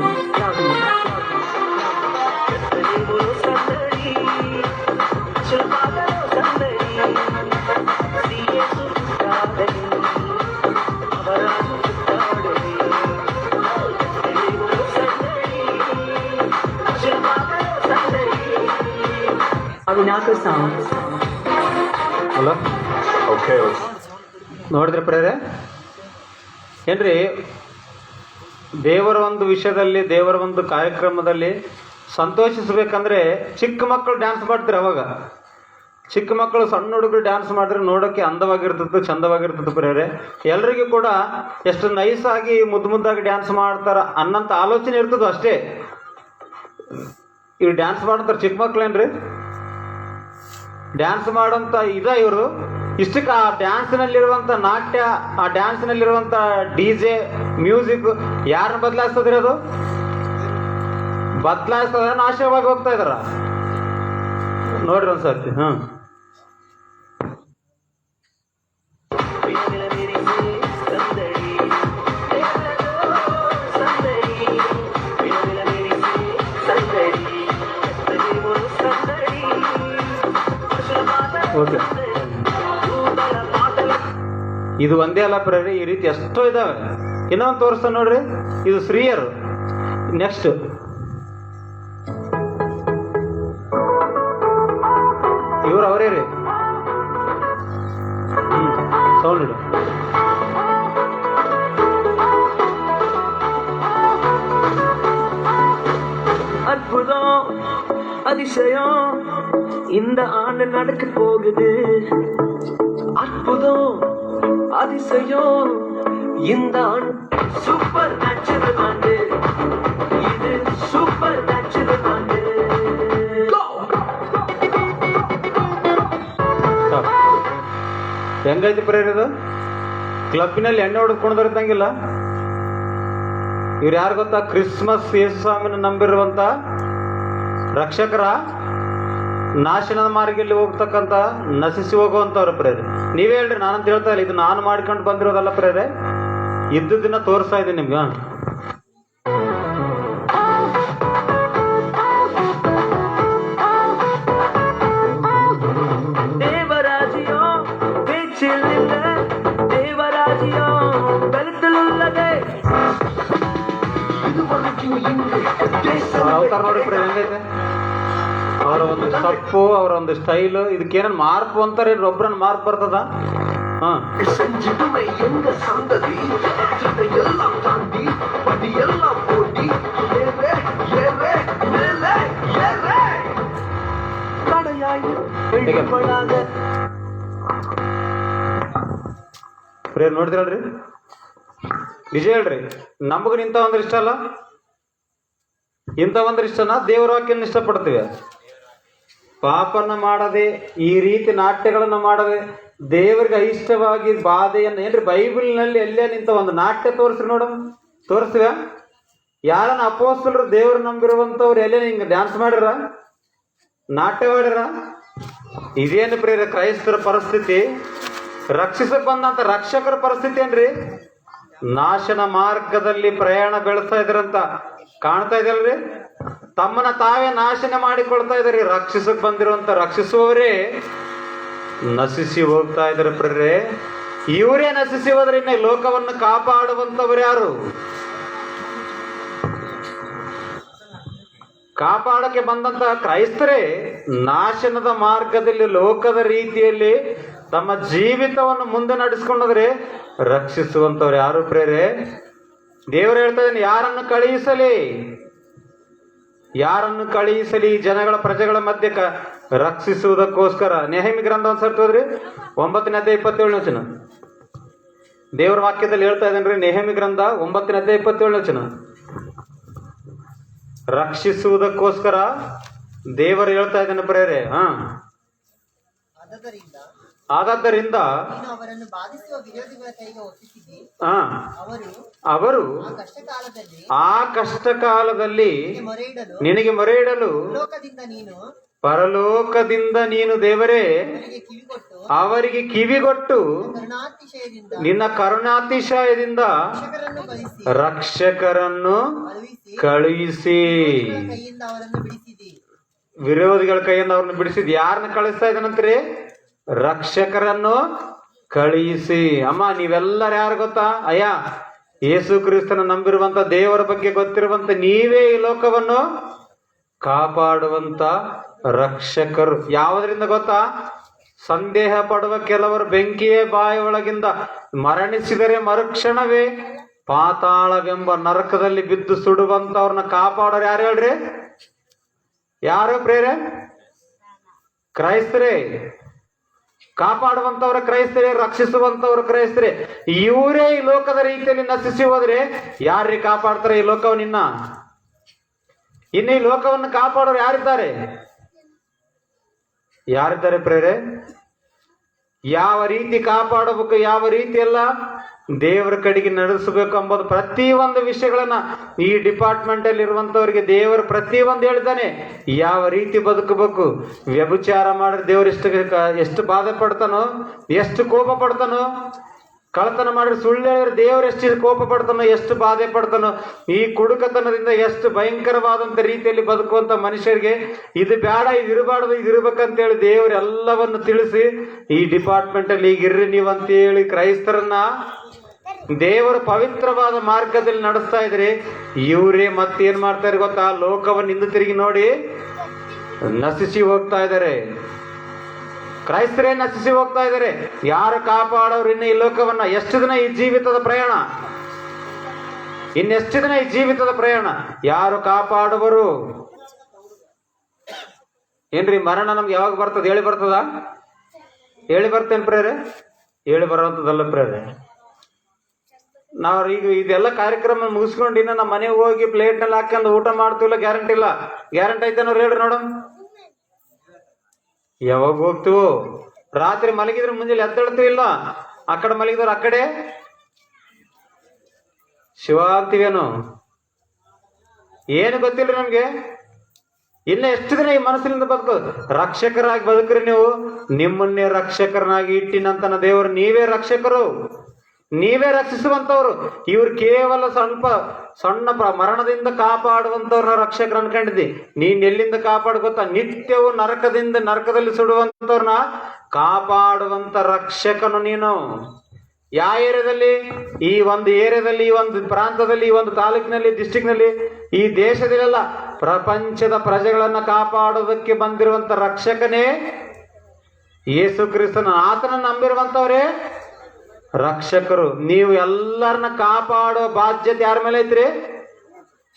Avinaka sounds. Hello, ನೋಡಿದ್ರೆ ಪ್ರೇರೆ ಏನ್ರಿ, ದೇವರ ಒಂದು ವಿಷಯದಲ್ಲಿ, ದೇವರ ಒಂದು ಕಾರ್ಯಕ್ರಮದಲ್ಲಿ ಸಂತೋಷಿಸ್ಬೇಕಂದ್ರೆ ಚಿಕ್ಕ ಮಕ್ಕಳು ಡ್ಯಾನ್ಸ್ ಮಾಡ್ತಾರೆ. ಅವಾಗ ಚಿಕ್ಕ ಮಕ್ಕಳು, ಸಣ್ಣ ಹುಡುಗರು ಡ್ಯಾನ್ಸ್ ಮಾಡಿದ್ರೆ ನೋಡೋಕ್ಕೆ ಅಂದವಾಗಿರ್ತದೆ, ಚಂದವಾಗಿರ್ತದೆ ಪ್ರೇರೆ. ಎಲ್ರಿಗೂ ಕೂಡ ಎಷ್ಟು ನೈಸಾಗಿ ಮುದ್ದಾಗಿ ಡ್ಯಾನ್ಸ್ ಮಾಡ್ತಾರ ಅನ್ನಂತ ಆಲೋಚನೆ ಇರ್ತದೆ ಅಷ್ಟೇ. ಇವ್ರು ಡ್ಯಾನ್ಸ್ ಮಾಡ್ತಾರೆ ಚಿಕ್ಕ ಮಕ್ಳೇನ್ರಿ, ಡ್ಯಾನ್ಸ್ ಮಾಡೋಂಥ ಇವರು ಇಷ್ಟಕ್ಕೆ ಆ ಡ್ಯಾನ್ಸ್ನಲ್ಲಿರುವಂಥ ನಾಟ್ಯ, ಆ ಡ್ಯಾನ್ಸ್ನಲ್ಲಿರುವಂಥ DJ ಮ್ಯೂಸಿಕ್ ಯಾರನ್ನ ಬದಲಾಯಿಸ್ತದ್ರಿ? ಅದು ಬದಲಾಯಿಸ್ತದ, ನಾಶವಾಗಿ ಹೋಗ್ತಾ ಇದಾರ. ನೋಡ್ರಿ ಒಂದ್ಸರ್ತಿ. ಓಕೆ, ಇದು ಒಂದೇ ಅಲ್ಲ ಪ್ರೇರಿ, ಈ ರೀತಿ ಎಷ್ಟೋ ಇದಾವೆ. ಇನ್ನೊಂದು ತೋರಿಸ್ತಾ ನೋಡ್ರಿ, ಇದು ಸ್ತ್ರೀಯರು. ನೆಕ್ಸ್ಟ್ ಇವ್ರು ಅವರೇ ರೀ. ಸೌಂಡ್ ಇಡು. அற்புதம் அதிசயம் இந்த ஆண்டு நடக்க போகுது. அற்புதம் அதிசயம் இந்த ஆண்டு சூப்பர் நேச்சுரல் ஆண்டு. இது சூப்பர் நேச்சுரல் ஆண்டு. ಹೆಂಗೈತಿ ಪ್ರೇರಿದು? ಕ್ಲಬ್ಬಿನಲ್ಲಿ ಎಣ್ಣೆ ಹೊಡೆದುಕೊಂಡಿದ್ದಂಗಿಲ್ಲ. ಇವ್ರು ಯಾರು ಗೊತ್ತಾ? ಕ್ರಿಸ್ಮಸ್ ಯೇಸು ಸ್ವಾಮಿನ ನಂಬಿರುವಂತ ರಕ್ಷಕರ ನಾಶನದ ಮಾರ್ಗದಲ್ಲಿ ಹೋಗ್ತಕ್ಕಂಥ ನಶಿಸಿ ಹೋಗುವಂಥವ್ರ ಪ್ರೇರೆ. ನೀವೇ ಹೇಳ್ರಿ, ನಾನಂತ ಹೇಳ್ತಾ ಇಲ್ಲ, ಇದು ನಾನು ಮಾಡ್ಕೊಂಡು ಬಂದಿರೋದಲ್ಲ ಪ್ರೇರೆ, ಇದ್ದುದನ್ನ ತೋರಿಸ್ತಾ ಇದ್ದೀನಿ ನಿಮ್ಗೆ. தேவராஜியம் பேச்சில் இல்ல, தேவராஜியம் பெருத்தில் உள்ளதே. ಅವತಾರ ನೋಡಿ ಪ್ರೇರೆ ಹೆಂಗೈತೆ. ಅವರ ಒಂದು ಸ್ಟೆಪ್ಪು, ಅವರ ಒಂದು ಸ್ಟೈಲು, ಇದಕ್ಕೇನನ್ ಮಾರ್ಕ್ ಅಂತಾರೆ, ಒಬ್ರನ್ನ ಮಾರ್ಕ್ ಬರ್ತದ. செஞ்சிடுமை எங்க சந்ததி எல்லாம் தாண்டி படி எல்லாம் போட்டி ஏவே ஏவே மேலே ஏவே கடையாய் வெளிப்படாத ಪ್ರೇರ್ ನೋಡಿದ್ರಲ್ರಿ, ನಿಜ ಹೇಳ್ರಿ, ನಮಗೂ ನಿಂತ ಅಂದ್ರೆ ಇಷ್ಟ ಅಲ್ಲ. ಇಂಥ ಒಂದರಿಷ್ಟನ ದೇವರ ವಾಕ್ಯನ ಇಷ್ಟಪಡ್ತೀವಿ. ಪಾಪನ ಮಾಡದೆ ಈ ರೀತಿ ನಾಟ್ಯಗಳನ್ನು ಮಾಡದೆ ದೇವರಿಗೆ ಇಷ್ಟವಾಗಿ ಬಾಧೆಯನ್ನು ಏನ್ರಿ ಬೈಬಲ್ನಲ್ಲಿ ಎಲ್ಲೇ ನಿಂತ ಒಂದು ನಾಟ್ಯ ತೋರಿಸ್ರಿ ನೋಡ, ತೋರಿಸ್ತೀವ? ಯಾರನ್ನ ಅಪೋಸ್ತಲರು ದೇವ್ರು ನಂಬಿರುವಂಥವ್ರು ಎಲ್ಲೇ ಹಿಂಗೆ ಡ್ಯಾನ್ಸ್ ಮಾಡಿರ, ನಾಟ್ಯ ಮಾಡಿರ? ಇದೇನು ಪ್ರಿಯರ ಕ್ರೈಸ್ತರ ಪರಿಸ್ಥಿತಿ? ರಕ್ಷಿಸಕ್ ಬಂದಂತ ರಕ್ಷಕರ ಪರಿಸ್ಥಿತಿ ಏನ್ರಿ? ನಾಶನ ಮಾರ್ಗದಲ್ಲಿ ಪ್ರಯಾಣ ಬೆಳೆಸ್ತಾ ಇದ್ರಂತ ಕಾಣ್ತಾ ಇದಲ್ರಿ. ತಮ್ಮನ್ನ ತಾವೇ ನಾಶನ ಮಾಡಿಕೊಳ್ತಾ ಇದಾರೆ. ರಕ್ಷಿಸಕ್ ಬಂದಿರುವಂತ ರಕ್ಷಿಸುವವರೇ ನಶಿಸಿ ಹೋಗ್ತಾ ಇದಾರೆ ಪ್ರಿಯರೇ. ಇವರೇ ನಶಿಸಿ ಹೋದ್ರೆ ಇನ್ನು ಲೋಕವನ್ನು ಕಾಪಾಡುವಂತವ್ರು ಯಾರು? ಕಾಪಾಡಕ್ಕೆ ಬಂದಂತ ಕ್ರೈಸ್ತರೇ ನಾಶನದ ಮಾರ್ಗದಲ್ಲಿ ಲೋಕದ ರೀತಿಯಲ್ಲಿ ತಮ್ಮ ಜೀವಿತವನ್ನು ಮುಂದೆ ನಡೆಸ್ಕೊಂಡೋದ್ರೆ ರಕ್ಷಿಸುವಂತವ್ರು ಯಾರು ಪ್ರೇರೆ? ದೇವರು ಹೇಳ್ತಾ ಇದ್ದಾನೆ, ಯಾರನ್ನು ಕಳುಹಿಸಲಿ ಜನಗಳ ಪ್ರಜೆಗಳ ಮಧ್ಯೆ ರಕ್ಷಿಸುವುದಕ್ಕೋಸ್ಕರ. ನೆಹಮಿ ಗ್ರಂಥ ಒಂದ್ಸರ್ತಿ ಹೋದ್ರಿ 9ನೇ ಅಧ್ಯಾಯ 27ನೇ ವಚನ. ದೇವರ ವಾಕ್ಯದಲ್ಲಿ ಹೇಳ್ತಾ ಇದ್ದಾನ್ರಿ, ನೆಹಮಿ ಗ್ರಂಥ 9ನೇ ಅಧ್ಯಾಯ 27ನೇ ವಚನ. ರಕ್ಷಿಸುವುದಕ್ಕೋಸ್ಕರ ದೇವರು ಹೇಳ್ತಾ ಇದ್ದಾನೆ ಪ್ರೇರೆ. ಆದದ್ದರಿಂದ ಅವರು ಆ ಕಷ್ಟ ಕಾಲದಲ್ಲಿ ನಿನಗೆ ಮೊರೆ ಇಡಲು ಪರಲೋಕದಿಂದ ನೀನು ದೇವರೇ ಅವರಿಗೆ ಕಿವಿಗೊಟ್ಟು ನಿನ್ನ ಕರುಣಾತಿಶಯದಿಂದ ರಕ್ಷಕರನ್ನು ಕಳುಹಿಸಿ ವಿರೋಧಿಗಳ ಕೈಯಿಂದ ಅವ್ರನ್ನ ಬಿಡಿಸಿದ್. ಯಾರನ್ನ ಕಳಿಸ್ತಾ ಇದ್ದಾನಂತ್ರಿ? ರಕ್ಷಕರನ್ನು ಕಳುಹಿಸಿ. ಅಮ್ಮ, ನೀವೆಲ್ಲರೂ ಯಾರು ಗೊತ್ತಾ? ಅಯ್ಯ, ಯೇಸು ಕ್ರಿಸ್ತನ ನಂಬಿರುವಂತ ದೇವರ ಬಗ್ಗೆ ಗೊತ್ತಿರುವಂತ ನೀವೇ ಈ ಲೋಕವನ್ನು ಕಾಪಾಡುವಂತ ರಕ್ಷಕರು. ಯಾವುದರಿಂದ ಗೊತ್ತಾ? ಸಂದೇಹ ಪಡುವ ಕೆಲವರು ಬೆಂಕಿಯ ಬಾಯಿ ಒಳಗಿಂದ ಮರಣಿಸಿದರೆ ಮರುಕ್ಷಣವೇ ಪಾತಾಳವೆಂಬ ನರಕದಲ್ಲಿ ಬಿದ್ದು ಸುಡುವಂತವ್ರನ್ನ ಕಾಪಾಡೋರು ಯಾರು ಹೇಳ್ರಿ? ಯಾರು ಪ್ರೇರೆ? ಕ್ರೈಸ್ತರೇ. ಕಾಪಾಡುವಂತವ್ರ ಕ್ರೈಸ್ತರೇ, ರಕ್ಷಿಸುವಂತವ್ರ ಕ್ರೈಸ್ತರೇ. ಇವರೇ ಈ ಲೋಕದ ರೀತಿಯಲ್ಲಿ ನಶಿಸಿ ಹೋದ್ರೆ ಯಾರ್ರೀ ಕಾಪಾಡ್ತಾರೆ ಈ ಲೋಕವನ್ನ? ಇನ್ನು ಈ ಲೋಕವನ್ನು ಕಾಪಾಡೋರು ಯಾರಿದ್ದಾರೆ? ಪ್ರೇರೆ? ಯಾವ ರೀತಿ ಕಾಪಾಡಬೇಕು, ಯಾವ ರೀತಿ ಎಲ್ಲ ದೇವರ ಕಡೆಗೆ ನಡೆಸಬೇಕು ಎಂಬುದು ಪ್ರತಿಯೊಂದು ವಿಷಯಗಳನ್ನ ಈ ಡಿಪಾರ್ಟ್ಮೆಂಟ್ ಅಲ್ಲಿ ಇರುವಂತವರಿಗೆ ದೇವರು ಪ್ರತಿಯೊಂದು ಹೇಳಿದ್ದಾನೆ. ಯಾವ ರೀತಿ ಬದುಕಬೇಕು. ವ್ಯಭಿಚಾರ ಮಾಡಿದ್ರೆ ದೇವರು ಎಷ್ಟು ಬಾಧೆ ಪಡ್ತಾನೋ, ಎಷ್ಟು ಕೋಪ ಪಡ್ತಾನೋ. ಕಳ್ಳತನ ಮಾಡಿದ್ರೆ ಸುಳ್ಳು ಹೇಳಿದ್ರೆ ದೇವರು ಎಷ್ಟು ಕೋಪ ಪಡ್ತಾನೋ, ಎಷ್ಟು ಬಾಧೆ ಪಡ್ತಾನೋ. ಈ ಕುಡುಕತನದಿಂದ ಎಷ್ಟು ಭಯಂಕರವಾದಂತ ರೀತಿಯಲ್ಲಿ ಬದುಕುವಂತ ಮನುಷ್ಯರಿಗೆ ಇದು ಬೇಡ, ಇದು ಇರಬಾರ್ದು, ಇದು ಇರ್ಬೇಕಂತೇಳಿ ದೇವರು ಎಲ್ಲವನ್ನು ತಿಳಿಸಿ ಈ ಡಿಪಾರ್ಟ್ಮೆಂಟ್ ಅಲ್ಲಿ ಈಗಿರ್ರಿ ನೀವು ಅಂತೇಳಿ ಕ್ರೈಸ್ತರನ್ನ ದೇವರ ಪವಿತ್ರವಾದ ಮಾರ್ಗದಲ್ಲಿ ನಡೆಸ್ತಾ ಇದ್ರೆ ಇವರೇ ಮತ್ತೇನ್ ಮಾಡ್ತಾರೆ ಗೊತ್ತಾ? ಲೋಕವನ್ನು ಹಿಂದೆ ತಿರುಗಿ ನೋಡಿ ನಶಿಸಿ ಹೋಗ್ತಾ ಇದ್ದಾರೆ. ಕ್ರೈಸ್ತರೇ ನಶಿಸಿ ಹೋಗ್ತಾ ಇದ್ದಾರೆ. ಯಾರು ಕಾಪಾಡೋರು ಇನ್ನು ಈ ಲೋಕವನ್ನ? ಎಷ್ಟು ದಿನ ಈ ಜೀವಿತದ ಪ್ರಯಾಣ? ಇನ್ನೆಷ್ಟು ದಿನ ಈ ಜೀವಿತದ ಪ್ರಯಾಣ? ಯಾರು ಕಾಪಾಡುವರು? ಏನ್ರಿ ಮರಣ ನಮ್ಗೆ ಯಾವಾಗ ಬರ್ತದ? ಹೇಳಿ ಬರ್ತದ? ಹೇಳಿ ಬರ್ತೇನೆ ಪ್ರೇರೆ? ಹೇಳಿ ಬರುವಂತದಲ್ಲ ಪ್ರೇರೆ. ನಾವು ಈಗ ಇದೆಲ್ಲ ಕಾರ್ಯಕ್ರಮ ಮುಗಿಸ್ಕೊಂಡು ಇನ್ನ ನಮ್ಮ ಮನೆಗೆ ಹೋಗಿ ಪ್ಲೇಟ್ ನಲ್ಲಿ ಹಾಕೊಂಡು ಊಟ ಮಾಡ್ತೀವಿಲ್ಲ, ಗ್ಯಾರಂಟಿ ಇಲ್ಲ. ಗ್ಯಾರಂಟಿ ಐತೇನವ್ರು ಹೇಳ್ರಿ ನೋಡ. ಯಾವಾಗ ಹೋಗ್ತೀವೋ? ರಾತ್ರಿ ಮಲಗಿದ್ರೆ ಮುಂಜಾನೆ ಎದ್ದೇಳ್ತೀವಿ ಇಲ್ಲ, ಆ ಕಡೆ ಮಲಗಿದ್ರೆ ಆ ಕಡೆ ಶಿವ ಅಂತೀವೇನು? ಏನು ಗೊತ್ತಿಲ್ರಿ ನಮ್ಗೆ. ಇನ್ನ ಎಷ್ಟು ದಿನ ಈ ಮನಸ್ಸಿನಿಂದ ಬದುಕೋದು? ರಕ್ಷಕರಾಗಿ ಬದುಕ್ರಿ ನೀವು. ನಿಮ್ಮನ್ನೇ ರಕ್ಷಕರನಾಗಿ ಇಟ್ಟಿನಂತನ ದೇವರು ನೀವೇ ರಕ್ಷಕರು, ನೀವೇ ರಕ್ಷಿಸುವಂತವ್ರು. ಇವ್ರು ಕೇವಲ ಸಣ್ಣ ಮರಣದಿಂದ ಕಾಪಾಡುವಂತವ್ರನ್ನ ರಕ್ಷಕರು ಅನ್ಕೊಂಡಿದ್ದಿ. ನೀನ್ ಎಲ್ಲಿಂದ ಕಾಪಾಡು ಗೊತ್ತಾ? ನಿತ್ಯವೂ ನರಕದಲ್ಲಿ ಸುಡುವಂತವ್ರನ್ನ ಕಾಪಾಡುವಂತ ರಕ್ಷಕನು ನೀನು. ಯಾವ ಏರಿಯಾದಲ್ಲಿ? ಈ ಒಂದು ಏರಿಯಾದಲ್ಲಿ, ಈ ಒಂದು ಪ್ರಾಂತದಲ್ಲಿ, ಈ ಒಂದು ತಾಲೂಕಿನಲ್ಲಿ, ಡಿಸ್ಟಿಕ್ನಲ್ಲಿ, ಈ ದೇಶದಲ್ಲೆಲ್ಲ ಪ್ರಪಂಚದ ಪ್ರಜೆಗಳನ್ನ ಕಾಪಾಡೋದಕ್ಕೆ ಬಂದಿರುವಂತ ರಕ್ಷಕನೇ ಯೇಸು ಕ್ರಿಸ್ತನ. ಆತನ ನಂಬಿರುವಂತವ್ರೇ ರಕ್ಷಕರು. ನೀವು ಎಲ್ಲರನ್ನ ಕಾಪಾಡೋ ಬಾಧ್ಯತೆ ಯಾರ ಮೇಲೆ ಐತ್ರಿ?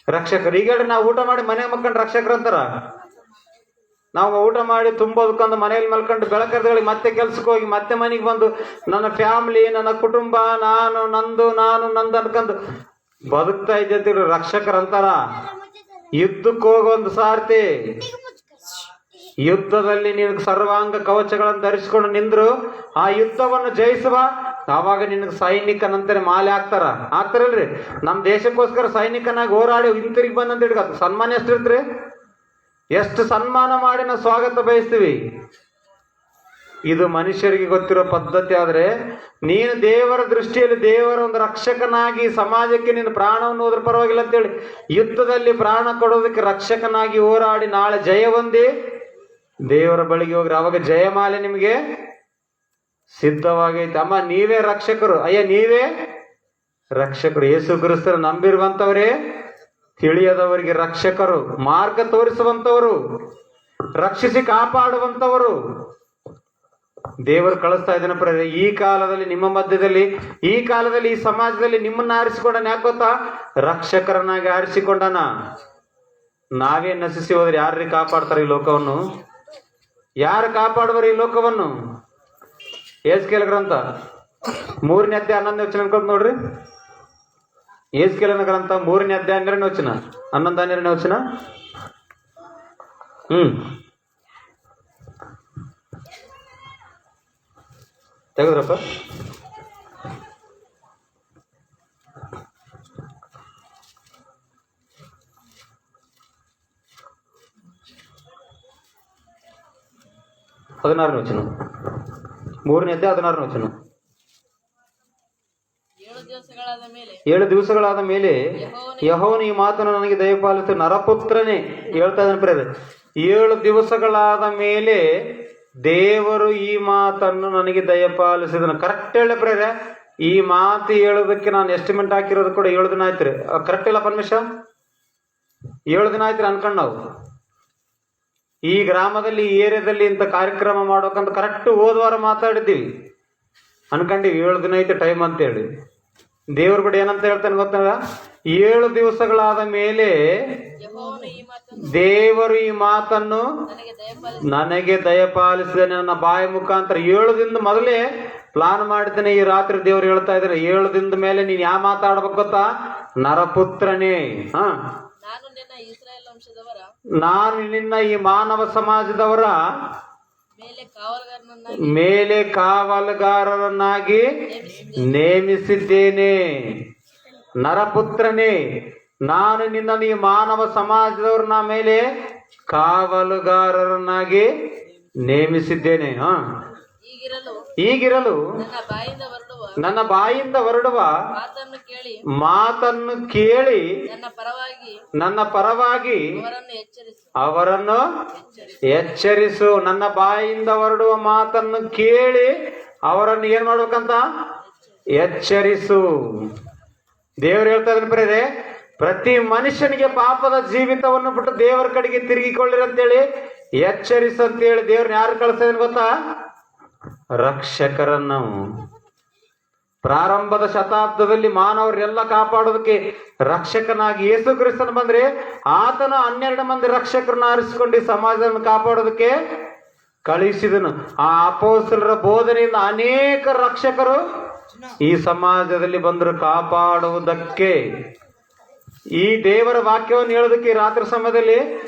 ರಕ್ಷಕರು. ಈಗ ಹೇಳ್ರಿ, ನಾವು ಊಟ ಮಾಡಿ ಮನೆ ಮಲ್ಕೊಂಡು ರಕ್ಷಕರು ಅಂತಾರ. ನಾವು ಊಟ ಮಾಡಿ ತುಂಬೋದಕ್ಕೊಂದು ಮನೆಯಲ್ಲಿ ಮಲ್ಕೊಂಡು ಬೆಳಕರ್ದಗಳಿಗೆ ಮತ್ತೆ ಕೆಲ್ಸಕ್ಕೆ ಹೋಗಿ ಮತ್ತೆ ಮನೆಗೆ ಬಂದು ನನ್ನ ಫ್ಯಾಮಿಲಿ, ನನ್ನ ಕುಟುಂಬ, ನಂದು ಅನ್ಕೊಂಡು ಬದುಕ್ತಾ ಇದ್ದೀರಿ ರಕ್ಷಕರು ಅಂತಾರ. ಯುದ್ಧಕ್ಕೆ ಹೋಗೊಂದು ಸಾರ್ತಿ, ಯುದ್ಧದಲ್ಲಿ ನಿನಗೆ ಸರ್ವಾಂಗ ಕವಚಗಳನ್ನು ಧರಿಸಿಕೊಂಡು ನಿಂದ್ರು ಆ ಯುದ್ಧವನ್ನು ಜಯಿಸುವ, ಆವಾಗ ನಿನಗೆ ಸೈನಿಕನಂತಾನೆ ಮಾಲೆ ಹಾಕ್ತಾರಲ್ರಿ. ನಮ್ಮ ದೇಶಕ್ಕೋಸ್ಕರ ಸೈನಿಕನಾಗಿ ಹೋರಾಡಿ ಹಿಂತಿರುಗಿ ಬಂದಂತ ಹಿಡ್ಕ ಸನ್ಮಾನ ಎಷ್ಟಿರ್ತ್ರಿ? ಎಷ್ಟು ಸನ್ಮಾನ ಮಾಡಿ ನಾವು ಸ್ವಾಗತ ಬಯಸ್ತೀವಿ. ಇದು ಮನುಷ್ಯರಿಗೆ ಗೊತ್ತಿರೋ ಪದ್ಧತಿ. ಆದ್ರೆ ನೀನು ದೇವರ ದೃಷ್ಟಿಯಲ್ಲಿ ದೇವರ ಒಂದು ರಕ್ಷಕನಾಗಿ ಸಮಾಜಕ್ಕೆ ನೀನು ಪ್ರಾಣವನ್ನು ಹೋದ್ರ ಪರವಾಗಿಲ್ಲ ಅಂತೇಳಿ ಯುದ್ಧದಲ್ಲಿ ಪ್ರಾಣ ಕೊಡೋದಕ್ಕೆ ರಕ್ಷಕನಾಗಿ ಹೋರಾಡಿ ನಾಳೆ ಜಯ ಹೊಂದಿ ದೇವರ ಬಳಿಗೆ ಹೋಗ್ರಿ. ಅವಾಗ ಜಯಮಾಲೆ ನಿಮಗೆ ಸಿದ್ಧವಾಗೈತೆ. ಅಮ್ಮ ನೀವೇ ರಕ್ಷಕರು, ಅಯ್ಯ ನೀವೇ ರಕ್ಷಕರು. ಯೇಸು ಕ್ರಿಸ್ತರ ನಂಬಿರುವಂತವರೇ ತಿಳಿಯದವರಿಗೆ ರಕ್ಷಕರು, ಮಾರ್ಗ ತೋರಿಸುವಂತವರು, ರಕ್ಷಿಸಿ ಕಾಪಾಡುವಂತವರು ದೇವರು ಕಳಿಸ್ತಾ ಇದ್ದಾನೆ. ಪ್ರೇರೆ ಈ ಕಾಲದಲ್ಲಿ ನಿಮ್ಮ ಮಧ್ಯದಲ್ಲಿ, ಈ ಕಾಲದಲ್ಲಿ ಈ ಸಮಾಜದಲ್ಲಿ ನಿಮ್ಮನ್ನ ಆರಿಸಿಕೊಂಡನ. ಯಾಕೆ ಗೊತ್ತಾ? ರಕ್ಷಕರನ್ನಾಗಿ ಆರಿಸಿಕೊಂಡನ. ನಾವೇ ನಶಿಸಿ ಹೋದ್ರೆ ಯಾರ್ರೀ ಕಾಪಾಡ್ತಾರೆ ಈ ಲೋಕವನ್ನು? ಯಾರು ಕಾಪಾಡುವರು ಈ ಲೋಕವನ್ನು? ಏಸ್ಕೇಲ ಗ್ರಂಥ 3ನೇ ಅಧ್ಯಾಯ 11ನೇ ವಚನ ಅನ್ಕೊಂತ ನೋಡ್ರಿ. ಏಸ್ಕೇಲನ ಗ್ರಂಥ 3ನೇ ಅಧ್ಯಾಯ 12ನೇ ವಚನ, 11-12ನೇ ವಚನ. ತೆಗೆದ್ರಪ್ಪ. ಹದಿನಾರನೇ ವಚನ, 3ನೇ ಅಧ್ಯಾಯ 16ನೇ ವಚನ. 7 ದಿವಸಗಳಾದ ಮೇಲೆ ಯೆಹೋವನು ಈ ಮಾತನ್ನು ನನಗೆ ದಯಪಾಲಿಸಿ, ನರಪುತ್ರನೇ ಹೇಳ್ತಾ ಇದ್ದಾನೆ ಪ್ರೇರೆ. 7 ದಿವಸಗಳಾದ ಮೇಲೆ ದೇವರು ಈ ಮಾತನ್ನು ನನಗೆ ದಯಪಾಲಿಸಿದನು. ಕರೆಕ್ಟ್ ಹೇಳ ಪ್ರೇರೆ. ಈ ಮಾತು ಹೇಳೋದಕ್ಕೆ ನಾನು ಎಸ್ಟಿಮೇಟ್ ಹಾಕಿರೋದು ಕೂಡ 7 ದಿನ ಆಯ್ತು ರೀ. ಕರೆಕ್ಟ್ ಇಲ್ಲ ಪರಮೇಶ? 7 ದಿನ ಆಯ್ತು ರೀ ಅನ್ಕೊಂಡು ನಾವು ಈ ಗ್ರಾಮದಲ್ಲಿ ಈ ಏರಿಯಾದಲ್ಲಿ ಇಂಥ ಕಾರ್ಯಕ್ರಮ ಮಾಡೋಕಂತ ಕರೆಕ್ಟ್ ಹೋದ್ವಾರ ಮಾತಾಡಿದ್ದೀವಿ ಅನ್ಕೊಂಡಿವಿ. 7 ದಿನ ಐತೆ ಟೈಮ್ ಅಂತೇಳಿ. ದೇವ್ರ ಕೂಡ ಏನಂತ ಹೇಳ್ತಾನೆ ಗೊತ್ತಾಗ? 7 ದಿವಸಗಳಾದ ಮೇಲೆ ದೇವರು ಈ ಮಾತನ್ನು ನನಗೆ ದಯಪಾಲಿಸಿದ ನನ್ನ ಬಾಯಿ ಮುಖಾಂತರ. 7 ದಿನದ ಮೊದಲೇ ಪ್ಲಾನ್ ಮಾಡಿದ್ದೇನೆ. ಈ ರಾತ್ರಿ ದೇವ್ರು ಹೇಳ್ತಾ ಇದ್ದಾರೆ 7 ದಿನದ ಮೇಲೆ ನೀನ್ ಯಾವ ಮಾತಾಡ್ಬೇಕು ಗೊತ್ತಾ? ನರಪುತ್ರನೇ, ನಾನು ನಿನ್ನ ಈ ಮಾನವ ಸಮಾಜದವರ ಮೇಲೆ ಕಾವಲುಗಾರರನ್ನಾಗಿ ನೇಮಿಸಿದ್ದೇನೆ. ನರಪುತ್ರನೇ, ನಾನು ನಿನ್ನ ಈ ಮಾನವ ಸಮಾಜದವ್ರನ್ನ ಮೇಲೆ ಕಾವಲುಗಾರರನ್ನಾಗಿ ನೇಮಿಸಿದ್ದೇನೆ. ಈಗಿರಲು ನನ್ನ ಬಾಯಿಂದ ಹೊರಡುವ ಮಾತನ್ನು ಕೇಳಿ ನನ್ನ ಪರವಾಗಿ ಅವರನ್ನು ಎಚ್ಚರಿಸು. ನನ್ನ ಬಾಯಿಂದ ಹೊರಡುವ ಮಾತನ್ನು ಕೇಳಿ ಅವರನ್ನು ಏನ್ ಮಾಡ್ಬೇಕಂತ? ಎಚ್ಚರಿಸು. ದೇವರು ಹೇಳ್ತಾ ಇದ್ದಾನೆ ಪ್ರೇರೆ, ಪ್ರತಿ ಮನುಷ್ಯನಿಗೆ ಪಾಪದ ಜೀವಿತವನ್ನು ಬಿಟ್ಟು ದೇವರ ಕಡೆಗೆ ತಿರುಗಿಕೊಳ್ಳಿರಂತೇಳಿ ಎಚ್ಚರಿಸಂತೇಳಿ ದೇವ್ರನ್ನ ಯಾರು ಕಳಿಸ್ತಾ ಇದ್ದಾನೆ ಗೊತ್ತಾ? ರಕ್ಷಕರನ್ನು. ಪ್ರಾರಂಭದ ಶತಾಬ್ದದಲ್ಲಿ ಮಾನವರೆಲ್ಲ ಕಾಪಾಡೋದಕ್ಕೆ ರಕ್ಷಕನಾಗಿ ಯೇಸು ಕ್ರಿಸ್ತನ ಬಂದ್ರೆ ಆತನು 12 ಮಂದಿ ರಕ್ಷಕರನ್ನ ಆರಿಸಿಕೊಂಡು ಸಮಾಜವನ್ನು ಕಾಪಾಡೋದಕ್ಕೆ ಕಳುಹಿಸಿದನು. ಆ ಅಪೊಸ್ತಲರ ಬೋಧನೆಯಿಂದ ಅನೇಕ ರಕ್ಷಕರು ಈ ಸಮಾಜದಲ್ಲಿ ಬಂದರು ಕಾಪಾಡುವುದಕ್ಕೆ. ಈ ದೇವರ ವಾಕ್ಯವನ್ನು ಹೇಳೋದಕ್ಕೆ ರಾತ್ರಿ ಸಮಯದಲ್ಲಿ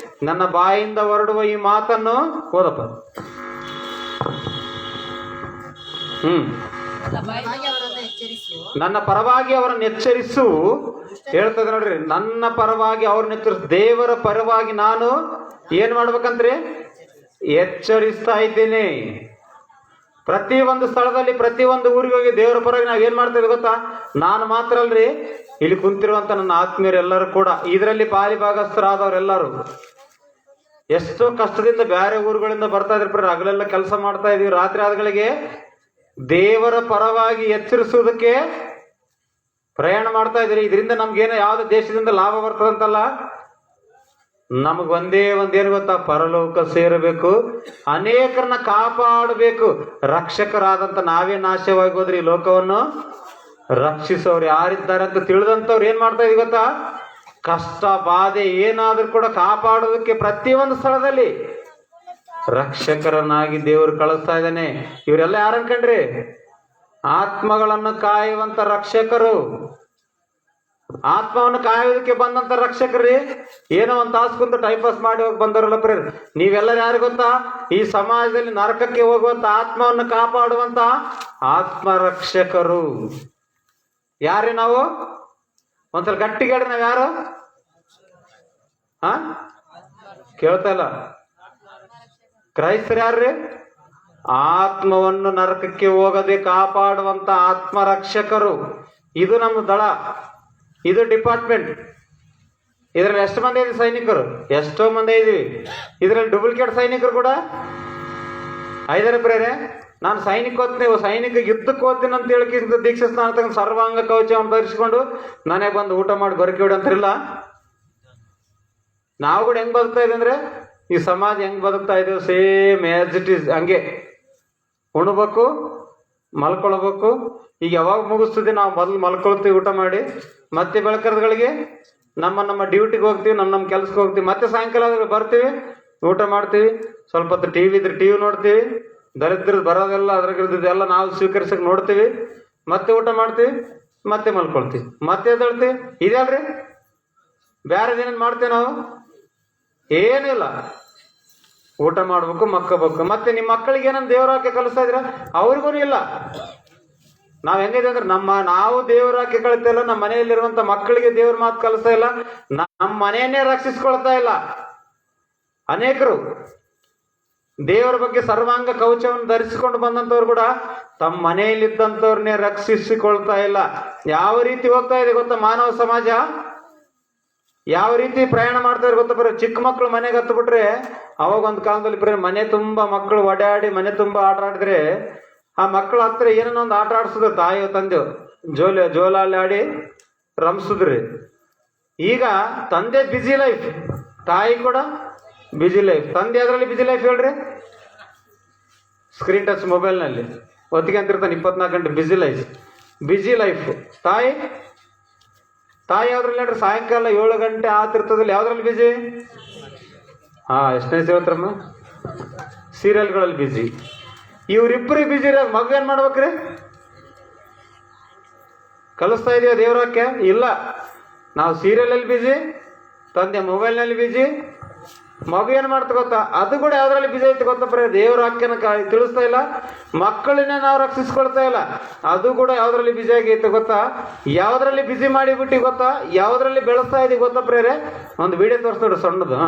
ನನ್ನ ಬಾಯಿಂದ ಹೊರಡುವ ಈ ಮಾತನ್ನು ಓದಪ್ಪ. ನನ್ನ ಪರವಾಗಿ ಅವರನ್ನು ಎಚ್ಚರಿಸು ಹೇಳ್ತದೆ ನೋಡ್ರಿ. ನನ್ನ ಪರವಾಗಿ ಅವ್ರನ್ನ ಎಚ್ಚರಿಸು. ದೇವರ ಪರವಾಗಿ ನಾನು ಏನ್ ಮಾಡ್ಬೇಕಂತ್ರಿ? ಎಚ್ಚರಿಸ್ತಾ ಇದ್ದೇನೆ. ಪ್ರತಿ ಒಂದು ಸ್ಥಳದಲ್ಲಿ ಪ್ರತಿ ಒಂದು ಊರಿಗೆ ಹೋಗಿ ದೇವರ ಪರವಾಗಿ ನಾವ್ ಏನ್ ಮಾಡ್ತಾ ಇದ್ದೀವಿ ಗೊತ್ತಾ? ನಾನು ಮಾತ್ರ ಅಲ್ರಿ, ಇಲ್ಲಿ ಕುಂತಿರುವಂತ ನನ್ನ ಆತ್ಮೀಯರೆಲ್ಲರೂ ಕೂಡ, ಇದರಲ್ಲಿ ಪಾಲಿಭಾಗಸ್ಥರಾದವರೆಲ್ಲರೂ ಎಷ್ಟೋ ಕಷ್ಟದಿಂದ ಬೇರೆ ಊರುಗಳಿಂದ ಬರ್ತಾ ಇದ್ರಿ. ಹಗಲೆಲ್ಲ ಕೆಲಸ ಮಾಡ್ತಾ ಇದೀವಿ, ರಾತ್ರಿ ಆದಗಳಿಗೆ ದೇವರ ಪರವಾಗಿ ಎಚ್ಚರಿಸುವುದಕ್ಕೆ ಪ್ರಯಾಣ ಮಾಡ್ತಾ ಇದ್ರಿ. ಇದರಿಂದ ನಮ್ಗೇನೋ ಯಾವ್ದು ದೇಶದಿಂದ ಲಾಭ ಬರ್ತದಂತಲ್ಲ, ನಮಗ್ ಒಂದೇ ಒಂದೇನು ಗೊತ್ತಾ? ಪರಲೋಕ ಸೇರಬೇಕು, ಅನೇಕರನ್ನ ಕಾಪಾಡಬೇಕು. ರಕ್ಷಕರಾದಂತ ನಾವೇ ನಾಶವಾಗಿ ಹೋದ್ರಿ ಈ ಲೋಕವನ್ನು ರಕ್ಷಿಸೋರು ಯಾರಿದ್ದಾರೆ ಅಂತ ತಿಳಿದಂತವ್ರು ಏನ್ ಮಾಡ್ತಾ ಇದೀವಿ ಗೊತ್ತಾ? ಕಷ್ಟ ಬಾಧೆ ಏನಾದ್ರೂ ಕೂಡ ಕಾಪಾಡೋದಕ್ಕೆ ಪ್ರತಿಯೊಂದು ಸ್ಥಳದಲ್ಲಿ ರಕ್ಷಕರನ್ನಾಗಿ ದೇವರು ಕಳಿಸ್ತಾ ಇದ್ದಾನೆ. ಇವರೆಲ್ಲ ಯಾರು ಅನ್ಕಂಡ್ರಿ? ಆತ್ಮಗಳನ್ನು ಕಾಯುವಂತ ರಕ್ಷಕರು. ಆತ್ಮವನ್ನು ಕಾಯೋದಕ್ಕೆ ಬಂದಂತ ರಕ್ಷಕರೇ, ಏನೋ ಒಂದು ತಾಸು ಕುಂತು ಟೈಮ್ ಪಾಸ್ ಮಾಡಿ ಹೋಗಿ ಬಂದವರಲ್ಲ ಪ್ರೇರ್. ನೀವೆಲ್ಲರೂ ಯಾರು ಗೊತ್ತಾ? ಈ ಸಮಾಜದಲ್ಲಿ ನರಕಕ್ಕೆ ಹೋಗುವಂತ ಆತ್ಮವನ್ನು ಕಾಪಾಡುವಂತ ಆತ್ಮರಕ್ಷಕರು. ಯಾರೇ ನಾವು? ಒಂದ್ಸಲ ಗಟ್ಟಿಗೆ ಹೇಳ್ರಿ, ನಾವ್ ಯಾರು? ಕೇಳ್ತಾ ಇಲ್ಲ. ಕ್ರೈಸ್ತರು ಯಾರ್ರಿ? ಆತ್ಮವನ್ನು ನರಕಕ್ಕೆ ಹೋಗದೆ ಕಾಪಾಡುವಂತ ಆತ್ಮರಕ್ಷಕರು. ಇದು ನಮ್ಮ ದಳ, ಇದು ಡಿಪಾರ್ಟ್ಮೆಂಟ್. ಇದರಲ್ಲಿ ಎಷ್ಟು ಮಂದಿ ಇದೆ ಸೈನಿಕರು? ಎಷ್ಟೋ ಮಂದಿ ಇದೀವಿ. ಇದರಲ್ಲಿ ಡೂಪ್ಲಿಕೇಟ್ ಸೈನಿಕರು ಕೂಡ ಐದಾರು ಪ್ರೇರೆ. ನಾನು ಸೈನಿಕ ಓದ್ತೀನಿ, ಸೈನಿಕ ಯುದ್ಧಕ್ಕೆ ಓದ್ತೀನಿ ಅಂತ ಹೇಳಿ ದೀಕ್ಷೆ ಸ್ನಾನ ತಗೊಂಡು ಸರ್ವಾಂಗ ಕವಚವನ್ನು ಧರಿಸಿಕೊಂಡು ನಾನೇ ಬಂದು ಊಟ ಮಾಡಿ ಗೊರಕೆ ಹೊಡಿ ಅಂತಿರಲ್ಲ. ನಾವು ಕೂಡ ಹೆಂಗ್ ಬದುಕ್ತಾ ಇದ್ದೀವಿ ಅಂದ್ರೆ, ಈ ಸಮಾಜ ಹೆಂಗ್ ಬದುಕ್ತಾ ಇದ್ದೀವಿ ಸೇಮ್ ಆಸ್ ಇಟ್ ಈಸ್ ಹಂಗೆ. ಉಣ್ಬೇಕು, ಮಲ್ಕೊಳ್ಬೇಕು. ಈಗ ಯಾವಾಗ ಮುಗಿಸ್ತದೆ? ನಾವು ಮೊದಲು ಮಲ್ಕೊಳ್ತೀವಿ ಊಟ ಮಾಡಿ, ಮತ್ತೆ ಬೆಳಕರಗಳಿಗೆ ನಮ್ಮ ಡ್ಯೂಟಿಗೆ ಹೋಗ್ತೀವಿ, ನಮ್ಮ ಕೆಲ್ಸಕ್ಕೆ ಹೋಗ್ತೀವಿ, ಮತ್ತೆ ಸಾಯಂಕಾಲ ಬರ್ತೀವಿ, ಊಟ ಮಾಡ್ತೀವಿ, ಸ್ವಲ್ಪ ಹೊತ್ತು ಟಿವಿ ಇದ್ರೆ ಟಿವಿ ನೋಡ್ತೀವಿ, ದರಿದ್ರದ್ದು ಬರೋದೆಲ್ಲ ಅದ್ರಾಗಿದ್ದೆಲ್ಲ ನಾವು ಸ್ವೀಕರಿಸಕ್ಕೆ ನೋಡ್ತೀವಿ, ಮತ್ತೆ ಊಟ ಮಾಡ್ತೀವಿ, ಮತ್ತೆ ಮಲ್ಕೊಳ್ತೀವಿ, ಮತ್ತೆ ಎದ್ದೇಳ್ತೀವಿ. ಇದಲ್ರಿ ಬೇರೆ ಏನೇನು ಮಾಡ್ತೇವೆ ನಾವು? ಏನಿಲ್ಲ. ಊಟ ಮಾಡ್ಬೇಕು, ಮಕ್ಕಬೇಕು. ಮತ್ತೆ ನಿಮ್ಮ ಮಕ್ಕಳಿಗೆ ಏನಂತ ದೇವರಾಕೆ ಕಲಿಸ್ತಾ ಇದ್ರ? ಅವ್ರಿಗೂ ಇಲ್ಲ. ನಾವ್ ಹೆಂಗಿದೆ ಅಂದ್ರೆ ನಾವು ದೇವರಾಕೆ ಕಲಿತಾ ಇಲ್ಲ, ನಮ್ಮ ಮನೆಯಲ್ಲಿರುವಂತ ಮಕ್ಕಳಿಗೆ ದೇವ್ರ ಮಾತು ಕಲಿಸ್ತಾ ಇಲ್ಲ, ನಮ್ಮ ಮನೆಯನ್ನೇ ರಕ್ಷಿಸ್ಕೊಳ್ತಾ ಇಲ್ಲ. ಅನೇಕರು ದೇವರ ಬಗ್ಗೆ ಸರ್ವಾಂಗ ಕವಚವನ್ನು ಧರಿಸಿಕೊಂಡು ಬಂದಂತವ್ರು ಕೂಡ ತಮ್ಮ ಮನೆಯಲ್ಲಿದ್ದಂಥವ್ರನ್ನೇ ರಕ್ಷಿಸಿಕೊಳ್ತಾ ಇಲ್ಲ. ಯಾವ ರೀತಿ ಹೋಗ್ತಾ ಇದೆ ಗೊತ್ತಾ ಮಾನವ ಸಮಾಜ? ಯಾವ ರೀತಿ ಪ್ರಯಾಣ ಮಾಡ್ತಾರೆ ಗೊತ್ತಾ? ಬರೀ ಚಿಕ್ಕ ಮಕ್ಕಳು ಮನೆಗೆ ಹತ್ತು ಬಿಟ್ರೆ, ಅವಾಗ ಒಂದು ಕಾಲದಲ್ಲಿ ಬರೀ ಮನೆ ತುಂಬಾ ಮಕ್ಕಳು ಓಡಾಡಿ ಮನೆ ತುಂಬಾ ಆಟ ಆಡಿದ್ರೆ, ಆ ಮಕ್ಕಳ ಹತ್ರ ಏನೋ ಒಂದು ಆಟ ಆಡ್ಸಿದ್ರು ತಾಯಿಯೋ ತಂದೆಯೋ, ಜೋಲಾಲಿ ಆಡಿ ರಂಸಿದ್ರಿ. ಈಗ ತಂದೆ ಬಿಜಿ ಲೈಫ್, ತಾಯಿ ಕೂಡ ಬಿಜಿ ಲೈಫ್. ತಂದೆ ಅದರಲ್ಲಿ ಬಿಜಿ ಲೈಫ್ ಹೇಳ್ರಿ, ಸ್ಕ್ರೀನ್ ಟಚ್ ಮೊಬೈಲ್ನಲ್ಲಿ ಒತ್ತಿಗೆ ಅಂತಿರ್ತಾನೆ 24 ಗಂಟೆ. Busy life. ತಾಯಿ ಯಾವ್ದ್ರಲ್ಲಿ ಹೇಳ್ರಿ? ಸಾಯಂಕಾಲ 7 ಗಂಟೆ ಆತಿರ್ತದಲ್ಲಿ ಯಾವ್ದ್ರಲ್ಲಿ ಬಿಜಿ? ಎಷ್ಟನೇ ಸೇವತ್ರಮ್ಮ? ಸೀರಿಯಲ್ಗಳಲ್ಲಿ ಬಿಜಿ. ಇವ್ರಿಬ್ರಿಗೆ ಬಿಜಿ ಇರೋ ಮಗು ಏನ್ ಮಾಡ್ಬೇಕ್ರಿ? ಕಲಿಸ್ತಾ ಇದೀವ ದೇವ್ರಕ್ಕೆ? ಇಲ್ಲ. ನಾವು ಸೀರಿಯಲಲ್ಲಿ ಬಿಜಿ, ತಂದೆ ಮೊಬೈಲ್ನಲ್ಲಿ ಬಿಜಿ. ಮಗು ಏನ್ ಮಾಡ್ತಾ ಗೊತ್ತಾ? ಅದು ಕೂಡ ಯಾವ್ದ್ರಲ್ಲಿ ಬಿಜಿ ಐತೆ ಗೊತ್ತಾ? ಬರೀ ದೇವ್ರ ವಾಕ್ಯನ ತಿಳಿಸ್ತಾ ಇಲ್ಲ, ಮಕ್ಕಳನ್ನೇ ನಾವು ರಕ್ಷಿಸ್ಕೊಳ್ತಾ ಇಲ್ಲ. ಅದು ಕೂಡ ಯಾವ್ದ್ರಲ್ಲಿ ಬಿಜಿ ಆಗೈತೆ ಗೊತ್ತಾ? ಯಾವ್ದ್ರಲ್ಲಿ ಬಿಜಿ ಮಾಡಿಬಿಟ್ಟು ಗೊತ್ತಾ? ಯಾವ್ದ್ರಲ್ಲಿ ಬೆಳೆಸ್ತಾ ಇದೀವಿ ಗೊತ್ತಾ ಪ್ರೇರೆ? ಒಂದು ವಿಡಿಯೋ ತೋರಿಸ್ತಾರೆ ಸಣ್ಣದು,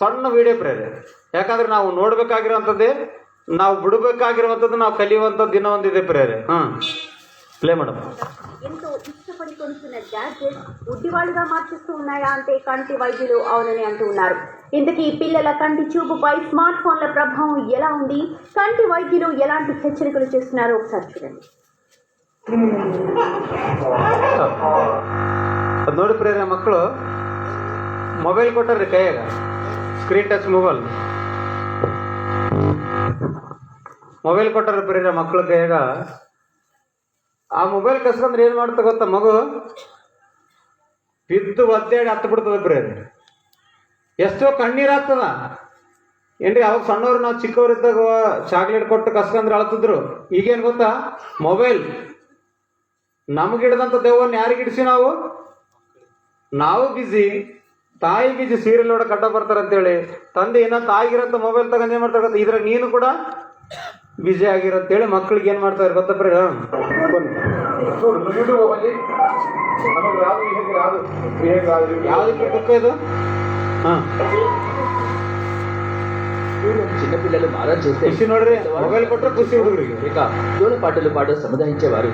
ಸಣ್ಣ ವಿಡಿಯೋ ಪ್ರೇರೆ. ಯಾಕಂದ್ರೆ ನಾವು ನೋಡ್ಬೇಕಾಗಿರೋಂಥದ್ದೇ, ನಾವು ಬಿಡಬೇಕಾಗಿರುವಂಥದ್ದು, ನಾವು ಕಲಿಯುವಂಥದ್ದು ದಿನ ಒಂದಿದೆ ಪ್ರೇರೆ. Play madam. ఎంతో ఇష్టపడి కొనుక్కున్న గ్యాడ్జెట్స్ గుడ్డివాళ్ళుగా మార్చేస్తూ ఉన్నాయా అంటే కంటి వైద్యులు అవునని అంటూ ఉన్నారు. ఇంతకీ పిల్లల కంటి చూపుపై స్మార్ట్ ఫోన్ల ప్రభావం ఎలా ఉంది, కంటి వైద్యులు ఎలాంటి హెచ్చరికలు చేస్తున్నారో ఒకసారి చూడండి. ಅದು ನೋಡಿ ಪ್ರೇರೆ, ಮಕ್ಕಳು ಮೊಬೈಲ್ ಕೊಟ್ಟಾರ್ರಿ ಕೈಯಾಗ, ಸ್ಕ್ರೀನ್ ಟಚ್ ಮೊಬೈಲ್ ಕೊಟ್ಟಾರ ಪ್ರೇರೆ ಮಕ್ಕಳ ಕೈಯಾಗ. ಆ ಮೊಬೈಲ್ ಕಸ್ಕೊಂಡ್ರೆ ಏನ್ ಮಾಡ್ತಾ ಗೊತ್ತಾ? ಮಗು ಬಿದ್ದು ಒದ್ದಾಡಿ ಹತ್ತು ಬಿಡ್ತದ ಪ್ರೇರೆ. ಎಷ್ಟೋ ಕಣ್ಣೀರ್ ಆಗ್ತದ ಏನ್ರಿ. ಅವಾಗ ಸಣ್ಣವ್ರು, ನಾವು ಚಿಕ್ಕವರಿದ್ದಾಗ ಚಾಕ್ಲೇಟ್ ಕೊಟ್ಟು ಕಸ್ಕೊಂಡ್ರೆ ಅಳ್ತಿದ್ರು. ಈಗೇನ್ ಗೊತ್ತಾ? ಮೊಬೈಲ್ ನಮಗಿಡದಂತ ದೆವ್ವನ್ನ ಯಾರಿಗಿಡಿಸಿ ನಾವು ಬಿಜಿ, ತಾಯಿ ಬಿಜಿ, ಸೀರಿಯಲ್ ನೋಡಕ್ ಅಡ್ಡ ಬರ್ತಾರಂತೇಳಿ ತಂದೆ ಏನೋ ತಾಯಿಗಿರಂತ ಮೊಬೈಲ್ ತಗೊಂಡು ಏನ್ ಮಾಡ್ತಾರೆ ಗೊತ್ತಾ? ಇದ್ರಾಗ ನೀನು ಕೂಡ ಬಿಜಿ ಆಗಿರಂತೇಳಿ ಮಕ್ಳಿಗೆ ಏನ್ ಮಾಡ್ತಾರೆ ಗೊತ್ತಾ ಪ್ರೇರ? ಯಾವ್ದಕ್ಕೆ ಬುಕ್ ಇದು? చిన్నపిల్లలు మారం చేస్తే ఖుషి నోడ్రి మొబైల్ కొట్టు ఖుషి ಹುಡುಗರಿಗೆ ఇక జోల పాటలు పాట సముదాయించేవారు.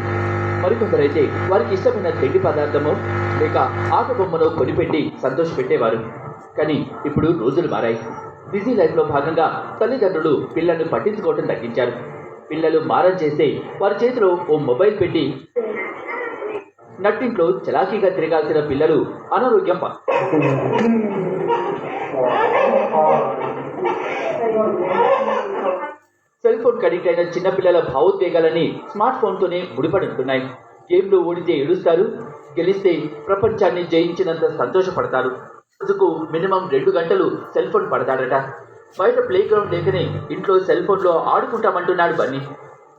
మరికొందరైతే వారికి ఇష్టమైన తిండి పదార్థమో లేక ఆట బొమ్మను కొనిపెట్టి సంతోషపెట్టేవారు. కానీ ఇప్పుడు రోజులు మారాయి. బిజీ లైఫ్లో భాగంగా తల్లిదండ్రులు పిల్లలను పట్టించుకోవటం తగ్గించారు. పిల్లలు మారం చేస్తే వారి చేతిలో ఓ మొబైల్ పెట్టి నట్టింట్లో చలాకీగా తిరగాల్సిన పిల్లలు అనారోగ్యం సెల్ ఫోన్ కనెక్ట్ అయిన చిన్నపిల్లల భావోద్వేగాలని స్మార్ట్ ఫోన్తోనే ముడిపడి ఉంటున్నాయి. గేమ్లో ఓడితే ఏడుస్తారు, గెలిస్తే ప్రపంచాన్ని జయించినంత సంతోషపడతారు. రోజుకు మినిమం 2 గంటలు సెల్ ఫోన్ పడతాడట. బయట ప్లే గ్రౌండ్ లేకనే ఇంట్లో సెల్ ఫోన్లో ఆడుకుంటామంటున్నాడు బన్నీ.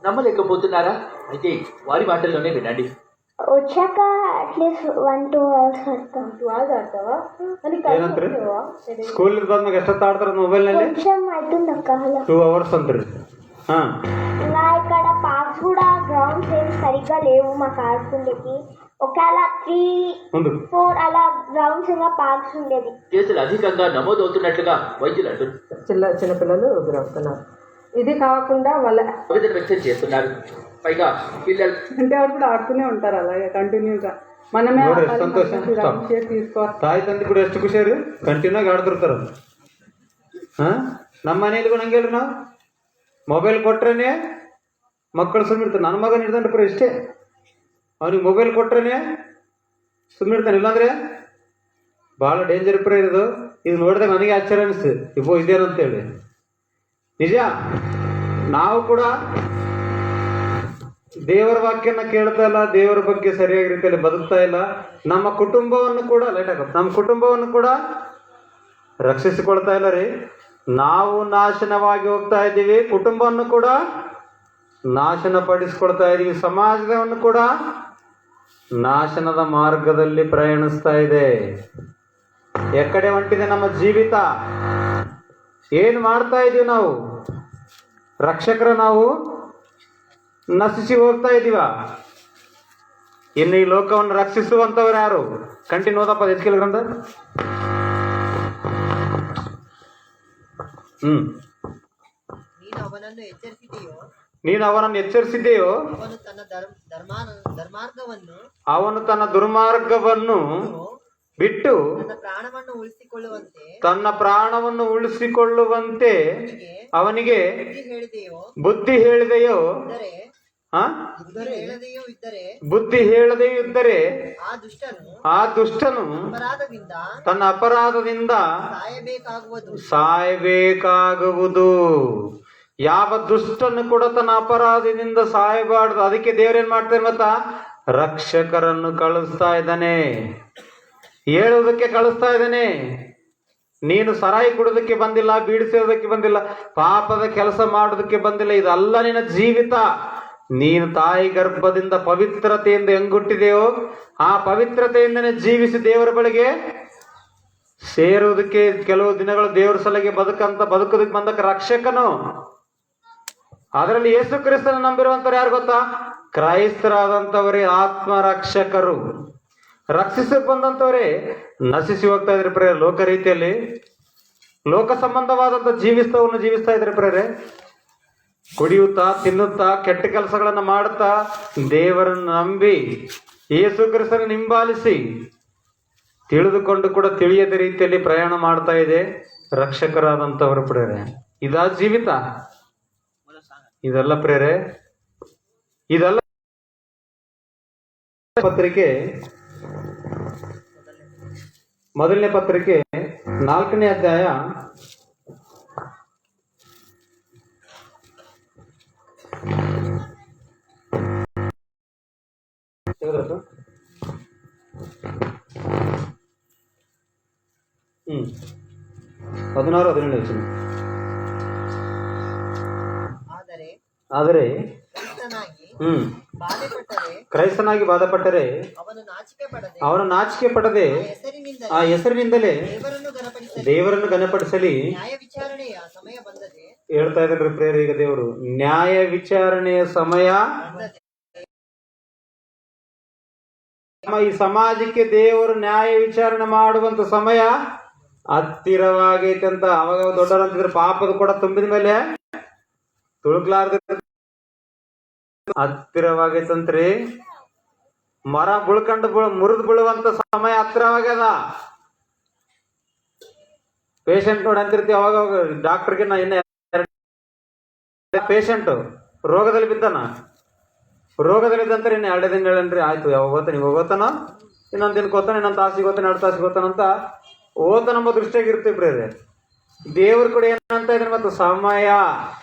నమ్మలేకపోతున్నారా? అయితే వారి మాటల్లోనే వినండి. వచ్చాక అట్లీస్ట్ 1-2 అవర్స్ ఆడతాం. ಏನಂತ್ರಿ ಸ್ಕೂಲ್ ಬಂದಾಗ ಎಷ್ಟೊತ್ತು ಆಡ್ತಾರ ಮೊಬೈಲ್ನಲ್ಲಿ? కొంచెం అవుతుంది అక్క అలా. 2 hours ಅಂತ್ರಿ. ಹಾ, ఇంకా ఇక్కడ పార్క్స్ కూడా గ్రౌండ్స్ ఏం సరిగ్గా లేవు మాకు ఆడుకుండేకి. ఒకవేళ 3-4 అలా గ్రౌండ్స్ ఇంకా పార్క్స్ ఉండేది. కేసులు అధికంగా నమోదవుతున్నట్లుగా వైద్యులు అంటున్నారు. చిన్నపిల్లలు ఎదురవుతున్నారు. ఇది కాకుండా వాళ్ళ ఆవేదన వ్యక్తం చేస్తున్నారు. పైగా పిల్లలు అంటే వాళ్ళు కూడా ಆಡ್ತಾನೆ ఉంటారు అలాగే ಕಂಟಿನ್ಯೂగా. మనమే ನೋಡ್ರಿ ಎಷ್ಟ್ ಸಂತೋಷ. ತಾಯಿ ತಂದೆ ಕೂಡ ಎಷ್ಟು ಖುಷಿಯಾರಿ, ಕಂಟಿನ್ಯೂಗಿ ಆಡ್ತಿರ್ತಾರ. ಹಾ, ನಮ್ಮ ಮನೇಲಿ ಕೂಡ ಹಂಗೇಳ್ರಿ, ನಾವು ಮೊಬೈಲ್ ಕೊಟ್ರೇನೆ ಮಕ್ಕಳು ಸುಮ್ಮನಿರ್ತಾರೆ. ನನ್ನ ಮಗನ ಹಿಡ್ದನ್ರಿ ಪ್ರ ಇಷ್ಟೇ, ಅವ್ನಿಗೆ ಮೊಬೈಲ್ ಕೊಟ್ರೇನೆ ಸುಮ್ಮನಿರ್ತಾನೆ. ಇಲ್ಲಾಂದ್ರೆ ಭಾಳ ಡೇಂಜರ್ ಪ್ರ ಇದು. ಇದು ನೋಡಿದಾಗ ನನಗೆ ಆಶ್ಚರ್ಯ ಅನಿಸ್ತು, ಇಬ್ಬೋ ಇದೇನಂತೇಳಿ. ನಿಜ, ನಾವು ಕೂಡ ದೇವರ ವಾಕ್ಯನ ಕೇಳ್ತಾ ಇಲ್ಲ, ದೇವರ ಬಗ್ಗೆ ಸರಿಯಾಗಿ ರೀತಿಯಲ್ಲಿ ಬದುಕ್ತಾ ಇಲ್ಲ. ನಮ್ಮ ಕುಟುಂಬವನ್ನು ಕೂಡ ನಮ್ಮ ಕುಟುಂಬವನ್ನು ಕೂಡ ರಕ್ಷಿಸಿಕೊಳ್ತಾ ಇಲ್ಲ ರೀ. ನಾವು ನಾಶನವಾಗಿ ಹೋಗ್ತಾ ಇದ್ದೀವಿ, ಕುಟುಂಬವನ್ನು ಕೂಡ ನಾಶನ ಪಡಿಸ್ಕೊಳ್ತಾ ಇದ್ದೀವಿ, ಸಮಾಜವನ್ನು ಕೂಡ ನಾಶನದ ಮಾರ್ಗದಲ್ಲಿ ಪ್ರಯಾಣಿಸ್ತಾ ಇದೆ. ಎಕಡೆ ಹೊಂಟಿದೆ ನಮ್ಮ ಜೀವಿತ? ಏನು ಮಾಡ್ತಾ ಇದೀವಿ ನಾವು? ರಕ್ಷಕರ ನಾವು ನಶಿಸಿ ಹೋಗ್ತಾ ಇದ್ದೀವ. ಇನ್ನು ಈ ಲೋಕವನ್ನು ರಕ್ಷಿಸುವಂತವ್ರು ಯಾರು? ಕಂಟಿನ್ಯೂ ಓದಪ್ಪ ಎಸ್ಕೇಲ್ ಗ್ರಂಥ. ನೀನು ಅವನನ್ನು ಎಚ್ಚರಿಸಿದೆಯೋ, ಅವನು ತನ್ನ ದುರ್ಮಾರ್ಗವನ್ನು ಬಿಟ್ಟು ತನ್ನ ಪ್ರಾಣವನ್ನು ಉಳಿಸಿಕೊಳ್ಳುವಂತೆ ಅವನಿಗೆ ಬುದ್ಧಿ ಹೇಳಿದೆಯೋ, ಬುದ್ಧಿ ಹೇಳದೆಯೂ ಇದ್ದರೆ ಆ ದುಷ್ಟನು ತನ್ನ ಅಪರಾಧದಿಂದ ಸಾಯಬೇಕಾಗುವುದು. ಯಾವ ದುಷ್ಟನು ಕೂಡ ತನ್ನ ಅಪರಾಧದಿಂದ ಸಾಯಬಾರ್ದು. ಅದಕ್ಕೆ ದೇವರೇನ್ ಮಾಡ್ತಾನೆ ಗೊತ್ತಾ? ರಕ್ಷಕರನ್ನು ಕಳಿಸ್ತಾ ಇದ್ದಾನೆ, ಹೇಳುವುದಕ್ಕೆ ಕಳಿಸ್ತಾ ಇದ್ದಾನೆ. ನೀನು ಸರಾಯಿ ಕುಡೋದಕ್ಕೆ ಬಂದಿಲ್ಲ, ಬೀಡಿಸೋದಕ್ಕೆ ಬಂದಿಲ್ಲ, ಪಾಪದ ಕೆಲಸ ಮಾಡೋದಕ್ಕೆ ಬಂದಿಲ್ಲ. ಇದಲ್ಲ ನಿನ್ನ ಜೀವಿತ. ನೀನು ತಾಯಿ ಗರ್ಭದಿಂದ ಪವಿತ್ರತೆಯಿಂದ ಹೆಂಗುಟ್ಟಿದೆಯೋ ಆ ಪವಿತ್ರತೆಯಿಂದನೇ ಜೀವಿಸಿ ದೇವರ ಬಳಿಗೆ ಸೇರುವುದಕ್ಕೆ ಕೆಲವು ದಿನಗಳು ದೇವರ ಸಲಗೆ ಬದುಕೋದಕ್ಕೆ ಬಂದಕ್ಕೆ ರಕ್ಷಕನು. ಅದರಲ್ಲಿ ಯೇಸು ಕ್ರಿಸ್ತನ ನಂಬಿರುವಂತವ್ರು ಯಾರು ಗೊತ್ತಾ? ಕ್ರೈಸ್ತರಾದಂಥವರೇ ಆತ್ಮರಕ್ಷಕರು. ರಕ್ಷಿಸಕ್ಕೆ ಬಂದಂಥವರೇ ನಶಿಸಿ ಹೋಗ್ತಾ ಇದ್ರಿ ಪ್ರೇರೆ. ಲೋಕ ರೀತಿಯಲ್ಲಿ ಲೋಕ ಸಂಬಂಧವಾದಂಥ ಜೀವಿಸ್ತಾ ಇದ್ರಿ ಪ್ರೇರೆ. ಕುಡಿಯುತ್ತಾ ತಿನ್ನುತ್ತಾ ಕೆಟ್ಟ ಕೆಲಸಗಳನ್ನು ಮಾಡುತ್ತಾ ದೇವರನ್ನು ನಂಬಿ ಯೇಸು ಕ್ರಿಸ್ತನ ಹಿಂಬಾಲಿಸಿ ತಿಳಿದುಕೊಂಡು ಕೂಡ ತಿಳಿಯದ ರೀತಿಯಲ್ಲಿ ಪ್ರಯಾಣ ಮಾಡ್ತಾ ಇದೆ ರಕ್ಷಕರಾದಂಥವರು ಪ್ರೇರೆ. ಇದಾ ಜೀವಿತ? ಇದೆಲ್ಲ ಪ್ರೇರೆ, ಇದೆಲ್ಲ. ಪತ್ರಿಕೆ ಮೊದಲನೇ ಪತ್ರಿಕೆ 4ನೇ ಅಧ್ಯಾಯ 16-17 ಆದರೆ ಕ್ರೈಸ್ತನಾಗಿ ಬಾಧಪಟ್ಟರೆ ಅವನು ನಾಚಿಕೆ ಪಡದೆ ಆ ಹೆಸರಿನಿಂದಲೇ ದೇವರನ್ನು ಘನಪಡಿಸಲಿ. ಹೇಳ್ತಾ ಇದ್ದಾರೆ ಪ್ರೇರೆ. ಈಗ ದೇವರು ನ್ಯಾಯ ವಿಚಾರಣೆಯ ಸಮಯ, ಈ ಸಮಾಜಕ್ಕೆ ದೇವರು ನ್ಯಾಯ ವಿಚಾರಣೆ ಮಾಡುವಂತ ಸಮಯ ಹತ್ತಿರವಾಗೈತೆ ಅಂತ. ಅವಾಗ ದೊಡ್ಡವರಂತಿದ್ರೆ ಪಾಪದ ಕೂಡ ತುಂಬಿದ ಮೇಲೆ ತುಳುಕ್ಲಾರ್ದ ಹತ್ತಿರವಾಗೈತಂತ್ರಿ. ಮರ ಬುಳ್ಕಂಡು ಮುರಿದು ಬೀಳುವಂತ ಸಮಯ ಹತ್ತಿರವಾಗ್ಯದ. ಪೇಷಂಟ್ ನೋಡಿ ಅಂತಿರ್ತೀವಿ ಅವಾಗ ಡಾಕ್ಟರ್ಗೆ ನಾ ಇನ್ನ ಪೇಷಂಟ್ ರೋಗದಲ್ಲಿ ಬಿದ್ದಂತಾರೆ ಇನ್ನು 2 ದಿನ ಹೇಳನ್ರಿ. ಆಯ್ತು, ಯಾವಾಗ ಹೋಗ್ತಾನೆ, ಇವಾಗ ಹೋಗ್ತಾನೋ, ಇನ್ನೊಂದು ದಿನಕ್ಕೆ ಹೋಗ್ತಾನೆ, ಇನ್ನೊಂದು ತಾಸಿಗೆ ಹೋಗ್ತಾನೆ, 2 ತಾಸಿಗೆ ಹೋಗ್ತಾನಂತ ನಮ್ಮ ದೃಷ್ಟಿಯಾಗಿ ಇರ್ತೀವಿ ಪ್ರೇರೆ. ದೇವ್ರ ಕೂಡ ಏನಂತ ಇದ್ರೆ ಮತ್ತು ಸಮಯ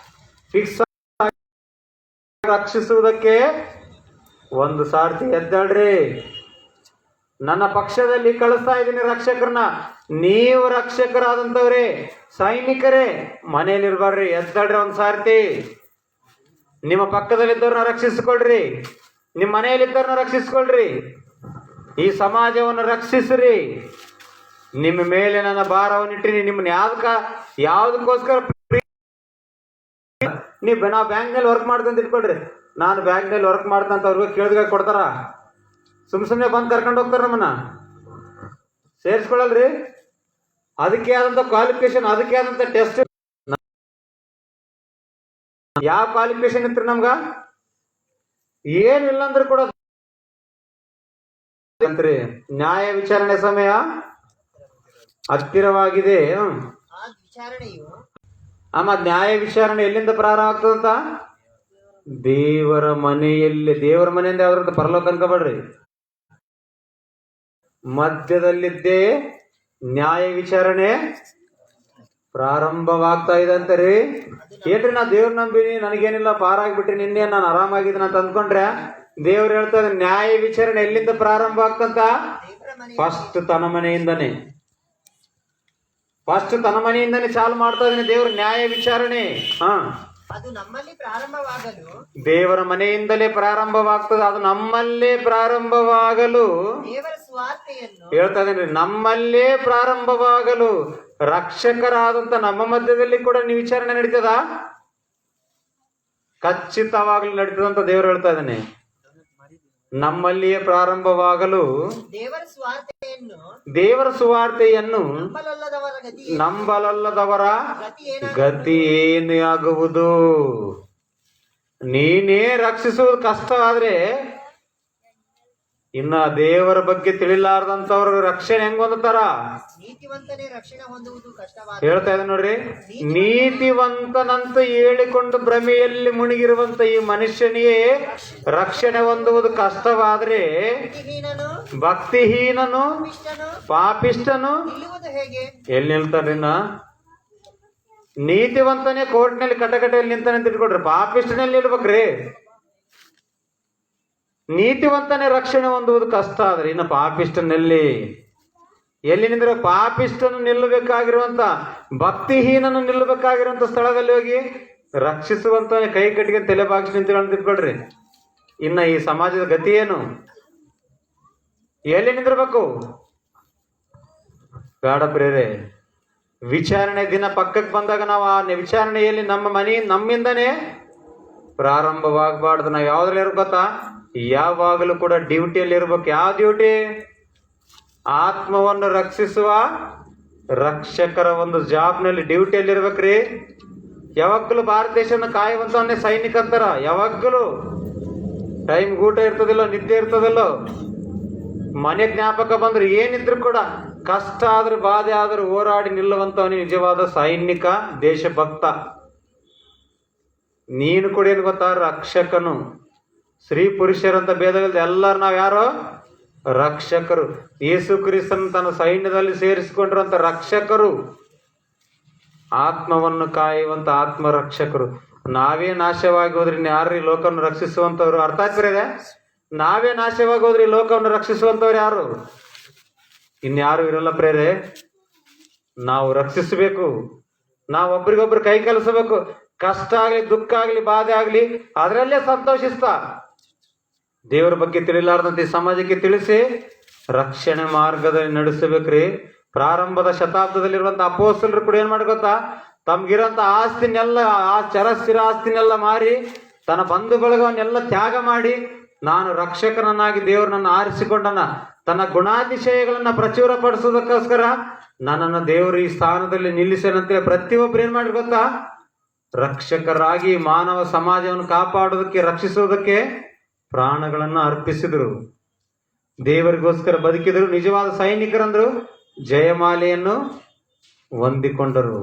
ಫಿಕ್ಸ್ ರಕ್ಷಿಸುವುದಕ್ಕೆ ಒಂದು ಸಾರ್ತಿ ಎದ್ದಾಳ್ರಿ. ನನ್ನ ಪಕ್ಷದಲ್ಲಿ ಕಳಿಸ್ತಾ ಇದ್ದೀನಿ ರಕ್ಷಕರನ್ನ. ನೀವು ರಕ್ಷಕರಾದಂಥವ್ರೆ, ಸೈನಿಕರೇ, ಮನೆಯಲ್ಲಿರ್ಬಾರ್ರಿ, ಎದ್ದಾಳ್ರಿ ಒಂದ್ ಸಾರ್ತಿ. ನಿಮ್ಮ ಪಕ್ಕದಲ್ಲಿದ್ದವ್ರನ್ನ ರಕ್ಷಿಸಿಕೊಳ್ರಿ. ನಿಮ್ಮ ಮನೆಯಲ್ಲಿದ್ದರನ್ನ ರಕ್ಷಿಸ್ಕೊಳ್ರಿ, ಈ ಸಮಾಜವನ್ನು ರಕ್ಷಿಸ್ರಿ. ನಿಮ್ಮ ಮೇಲೆ ನನ್ನ ಭಾರವನ್ನಿಟ್ಟಿನಿ. ನಿಮ್ಮನ್ನ ಯಾವ್ದಕ್ಕೋಸ್ಕರ ನಾ ಬ್ಯಾಂಕ್ನಲ್ಲಿ ವರ್ಕ್ ಮಾಡ್ತಂತ ಇಟ್ಕೊಳ್ರಿ. ನಾನು ಬ್ಯಾಂಕ್ನಲ್ಲಿ ವರ್ಕ್ ಮಾಡ್ತಂತ ಅವ್ರಿಗೆ ಕೇಳಿದಾಗ ಕೊಡ್ತಾರ? ಸುಮ್ಮನೆ ಬಂದು ಕರ್ಕೊಂಡು ಹೋಗ್ತಾರ ನಮ್ಮನ್ನ, ಸೇರಿಸ್ಕೊಳಲ್ರಿ. ಅದಕ್ಕೆ ಆದಂತ ಕ್ವಾಲಿಫಿಕೇಶನ್, ಅದಕ್ಕೆ ಆದಂತ ಟೆಸ್ಟ್. ಯಾವ ಕ್ವಾಲಿಫಿಕೇಶನ್ ಇತ್ತು ನಮ್ಗ? ಏನಿಲ್ಲ ಅಂದ್ರೆ ಕೂಡ ನ್ಯಾಯ ವಿಚಾರಣೆ ಸಮಯ ಹತ್ತಿರವಾಗಿದೆ. ಆಮ ನ್ಯಾಯ ವಿಚಾರಣೆ ಎಲ್ಲಿಂದ ಪ್ರಾರಂಭ ಆಗ್ತದಂತ? ದೇವರ ಮನೆಯಲ್ಲಿ. ದೇವರ ಮನೆಯಿಂದ ಯಾವ್ದ್ರಂತ ಪರಲೋಕ ಅನ್ಕೋಬೇಡ್ರಿ. ಮಧ್ಯದಲ್ಲಿದ್ದೇ ನ್ಯಾಯ ವಿಚಾರಣೆ ಪ್ರಾರಂಭವಾಗ್ತಾ ಇದೆ ಅಂತಾರಿ. ಏನ್ರಿ ನಾ ದೇವ್ರ ನಂಬಿನಿ, ನನಗೇನಿಲ್ಲ, ಪಾರಾಗ್ಬಿಟ್ರಿ, ನಿನ್ನೆ ನಾನು ಆರಾಮಾಗಿದ್ದೀನಿ ಅಂತ ಅಂದ್ಕೊಂಡ್ರೆ ದೇವ್ರು ಹೇಳ್ತಾ ಇದ್ದಾರೆ ನ್ಯಾಯ ವಿಚಾರಣೆ ಎಲ್ಲಿಂದ ಪ್ರಾರಂಭ ಆಗ್ತಂತ? ಫಸ್ಟ್ ತನ್ನ ಮನೆಯಿಂದನೇ ಚಾಲು ಮಾಡ್ತಾ ಇದೀನಿ ದೇವ್ರ ನ್ಯಾಯ ವಿಚಾರಣೆ. ಅದು ನಮ್ಮಲ್ಲಿ ಪ್ರಾರಂಭವಾಗಲು, ದೇವರ ಮನೆಯಿಂದಲೇ ಪ್ರಾರಂಭವಾಗ್ತದೆ. ಅದು ನಮ್ಮಲ್ಲೇ ಪ್ರಾರಂಭವಾಗಲು ದೇವರ ಸುವಾರ್ತೆಯನ್ನು ಹೇಳ್ತಾ ಇದ್ದೇನೆ. ನಮ್ಮಲ್ಲೇ ಪ್ರಾರಂಭವಾಗಲು ರಕ್ಷಕರಾದಂತ ನಮ್ಮ ಮಧ್ಯದಲ್ಲಿ ಕೂಡ ನೀವು ವಿಚಾರಣೆ ನಡೀತದ? ಖಚಿತವಾಗ್ಲೂ ನಡೀತದಂತ ದೇವರು ಹೇಳ್ತಾ ಇದ್ದಾನೆ. ನಮ್ಮಲ್ಲಿಯೇ ಪ್ರಾರಂಭವಾಗಲು ದೇವರ ಸುವಾರ್ತೆಯನ್ನು ನಂಬಲಲ್ಲದವರ ಗತಿ ಏನು ಆಗುವುದು? ನೀನೇ ರಕ್ಷಿಸುವುದು ಕಷ್ಟ ಆದ್ರೆ ಇನ್ನ ದೇವರ ಬಗ್ಗೆ ತಿಳಿಲಾರ್ದಂತವ್ರ ರಕ್ಷಣೆ ಹೆಂಗ್ ಹೊಂದುತ್ತಾರ? ಹೇಳ್ತಾ ಇದ್ದ ನೋಡ್ರಿ, ನೀತಿವಂತನಂತ ಹೇಳಿಕೊಂಡು ಭ್ರಮೆಯಲ್ಲಿ ಮುಳುಗಿರುವಂತ ಈ ಮನುಷ್ಯನಿಗೆ ರಕ್ಷಣೆ ಹೊಂದುವುದು ಕಷ್ಟವಾದ್ರೆ ಭಕ್ತಿಹೀನನು ಪಾಪಿಷ್ಟನು ಎಲ್ಲಿ ನಿಲ್ತಾರಿನ್ನ? ನೀತಿವಂತನೇ ಕೋರ್ಟ್ನಲ್ಲಿ ಕಟಕಟೆಯಲ್ಲಿ ನಿಂತಾನೆ ಅಂತ ಇಟ್ಕೊಡ್ರಿ, ಪಾಪಿಷ್ಟನಲ್ಲಿ ನಿಲ್ಬೇಕ್ರಿ. ನೀತಿವಂತನೇ ರಕ್ಷಣೆ ಹೊಂದುವುದು ಕಷ್ಟ ಆದ್ರೆ ಇನ್ನು ಪಾಪಿಷ್ಟನಲ್ಲಿ ಎಲ್ಲಿ ನಿಂದ್ರೆ? ಪಾಪಿಷ್ಟನು ನಿಲ್ಲಬೇಕಾಗಿರುವಂತ, ಭಕ್ತಿಹೀನನು ನಿಲ್ಲಬೇಕಾಗಿರುವಂತ ಸ್ಥಳದಲ್ಲಿ ಹೋಗಿ ರಕ್ಷಿಸುವಂತವನೇ ಕೈ ಕಟ್ಟಿಗೆ ತಲೆ ಬಾಗಿಸಿ ನಿಂತ ತಿಳ್ಕೊಳ್ರಿ. ಇನ್ನ ಈ ಸಮಾಜದ ಗತಿ ಏನು? ಎಲ್ಲಿ ನಿಂದಿರ್ಬೇಕು? ಬೇಡ ಪ್ರೇರೆ. ವಿಚಾರಣೆ ದಿನ ಪಕ್ಕಕ್ಕೆ ಬಂದಾಗ ನಾವು ಆ ವಿಚಾರಣೆಯಲ್ಲಿ ನಮ್ಮ ನಮ್ಮಿಂದನೇ ಪ್ರಾರಂಭವಾಗಬಾರ್ದು. ನಾವು ಯಾವ್ದ್ರಲ್ಲಿ ಇರ್ಬೇಕು ಗೊತ್ತಾ? ಯಾವಾಗಲೂ ಕೂಡ ಡ್ಯೂಟಿಯಲ್ಲಿ ಇರ್ಬೇಕು. ಯಾವ ಡ್ಯೂಟಿ? ಆತ್ಮವನ್ನು ರಕ್ಷಿಸುವ ರಕ್ಷಕರ ಒಂದು ಜಾಬ್ನಲ್ಲಿ ಡ್ಯೂಟಿಯಲ್ಲಿ ಇರ್ಬೇಕ್ರಿ. ಯಾವಾಗಲೂ ಭಾರತ ದೇಶವನ್ನು ಕಾಯುವಂತವನ್ನೇ ಸೈನಿಕ ಅಂತಾರ. ಯಾವಾಗಲೂ ಟೈಮ್ ಊಟ ಇರ್ತದಿಲ್ಲೋ, ನಿದ್ದೆ ಇರ್ತದಿಲ್ಲೋ, ಮನೆ ಜ್ಞಾಪಕ ಬಂದ್ರೆ ಏನಿದ್ರು ಕೂಡ ಕಷ್ಟ ಆದ್ರೂ ಬಾಧೆ ಆದ್ರೂ ಹೋರಾಡಿ ನಿಲ್ಲುವಂತವನೇ ನಿಜವಾದ ಸೈನಿಕ, ದೇಶಭಕ್ತ. ನೀನು ಕೂಡ ಏನು ಗೊತ್ತಾ? ರಕ್ಷಕನು. ಸ್ತ್ರೀ ಪುರುಷರಂತ ಭೇದವಿಲ್ಲದೆ ಎಲ್ಲರೂ ನಾವು ಯಾರು? ರಕ್ಷಕರು. ಯೇಸು ಕ್ರಿಸ್ತನ ತನ್ನ ಸೈನ್ಯದಲ್ಲಿ ಸೇರಿಸಿಕೊಂಡಿರುವಂತ ರಕ್ಷಕರು, ಆತ್ಮವನ್ನು ಕಾಯುವಂತ ಆತ್ಮ ರಕ್ಷಕರು. ನಾವೇ ನಾಶವಾಗಿ ಹೋದ್ರಿ ಯಾರು ಲೋಕವನ್ನು ರಕ್ಷಿಸುವಂತವ್ರು? ಅರ್ಥ ಆಗ್ತಿದೆ? ನಾವೇ ನಾಶವಾಗಿ ಹೋದ್ರಿ ಲೋಕವನ್ನು ರಕ್ಷಿಸುವಂತವ್ರು ಯಾರು? ಇನ್ಯಾರು ಇರಲ್ಲ ಪ್ರೇರೆ. ನಾವು ರಕ್ಷಿಸಬೇಕು. ನಾವು ಒಬ್ರಿಗೊಬ್ರು ಕೈ ಕೆಲಸಬೇಕು. ಕಷ್ಟ ಆಗ್ಲಿ, ದುಃಖ ಆಗ್ಲಿ, ಬಾಧೆ ಆಗ್ಲಿ ಅದರಲ್ಲೇ ಸಂತೋಷಿಸ್ತಾ ದೇವರ ಬಗ್ಗೆ ತಿಳಿಲಾರ್ದಂತೆ ಸಮಾಜಕ್ಕೆ ತಿಳಿಸಿ ರಕ್ಷಣೆ ಮಾರ್ಗದಲ್ಲಿ ನಡೆಸಬೇಕ್ರಿ. ಪ್ರಾರಂಭದ ಶತಾಬ್ದದಲ್ಲಿರುವಂತ ಅಪೋಸ್ತಲರು ಕೂಡ ಏನ್ ಮಾಡಿ ಗೊತ್ತಾ? ತಮ್ಗಿರಂತ ಆಸ್ತಿನೆಲ್ಲ, ಆ ಚರಸ್ಥಿರ ಆಸ್ತಿನೆಲ್ಲ ಮಾರಿ ತನ್ನ ಬಂಧು ಬಳಗವನ್ನೆಲ್ಲ ತ್ಯಾಗ ಮಾಡಿ ನಾನು ರಕ್ಷಕನನ್ನಾಗಿ ದೇವರು ನನ್ನ ಆರಿಸಿಕೊಂಡನ, ತನ್ನ ಗುಣಾತಿಶಯಗಳನ್ನ ಪ್ರಚುರ ಪಡಿಸೋದಕ್ಕೋಸ್ಕರ ನನ್ನನ್ನು ದೇವರು ಈ ಸ್ಥಾನದಲ್ಲಿ ನಿಲ್ಲಿಸೇನಂತೇಳಿ ಪ್ರತಿಯೊಬ್ಬರು ಏನ್ ಮಾಡಿ ಗೊತ್ತಾ? ರಕ್ಷಕರಾಗಿ ಮಾನವ ಸಮಾಜವನ್ನು ಕಾಪಾಡೋದಕ್ಕೆ, ರಕ್ಷಿಸೋದಕ್ಕೆ ಪ್ರಾಣಗಳನ್ನು ಅರ್ಪಿಸಿದರು. ದೇವರಿಗೋಸ್ಕರ ಬದುಕಿದರು. ನಿಜವಾದ ಸೈನಿಕರಂದ್ರು ಜಯಮಾಲೆಯನ್ನು ಹೊಂದಿಕೊಂಡರು.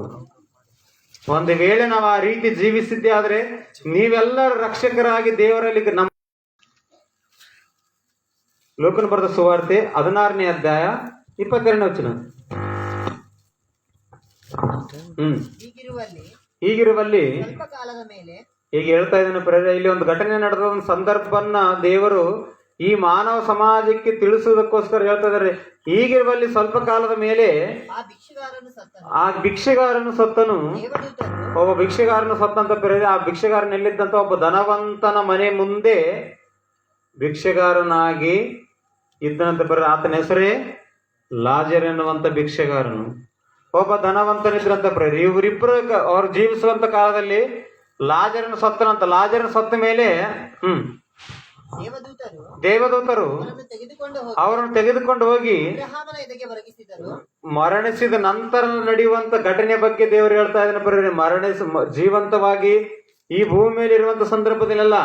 ಒಂದು ವೇಳೆ ನಾವು ಆ ರೀತಿ ಜೀವಿಸಿದ್ದೆ ಆದ್ರೆ ನೀವೆಲ್ಲರೂ ರಕ್ಷಕರಾಗಿ ದೇವರಲ್ಲಿ ನಮ್ಮ ಲೋಕನ ಬರೆದ ಸುವಾರ್ತೆ 16ನೇ ಅಧ್ಯಾಯ 22ನೇ ವಚನ. ಹೀಗಿರುವಲ್ಲಿ ಹೀಗೆ ಹೇಳ್ತಾ ಇದ್ದಾನೆ ಪ್ರೇರೆ. ಇಲ್ಲಿ ಒಂದು ಘಟನೆ ನಡೆದ ಒಂದು ಸಂದರ್ಭವನ್ನ ದೇವರು ಈ ಮಾನವ ಸಮಾಜಕ್ಕೆ ತಿಳಿಸುವುದಕ್ಕೋಸ್ಕರ ಹೇಳ್ತಾ ಇದ್ದಾರೆ. ಹೀಗಿರುವಲ್ಲಿ ಸ್ವಲ್ಪ ಕಾಲದ ಮೇಲೆ ಆ ಭಿಕ್ಷೆಗಾರನು ಸತ್ತನು. ಒಬ್ಬ ಭಿಕ್ಷೆಗಾರನು ಸತ್ತಂತ ಪ್ರೇರೆ. ಆ ಭಿಕ್ಷೆಗಾರನ ಎಲ್ಲಿದ್ದಂತ ಒಬ್ಬ ಧನವಂತನ ಮನೆ ಮುಂದೆ ಭಿಕ್ಷೆಗಾರನಾಗಿ ಇದ್ದನಂತ ಬರ್ರಿ. ಆತನ ಹೆಸರೇ ಲಾಜರ್ ಎನ್ನುವಂಥ ಭಿಕ್ಷೆಗಾರನು. ಒಬ್ಬ ಧನವಂತನಿದ್ರಂತ ಬರ್ರಿ. ಇವರಿಬ್ಬರು ಅವ್ರು ಜೀವಿಸುವಂತ ಕಾಲದಲ್ಲಿ ಲಾಜರನ ಸತ್ತನಂತ. ಲಾಜರನ ಸತ್ತ ಮೇಲೆ ದೇವದೂತರು ಅವರನ್ನು ತೆಗೆದುಕೊಂಡು ಹೋಗಿ ಮರಣಿಸಿದ ನಂತರ ನಡೆಯುವಂತ ಘಟನೆ ಬಗ್ಗೆ ದೇವರು ಹೇಳ್ತಾ ಇದ್ದಾನೆ ಬರ್ರಿ. ಜೀವಂತವಾಗಿ ಈ ಭೂಮಿ ಮೇಲೆ ಇರುವಂತ ಸಂದರ್ಭದಲ್ಲೆಲ್ಲ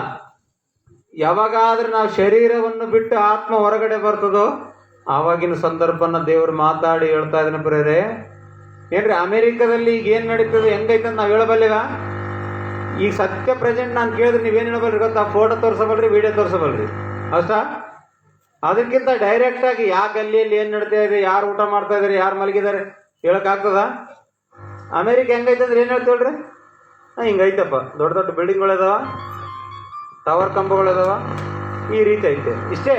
ಯಾವಾಗಾದ್ರೆ ನಾವು ಶರೀರವನ್ನು ಬಿಟ್ಟು ಆತ್ಮ ಹೊರಗಡೆ ಬರ್ತದೋ ಆವಾಗಿನ ಸಂದರ್ಭನ ದೇವರು ಮಾತಾಡಿ ಹೇಳ್ತಾ ಇದ್ದಾನೆ ಬರ್ರಿ. ಏನ್ರಿ ಅಮೆರಿಕದಲ್ಲಿ ಈಗ ಏನ್ ನಡೀತದೆ ಹೆಂಗೈತಂತ ನಾವ್ ಹೇಳಬಲ್ಲೇವ? ಈಗ ಸತ್ಯ ಪ್ರೆಸೆಂಟ್ ನಾನು ಕೇಳಿದ್ರೆ ನೀವೇನು ಹೇಳಬಲ್ರಿ ಗೊತ್ತಾ? ಫೋಟೋ ತೋರಿಸಬಲ್ರಿ, ವಿಡಿಯೋ ತೋರಿಸಬಲ್ರಿ ಅಷ್ಟಾ? ಅದಕ್ಕಿಂತ ಡೈರೆಕ್ಟ್ ಆಗಿ ಯಾವ ಗಲ್ಲಿಯಲ್ಲಿ ಏನ್ ನಡೀತಾ ಇದೆ, ಯಾರು ಊಟ ಮಾಡ್ತಾ ಇದಾರೆ, ಯಾರು ಮಲಗಿದ್ದಾರೆ ಹೇಳಕ್ಕಾಗ್ತದ? ಅಮೆರಿಕ ಹೆಂಗೈತಂದ್ರೆ ಏನ್ ಹೇಳ್ತೇಳ್ರಿ? ಹಿಂಗೈತಪ್ಪ, ದೊಡ್ಡ ದೊಡ್ಡ ಬಿಲ್ಡಿಂಗ್ಗಳಿದಾವ, ಟವರ್ ಕಂಬಗಳಿದಾವ, ಈ ರೀತಿ ಐತೆ. ಇಷ್ಟೇ.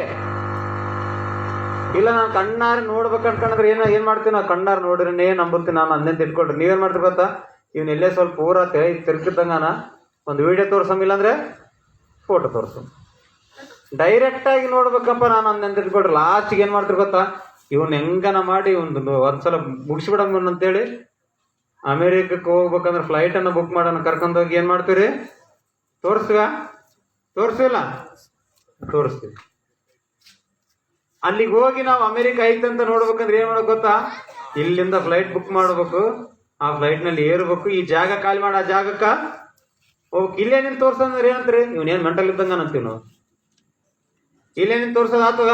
ಇಲ್ಲ ನಾನು ಕಣ್ಣಾರೆ ನೋಡ್ಬೇಕು ಅನ್ಕೊಂಡ್ರೆ ಏನ್ ಮಾಡ್ತೀವಿ ನಾವು? ಕಣ್ಣಾರೆ ನೋಡ್ರಿ ನಂಬುತ್ತೀನಿ ನಾನು ಅಂದಂತ ಇಟ್ಕೊಳ್ರಿ. ನೀವೇನ್ ಮಾಡ್ತೀರಿ ಗೊತ್ತಾ? ಇವ್ನ ಎಲ್ಲೇ ಸ್ವಲ್ಪ ಪೂರ ತಿರ್ಗಿದ್ದಂಗಾನ ಒಂದು ವಿಡಿಯೋ ತೋರ್ಸಂಗಿಲ್ಲ ಅಂದ್ರೆ ಫೋಟೋ ತೋರ್ಸು. ಡೈರೆಕ್ಟ್ ಆಗಿ ನೋಡ್ಬೇಕಪ್ಪ ನಾನು ಅಂದಂತ ಇಟ್ಕೊಳ್ರಿ. ಲಾಸ್ಟಿಗೆ ಏನ್ ಮಾಡ್ತೀರಿ ಗೊತ್ತಾ? ಇವನ್ ಹೆಂಗನ ಮಾಡಿ ಒಂದ್ಸಲ ಮುಗಿಸ್ಬಿಡಮ್ ಅಂತೇಳಿ ಅಮೆರಿಕಕ್ಕೆ ಹೋಗ್ಬೇಕಂದ್ರೆ ಫ್ಲೈಟ್ ಅನ್ನ ಬುಕ್ ಮಾಡೋಣ ಕರ್ಕೊಂಡೋಗಿ ಏನ್ ಮಾಡ್ತೀವಿ? ತೋರಿಸ್ತಿಲ್ಲ? ತೋರಿಸ್ತೀವಿ. ಅಲ್ಲಿಗೆ ಹೋಗಿ ನಾವು ಅಮೆರಿಕ ಐತಂತ ನೋಡ್ಬೇಕಂದ್ರೆ ಏನ್ ಮಾಡ್ಬೇಕು ಗೊತ್ತಾ? ಇಲ್ಲಿಂದ ಫ್ಲೈಟ್ ಬುಕ್ ಮಾಡ್ಬೇಕು, ಆ ಫ್ಲೈಟ್ ನಲ್ಲಿ ಏರ್ಬೇಕು, ಈ ಜಾಗ ಖಾಲಿ ಮಾಡಿ ಆ ಜಾಗಕ್ಕ ಹೋಗ್ಬೇಕು. ಇಲ್ಲೇನೇನು ತೋರ್ಸಂದ್ರೆ ಏನಂತ್ರಿ? ಇವನೇನ್ ಮೆಂಟಲ್ ಇದ್ದಂಗ ಅಂತೀವಿ ನಾವು. ಇಲ್ಲೇನೇನು ತೋರ್ಸೋದ್ ಆಗ್ತದ?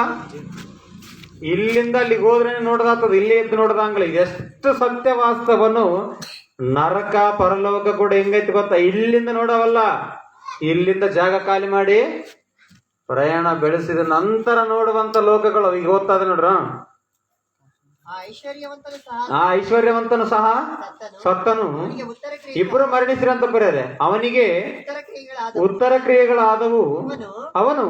ಇಲ್ಲಿಂದ ಅಲ್ಲಿಗೆ ಹೋದ್ರೆ ನೋಡೋದಾಗ್ತದ, ಇಲ್ಲೇ ಎದ್ದು ನೋಡೋದಂಗಿಲ್ಲ. ಎಷ್ಟು ಸತ್ಯ ವಾಸ್ತವನು ನರಕ ಪರಲೋಕ ಕೂಡ ಹೆಂಗೈತಿ ಗೊತ್ತಾ? ಇಲ್ಲಿಂದ ನೋಡವಲ್ಲ, ಇಲ್ಲಿಂದ ಜಾಗ ಖಾಲಿ ಮಾಡಿ ಪ್ರಯಾಣ ಬೆಳೆಸಿದ ನಂತರ ನೋಡುವಂತ ಲೋಕಗಳು ಈಗ ಓದ್ತಾ ಇದೆ ನೋಡ್ರ. ಆ ಐಶ್ವರ್ಯವಂತನು ಸಹ ಸತ್ತನು, ಇಬ್ಬರು ಮರಣಿಸಿರಂತ ಬರೆಯದೆ. ಅವನಿಗೆ ಉತ್ತರ ಕ್ರಿಯೆಗಳಾದವು. ಅವನು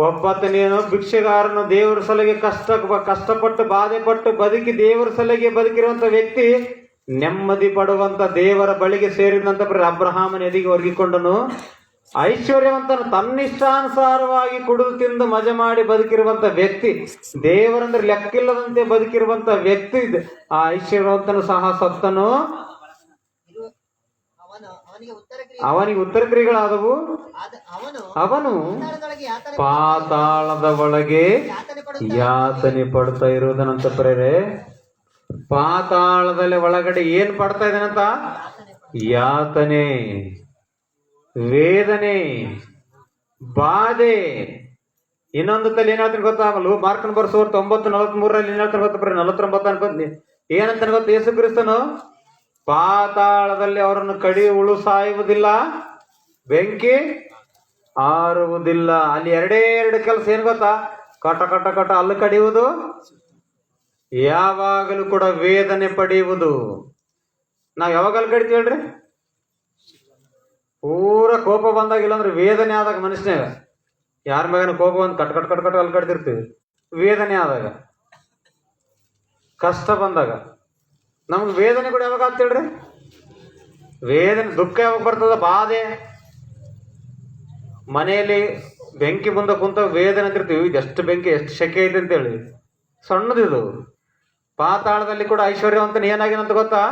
ಒಬ್ಬತನೇನು ಭಿಕ್ಷೆಗಾರನು ದೇವರ ಸಲಗೆ ಕಷ್ಟಪಟ್ಟು ಬಾಧೆ ಪಟ್ಟು ಬದುಕಿ ದೇವರ ಸಲಗೆ ಬದುಕಿರುವಂತ ವ್ಯಕ್ತಿ ನೆಮ್ಮದಿ ಪಡುವಂತ ದೇವರ ಬಳಿಗೆ ಸೇರಿದಂತ ಅಬ್ರಹಾಮನ ಎದಿಗೆ ಒರಗಿಕೊಂಡನು. ಐಶ್ವರ್ಯವಂತನು ತನ್ನಿಷ್ಟಾನುಸಾರವಾಗಿ ಕುಡಿದು ತಿಂದು ಮಜೆ ಮಾಡಿ ಬದುಕಿರುವಂತ ವ್ಯಕ್ತಿ, ದೇವರಂದ್ರೆ ಲೆಕ್ಕಿಲ್ಲದಂತೆ ಬದುಕಿರುವಂತ ವ್ಯಕ್ತಿ, ಆ ಐಶ್ವರ್ಯವಂತನು ಸಹ ಸತ್ತನು. ಅವನಿಗೆ ಉತ್ತರ ಕ್ರಿಯೆಗಳಾದವು. ಅವನು ಪಾತಾಳದ ಒಳಗೆ ಯಾತನೆ ಪಡ್ತಾ ಇರುವುದನಂತ ಪ್ರೇರೆ. ಪಾತಾಳದಲ್ಲಿ ಒಳಗಡೆ ಏನ್ ಪಡ್ತಾ ಇದ್ದಾನಂತ? ಯಾತನೆ, ವೇದನೆ, ಬಾಧೆ. ಇನ್ನೊಂದು ತಲೆ ಏನ್ ಹೇಳ್ತೀನಿ ಗೊತ್ತಾ? ಮಾರ್ಕನ್ ಬರ್ಸೋರ್ 9:43 ಏನ್ ಹೇಳ್ತಾನೆ ಗೊತ್ತ? 49 ಅನ್ಕೊಂತೀನಿ. ಏನಂತ ಗೊತ್ತ? ಯೇಸು ಕ್ರಿಸ್ತನು ಪಾತಾಳದಲ್ಲಿ ಅವರನ್ನು ಕಡಿ ಉಳು ಸಾಯುವುದಿಲ್ಲ, ಬೆಂಕಿ ಆರುವುದಿಲ್ಲ. ಅಲ್ಲಿ ಎರಡು ಕೆಲಸ ಏನ್ ಗೊತ್ತಾ? ಕಟ ಕಟ ಕಟ ಅಲ್ಲಿ ಕಡಿಯುವುದು, ಯಾವಾಗಲೂ ಕೂಡ ವೇದನೆ ಪಡೆಯುವುದು. ನಾವ್ ಯಾವಾಗ ಅಲ್ಲಿ ಕಡಿತೀವಿ ಹೇಳ್ರಿ? ಪೂರ ಕೋಪ ಬಂದಾಗ, ಇಲ್ಲಾಂದ್ರೆ ವೇದನೆ ಆದಾಗ ಮನುಷ್ಯನಾಗ ಯಾರ ಮ್ಯಾಗನ ಕೋಪ ಬಂದು ಕಟ್ ಕಟ್ ಕಟ್ ಕಟ್ ಅಲ್ಲಿ ಕಟ್ತಿರ್ತೀವಿ. ವೇದನೆ ಆದಾಗ, ಕಷ್ಟ ಬಂದಾಗ ನಮ್ಗೆ ವೇದನೆ ಕೂಡ ಯಾವಾಗ ಆಗ್ತೇಳ್ರಿ? ವೇದನೆ, ದುಃಖ ಯಾವಾಗ ಬರ್ತದ? ಬಾಧೆ. ಮನೆಯಲ್ಲಿ ಬೆಂಕಿ ಮುಂದೆ ಕುಂತ ವೇದನೆ ಅಂತಿರ್ತೀವಿ. ಎಷ್ಟು ಬೆಂಕಿ, ಎಷ್ಟು ಶೆಕೆ ಐತೆ ಅಂತೇಳಿ. ಸಣ್ಣದಿದು. ಪಾತಾಳದಲ್ಲಿ ಕೂಡ ಐಶ್ವರ್ಯವಂತನ ಏನಾಗಿನಂತ ಗೊತ್ತಾ?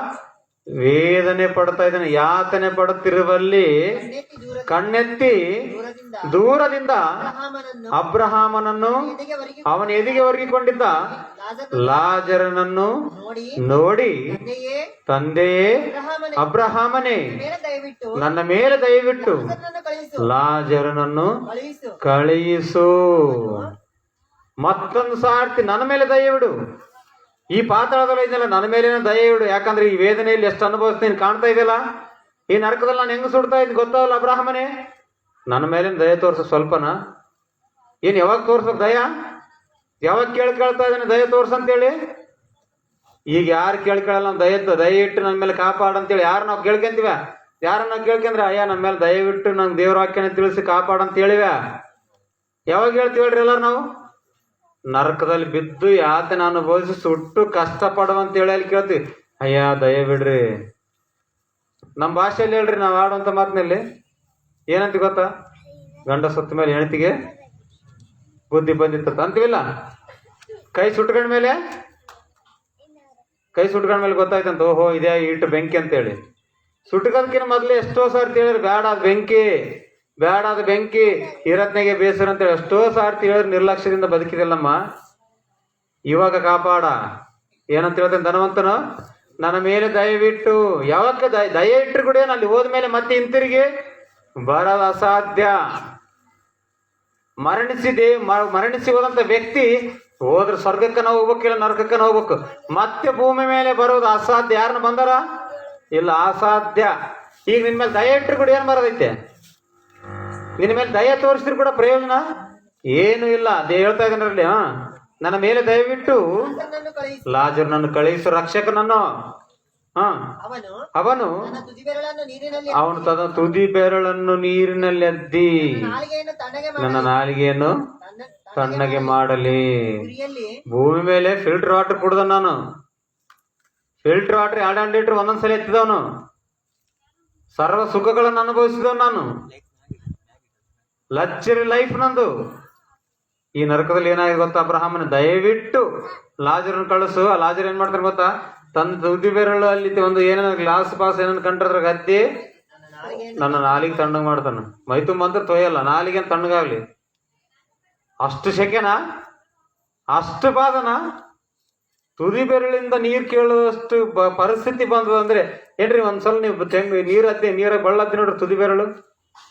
ವೇದನೆ ಪಡ್ತಾ ಇದ್ದಾನೆ. ಯಾತನೆ ಪಡುತ್ತಿರುವಲ್ಲಿ ಕಣ್ಣೆತ್ತಿ ದೂರದಿಂದ ಅಬ್ರಹಾಮನನ್ನು ಅವನ ಎದಿಗೆ ಒರಗಿಕೊಂಡಿದ್ದ ಲಾಜರನನ್ನು ನೋಡಿ, ತಂದೆಯೇ ಅಬ್ರಹಾಮನೇ, ನನ್ನ ಮೇಲೆ ದಯವಿಟ್ಟು ಲಾಜರನನ್ನು ಕಳುಹಿಸು. ಮತ್ತೊಂದು ಸಾರ್ತಿ ನನ್ನ ಮೇಲೆ ದಯವಿಡು. ಈ ಪಾತಾಳದಲ್ಲಿ ಇದೆಯಲ್ಲ, ನನ್ನ ಮೇಲೇನೋ ದಯೆ ಇಡು. ಯಾಕಂದ್ರೆ ಈ ವೇದನೆಯಲ್ಲಿ ಎಷ್ಟು ಅನುಭವಿಸ್ತೀನಿ ಕಾಣ್ತಾ ಇದೆಯಲ್ಲ, ಈ ನರಕದಲ್ಲಿ ನಾನು ಹೆಂಗ್ ಸುಡ್ತಾ ಇದ್ದೀನಿ ಗೊತ್ತಾಗಲ್ಲ. ಅಬ್ರಹಾಮನೇ, ನನ್ನ ಮೇಲಿನ ದಯೆ ತೋರ್ಸು ಸ್ವಲ್ಪನ. ಏನ್ ಯಾವಾಗ ತೋರ್ಸ್ಬೇಕು ದಯ? ಯಾವಾಗ ಕೇಳ್ತಾ ಇದ್ದಾನೆ ದಯೆ ತೋರ್ಸಂತೇಳಿ? ಈಗ ಯಾರು ಕೇಳ್ಕೊಳ್ಳಲ್ಲ. ದಯ ಇಟ್ಟು ನನ್ನ ಮೇಲೆ ಕಾಪಾಡಂತೇಳಿ ಯಾರು ನಾವು ಕೇಳ್ಕೊಂತೀವ? ಯಾರ ನಾವು ಕೇಳ್ಕೊಂಡ್ರೆ ಅಯ್ಯ ನನ್ನ ಮೇಲೆ ದಯವಿಟ್ಟು ನಂಗೆ ದೇವ್ರ ವಾಕ್ಯನ ತಿಳಿಸಿ ಕಾಪಾಡಂತ ಹೇಳಿವ? ಯಾವಾಗ ಹೇಳ್ತೀವಿ ಹೇಳ್ರಿ ಎಲ್ಲಾರು? ನಾವು ನರಕದಲ್ಲಿ ಬಿದ್ದು ಯಾತನೆ ಅನುಭವಿಸಿ ಸುಟ್ಟು ಕಷ್ಟ ಪಡುವಂತ ಹೇಳಿ ಅಲ್ಲಿ ಕೇಳ್ತೀವಿ. ಅಯ್ಯ ದಯ ಬಿಡ್ರಿ. ನಮ್ಮ ಭಾಷೆಯಲ್ಲಿ ಹೇಳ್ರಿ, ನಾವು ಆಡುವಂತ ಮಾತಿನಲ್ಲಿ ಏನಂತ ಗೊತ್ತಾ? ಗಂಡ ಸತ್ತ ಮೇಲೆ ಹೆಂಡತಿಗೆ ಬುದ್ಧಿ ಬಂದಿತ್ತ ಅಂತೀವಿಲ್ಲ. ಕೈ ಸುಟ್ಕೊಂಡ ಮೇಲೆ ಗೊತ್ತಾಯ್ತಂತ, ಓಹೋ ಇದೇ ಇಟ್ಟು ಬೆಂಕಿ ಅಂತೇಳಿ. ಸುಟ್ಕೋದಕ್ಕಿಂತ ಮೊದಲೇ ಎಷ್ಟೋ ಸಾರ್ತಿ ಹೇಳಿದ್ರು ಬೇಡ ಅದು ಬೆಂಕಿ ಇರತ್ನೆಗೆ ಬೇಸರ ಅಂತೇಳಿ ಎಷ್ಟೋ ಸಾರ್ತಿ ಹೇಳಿದ್ರು, ನಿರ್ಲಕ್ಷ್ಯದಿಂದ ಬದುಕಿದಲ್ಲಮ್ಮ. ಇವಾಗ ಕಾಪಾಡ ಏನಂತ ಹೇಳ್ತಾನೆ ಧನವಂತನು, ನನ್ನ ಮೇಲೆ ದಯವಿಟ್ಟು, ಯಾವಾಗ ದಯ ಇಟ್ಟರು ಕೂಡ ಅಲ್ಲಿ ಹೋದ್ಮೇಲೆ ಮತ್ತೆ ಹಿಂತಿರುಗಿ ಬರೋದು ಅಸಾಧ್ಯ. ಮರಣಿಸಿ ಹೋದಂತ ವ್ಯಕ್ತಿ ಹೋದ್ರೆ ಸ್ವರ್ಗಕ್ಕನ ಹೋಗ್ಬೇಕಿಲ್ಲ ನರಕಕ್ಕನ ಹೋಗ್ಬೇಕು, ಮತ್ತೆ ಭೂಮಿ ಮೇಲೆ ಬರೋದು ಅಸಾಧ್ಯ. ಯಾರನ್ನ ಬಂದಾರ ಇಲ್ಲ, ಅಸಾಧ್ಯ. ಈಗ ನಿನ್ ಮೇಲೆ ದಯ ಇಟ್ಟರು ಕೂಡ ಏನ್ ಬರೋದೈತೆ? ನಿನ್ನ ಮೇಲೆ ದಯ ತೋರಿಸಿದ್ರು ಕೂಡ ಪ್ರಯೋಜನ ಏನು ಇಲ್ಲ. ಅದೇ ಹೇಳ್ತಾ ಇದ್ದಾನಲ್ಲಿ, ನನ್ನ ಮೇಲೆ ದಯವಿಟ್ಟು ಲಾಜರನನ್ನು ಕಳುಹಿಸು, ರಕ್ಷಕನನ್ನು. ಅವನು ತನ್ನ ತುದಿ ಬೆರಳನ್ನು ನೀರಿನಲ್ಲಿ ಅದ್ದಿ ನನ್ನ ನಾಲಿಗೆಯನ್ನು ತಣ್ಣಗೆ ಮಾಡಲಿ. ಭೂಮಿ ಮೇಲೆ ಫಿಲ್ಟರ್ ವಾಟರ್ ಕುಡ್ದ ನಾನು. ಫಿಲ್ಟರ್ ವಾಟರ್ 2 ಲೀಟರ್ ಒಂದೊಂದ್ಸಲ ಎತ್ತಿದವನು. ಸರ್ವ ಸುಖಗಳನ್ನು ಅನುಭವಿಸಿದವನು ನಾನು. ಲಕ್ಸರಿ ಲೈಫ್ ನಂದು. ಈ ನರಕದಲ್ಲಿ ಏನಾಗಿದೆ ಗೊತ್ತಾ? ಅಬ್ರಹಾಮನ ದಯವಿಟ್ಟು ಲಾಜರನ್ನು ಕಳಿಸು. ಆ ಲಾಜರ್ ಏನ್ ಮಾಡ್ತಾನೆ ಗೊತ್ತಾ? ತನ್ನ ತುದಿ ಬೆರಳು ಅಲ್ಲಿ ಒಂದು ಏನೇನೋ ಗ್ಲಾಸ್ ಪಾಸ್ ಏನೋ ಕಂಡ್ರದ್ರ ಗದ್ದಿ ನನ್ನ ನಾಲಿಗೆ ತಣ್ಣಗೆ ಮಾಡ್ತಾನ. ಮೈ ತುಂಬ ಅಂತ ತೊಯ್ಯಲ್ಲ, ನಾಲಿಗೆ ತಣ್ಣಗಾಗ್ಲಿ. ಅಷ್ಟು ಶೆಕೆನಾ, ಅಷ್ಟು ಬಾದನ, ತುದಿ ಬೆರಳಿಂದ ನೀರು ಕೇಳುವಷ್ಟು ಪರಿಸ್ಥಿತಿ ಬಂದದಂದ್ರೆ ಏನ್ರಿ, ಒಂದ್ಸಲ ನೀವು ನೀರಾಗ ಬಳ್ಳತ್ತಿ ನೋಡ್ರಿ, ತುದಿ ಬೆರಳು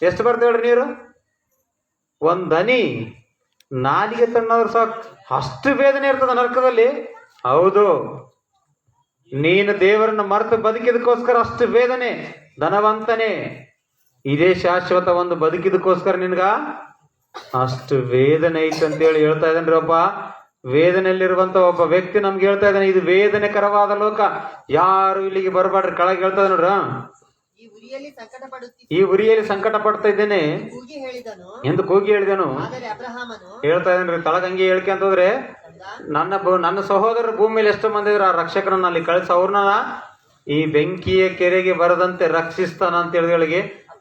ಎಷ್ಟು ಬರ್ತೇಳ್ರಿ ನೀರು? ಒಂದ್ ಹನಿ ನಾಲಿಗೆ ತಣ್ಣಾದ್ರು ಸಾಕು, ಅಷ್ಟು ವೇದನೆ ಇರ್ತದ ನರಕದಲ್ಲಿ. ಹೌದು, ನೀನು ದೇವರನ್ನ ಮರೆತು ಬದುಕಿದಕ್ಕೋಸ್ಕರ ಅಷ್ಟು ವೇದನೆ. ಧನವಂತನೇ, ಇದೇ ಶಾಶ್ವತ ಒಂದು ಬದುಕಿದಕ್ಕೋಸ್ಕರ ನಿನ್ಗ ಅಷ್ಟು ವೇದನೆ ಐತೆ ಅಂತೇಳಿ ಹೇಳ್ತಾ ಇದ್ದಾನ್ರಿ. ಒಬ್ಬ ವೇದನೆಯಲ್ಲಿರುವಂತ ಒಬ್ಬ ವ್ಯಕ್ತಿ ನಮ್ಗೆ ಹೇಳ್ತಾ ಇದ್ದಾನೆ, ಇದು ವೇದನೆಕರವಾದ ಲೋಕ, ಯಾರು ಇಲ್ಲಿಗೆ ಬರಬಾಡ್ರಿ. ಕೆಳಗೆ ಹೇಳ್ತಾ ಇದ್ದಾನೆ ನೋಡ್ರ, ಈ ಉರಿಯಲ್ಲಿ ಸಂಕಟ ಪಡ್ತಾ ಇದ್ದೇನೆ ಎಂದು ಕೂಗಿ ಹೇಳಿದನು. ಹೇಳ್ತಾ ಇದ್ದೇನ್ರಿ, ತಳಗಂಗೆ ಹೇಳ್ಕೊಂತಂದ್ರೆ ನನ್ನ ಸಹೋದರರು ಭೂಮಿಯಲ್ಲಿ ಎಷ್ಟೋ ಮಂದಿ ಇದ್ರು, ಆ ರಕ್ಷಕರನ್ನ ಅಲ್ಲಿ ಕಳಿಸ ಅವ್ರನ್ನ ಈ ಬೆಂಕಿಯ ಕೆರೆಗೆ ಬರದಂತೆ ರಕ್ಷಿಸ್ತಾನ ಅಂತ ಹೇಳಿದೊಳಗೆ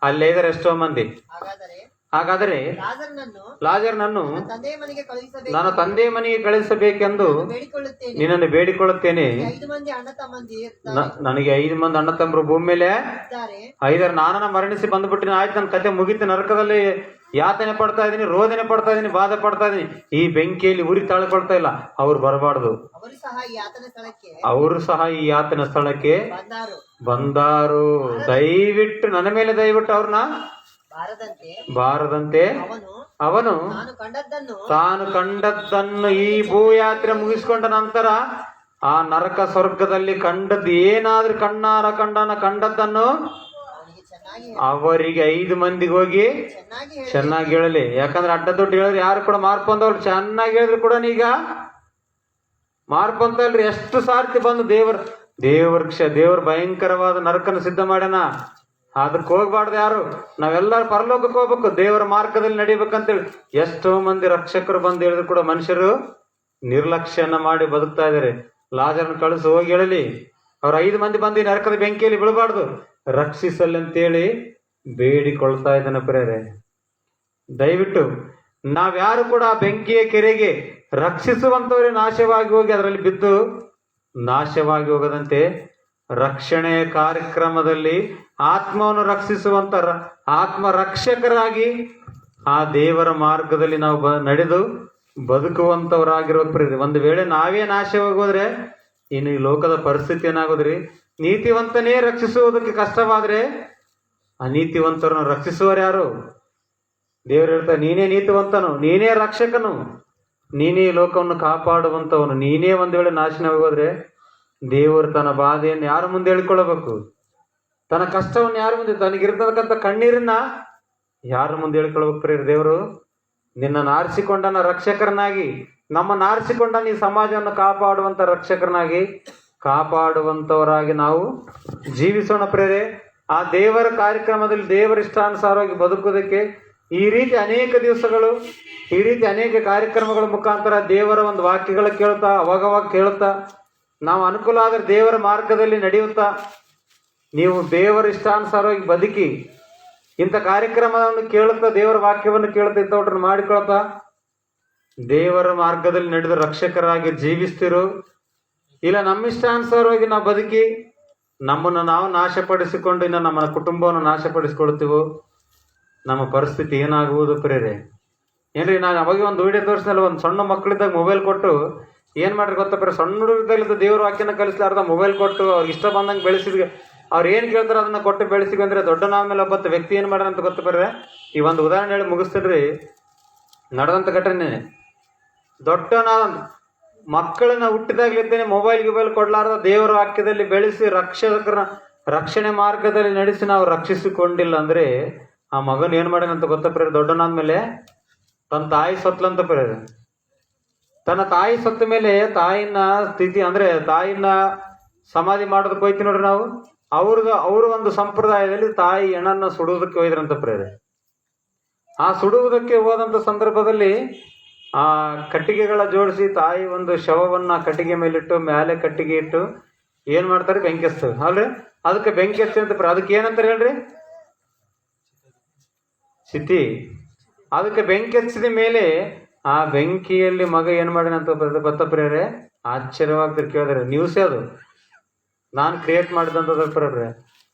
ಅಲ್ಲೇ ಇದಾರೆ ಎಷ್ಟೋ ಮಂದಿ. ಹಾಗಾದರೆ ಲಾಜರನನ್ನು ನಾನು ತಂದೆ ಮನೆಗೆ ಕಳಿಸಬೇಕೆಂದು ನಿನ್ನನ್ನು ಬೇಡಿಕೊಳ್ಳುತ್ತೇನೆ. ನನಗೆ 5 ಮಂದಿ ಅಣ್ಣ ತಮ್ಮರು ಭೂಮಿ ಮೇಲೆ 5 ನಾನನ್ನ ಮರಣಿಸಿ ಬಂದ್ಬಿಟ್ಟಿನ, ಆಯ್ತು ನನ್ನ ಕತೆ ಮುಗಿತು. ನರಕದಲ್ಲಿ ಯಾತನೆ ಪಡ್ತಾ ಇದೀನಿ, ರೋದನೆ ಪಡ್ತಾ ಇದೀನಿ, ಬಾಧೆ ಪಡ್ತಾ ಇದೀನಿ. ಈ ಬೆಂಕಿಯಲ್ಲಿ ಉರಿ ತಾಳ್ಕೊಳ್ತಾ ಇಲ್ಲ. ಅವ್ರು ಬರಬಾರ್ದು. ಅವರು ಸಹ ಈ ಯಾತನ ಸ್ಥಳಕ್ಕೆ ಬಂದಾರು. ದಯವಿಟ್ಟು ನನ್ನ ಮೇಲೆ ದಯವಿಟ್ಟು ಅವ್ರನ್ನ ಬಾರದಂತೆ ಅವನು ತಾನು ಕಂಡದ್ದನ್ನು ಈ ಭೂಯಾತ್ರೆ ಮುಗಿಸ್ಕೊಂಡ ನಂತರ ಆ ನರಕ ಸ್ವರ್ಗದಲ್ಲಿ ಕಂಡದ್ದು ಏನಾದ್ರೂ ಕಂಡದ್ದನ್ನು ಅವರಿಗೆ 5 ಮಂದಿಗೆ ಹೋಗಿ ಚೆನ್ನಾಗಿ ಹೇಳಲಿ. ಯಾಕಂದ್ರೆ ಅಡ್ಡ ದುಡ್ಡು ಹೇಳಿದ್ರೆ ಯಾರು ಕೂಡ ಮಾರ್ಪಂದವ್ರು. ಚೆನ್ನಾಗಿ ಹೇಳಿದ್ರು ಕೂಡ ಈಗ ಮಾರ್ಪಂತಲ್ರಿ. ಎಷ್ಟು ಸಾರ್ತಿ ಬಂದು ದೇವರ ಭಯಂಕರವಾದ ನರಕನ ಸಿದ್ಧ ಮಾಡ್ಯಾನ. ಅದಕ್ಕೆ ಹೋಗ್ಬಾರ್ದು ಯಾರು. ನಾವೆಲ್ಲರೂ ಪರಲೋಕಕ್ಕೆ ಹೋಗ್ಬೇಕು, ದೇವರ ಮಾರ್ಗದಲ್ಲಿ ನಡಿಬೇಕಂತೇಳಿ ಎಷ್ಟೋ ಮಂದಿ ರಕ್ಷಕರು ಬಂದು ಹೇಳಿದ್ರು ಕೂಡ ಮನುಷ್ಯರು ನಿರ್ಲಕ್ಷ್ಯನ ಮಾಡಿ ಬದುಕ್ತಾ ಇದಾರೆ. ಲಾಜರನ್ನು ಕಳಿಸಿ ಹೋಗಿ ಹೇಳಲಿ, ಅವ್ರ 5 ಮಂದಿ ಬಂದು ನರಕದ ಬೆಂಕಿಯಲ್ಲಿ ಬೀಳಬಾರ್ದು, ರಕ್ಷಿಸಲಿ ಅಂತೇಳಿ ಬೇಡಿಕೊಳ್ತಾ ಇದ್ದಾನೆ. ಪ್ರೇರೆ, ದಯವಿಟ್ಟು ನಾವ್ಯಾರು ಕೂಡ ಬೆಂಕಿಯ ಕೆರೆಗೆ ರಕ್ಷಿಸುವಂತವರೇ ನಾಶವಾಗಿ ಹೋಗಿ ಅದರಲ್ಲಿ ಬಿದ್ದು ನಾಶವಾಗಿ ಹೋಗದಂತೆ ರಕ್ಷಣೆಯ ಕಾರ್ಯಕ್ರಮದಲ್ಲಿ ಆತ್ಮವನ್ನು ರಕ್ಷಿಸುವಂತ ಆತ್ಮ ರಕ್ಷಕರಾಗಿ ಆ ದೇವರ ಮಾರ್ಗದಲ್ಲಿ ನಾವು ನಡೆದು ಬದುಕುವಂತವರಾಗಿರ್ಬೇಕು. ಒಂದು ವೇಳೆ ನಾವೇ ನಾಶವಾಗಿ ಹೋದ್ರೆ ಇನ್ನು ಈ ಲೋಕದ ಪರಿಸ್ಥಿತಿ ಏನಾಗೋದ್ರಿ? ನೀತಿವಂತನೇ ರಕ್ಷಿಸುವುದಕ್ಕೆ ಕಷ್ಟವಾದ್ರೆ ಅನೀತಿವಂತರನ್ನು ರಕ್ಷಿಸುವರು ಯಾರು? ದೇವರು ಹೇಳ್ತಾರೆ, ನೀನೇ ನೀತಿವಂತನು, ನೀನೇ ರಕ್ಷಕನು, ನೀನೇ ಲೋಕವನ್ನು ಕಾಪಾಡುವಂತವನು. ನೀನೇ ಒಂದು ವೇಳೆ ನಾಶನವಾಗಿ ಹೋದ್ರೆ ದೇವರು ತನ್ನ ಬಾಧೆಯನ್ನು ಯಾರ ಮುಂದೆ ಹೇಳಿಕೊಳ್ಳಬೇಕು? ತನ್ನ ಕಷ್ಟವನ್ನು ಯಾರ ಮುಂದೆ, ತನಗಿರ್ತಕ್ಕಂಥ ಕಣ್ಣೀರನ್ನ ಯಾರ ಮುಂದೆ ಹೇಳಿಕೊಳ್ಬೇಕು? ಪ್ರಿಯ ದೇವರು ನಿನ್ನನ್ನು ಆರಿಸಿಕೊಂಡನ ರಕ್ಷಕರನಾಗಿ, ನಮ್ಮನ್ನು ಆರಿಸಿಕೊಂಡನ ಈ ಸಮಾಜವನ್ನು ಕಾಪಾಡುವಂತ ರಕ್ಷಕರನಾಗಿ, ಕಾಪಾಡುವಂತವರಾಗಿ ನಾವು ಜೀವಿಸೋಣ. ಪ್ರೇರೆ, ಆ ದೇವರ ಕಾರ್ಯಕ್ರಮದಲ್ಲಿ ದೇವರ ಇಷ್ಟಾನುಸಾರವಾಗಿ ಬದುಕುವುದಕ್ಕೆ ಈ ರೀತಿ ಅನೇಕ ದಿವಸಗಳು, ಈ ರೀತಿ ಅನೇಕ ಕಾರ್ಯಕ್ರಮಗಳ ಮುಖಾಂತರ ದೇವರ ಒಂದು ವಾಕ್ಯಗಳು ಕೇಳ್ತಾ, ಅವಾಗವಾಗ ಕೇಳುತ್ತಾ, ನಾವು ಅನುಕೂಲ ಆದರೆ ದೇವರ ಮಾರ್ಗದಲ್ಲಿ ನಡೆಯುತ್ತಾ, ನೀವು ದೇವರ ಇಷ್ಟಾನುಸಾರವಾಗಿ ಬದುಕಿ ಇಂಥ ಕಾರ್ಯಕ್ರಮವನ್ನು ಕೇಳುತ್ತಾ ದೇವರ ವಾಕ್ಯವನ್ನು ಕೇಳುತ್ತಾ ಇಂಥವ್ರನ್ನ ಮಾಡಿಕೊಳ್ತಾ ದೇವರ ಮಾರ್ಗದಲ್ಲಿ ನಡೆದು ರಕ್ಷಕರಾಗಿ ಜೀವಿಸ್ತಿರೋ, ಇಲ್ಲ ನಮ್ಮಿಷ್ಟಾನುಸಾರವಾಗಿ ನಾವು ಬದುಕಿ ನಮ್ಮನ್ನು ನಾವು ನಾಶಪಡಿಸಿಕೊಂಡು ಇನ್ನು ನಮ್ಮ ಕುಟುಂಬವನ್ನು ನಾಶಪಡಿಸ್ಕೊಳ್ತೀವೋ, ನಮ್ಮ ಪರಿಸ್ಥಿತಿ ಏನಾಗುವುದು ಪ್ರೇರೆ? ಏನ್ರಿ, ನಾನು ಅವಾಗ ಒಂದು ವಿಡಿಯೋ ತೋರಿಸಿದ್ನಲ್ಲ, ಒಂದು ಸಣ್ಣ ಮಕ್ಕಳಿದ್ದಾಗ ಮೊಬೈಲ್ ಕೊಟ್ಟು ಏನು ಮಾಡ್ರಿ ಗೊತ್ತಪ್ಪ, ಸಣ್ಣ ಹುಡುಗರಿದ್ದಾಗ ದೇವ್ರ ವಾಕ್ಯನ ಕಲಿಸ್ಲಾರ್ದ ಮೊಬೈಲ್ ಕೊಟ್ಟು ಅವ್ರಿಗೆ ಇಷ್ಟ ಬಂದಂಗೆ ಬೆಳೆಸಿದ್ವಿ. ಅವ್ರು ಏನು ಕೇಳ್ತಾರೆ ಅದನ್ನ ಕೊಟ್ಟು ಬೆಳೆಸಿದ್ವಿ ಅಂದರೆ ದೊಡ್ಡ ಮೇಲೆ ಒಬ್ಬ ವ್ಯಕ್ತಿ ಏನು ಮಾಡ್ಯಾರ ಅಂತ ಗೊತ್ತಪ್ಪ. ಈ ಒಂದು ಉದಾಹರಣೆ ಹೇಳಿ ಮುಗಿಸ್ತೀನ್ರಿ. ನಡೆದಂಥ ಘಟನೆ, ದೊಡ್ಡನಾದ ಮಕ್ಕಳನ್ನ ಹುಟ್ಟಿದಾಗ್ಲಿದ್ದೇನೆ ಮೊಬೈಲ್ ಕೊಡ್ಲಾರ್ದ ದೇವರ ವಾಕ್ಯದಲ್ಲಿ ಬೆಳೆಸಿ ರಕ್ಷಣೆ ಮಾರ್ಗದಲ್ಲಿ ನಡೆಸಿ ನಾವು ರಕ್ಷಿಸಿಕೊಂಡಿಲ್ಲ ಅಂದರೆ ಆ ಮಗನ ಏನು ಮಾಡ್ಯಾನಂತ ಗೊತ್ತಪ್ಪ. ದೊಡ್ಡನಾದ್ಮೇಲೆ ತನ್ನ ತಾಯಿ ಸತ್ಲಂತ ಪ್ರೇರ. ತನ್ನ ತಾಯಿ ಸತ್ತ ಮೇಲೆ ತಾಯಿನ ಸ್ಥಿತಿ ಅಂದರೆ ತಾಯಿನ ಸಮಾಧಿ ಮಾಡೋದಕ್ಕೆ ಹೋಯ್ತೀವಿ ನೋಡ್ರಿ ನಾವು. ಅವ್ರ ಒಂದು ಸಂಪ್ರದಾಯದಲ್ಲಿ ತಾಯಿ ಹೆಣ್ಣನ್ನು ಸುಡುವುದಕ್ಕೆ ಹೋಯ್ದ್ರಂತ ಪ್ರೇರೆ. ಆ ಸುಡುವುದಕ್ಕೆ ಹೋದಂಥ ಸಂದರ್ಭದಲ್ಲಿ ಆ ಕಟ್ಟಿಗೆಗಳ ಜೋಡಿಸಿ ತಾಯಿ ಒಂದು ಶವವನ್ನ ಕಟ್ಟಿಗೆ ಮೇಲಿಟ್ಟು ಮೇಲೆ ಕಟ್ಟಿಗೆ ಇಟ್ಟು ಏನ್ ಮಾಡ್ತಾರೆ, ಬೆಂಕಿ ಹಚ್ತಾರೆ ಅಲ್ರಿ. ಅದಕ್ಕೆ ಬೆಂಕಿ ಹಚ್ಚಿ ಅಂತ ಅದಕ್ಕೆ ಏನಂತಾರೆ ಹೇಳ್ರಿ, ಚಿತಿ. ಅದಕ್ಕೆ ಬೆಂಕಿ ಹಚ್ಚಿದ ಮೇಲೆ ಆ ಬೆಂಕಿಯಲ್ಲಿ ಮಗ ಏನ್ ಮಾಡ್ಯಾನಂತ ಗೊತ್ತಪ್ರೇರೆ. ಆಶ್ಚರ್ಯವಾಗ್ತಾರೆ, ಕೇಳಿದ್ರೆ ನ್ಯೂಸೇ ಅದು, ನಾನು ಕ್ರಿಯೇಟ್ ಮಾಡಿದಂತಪ್ರೆ.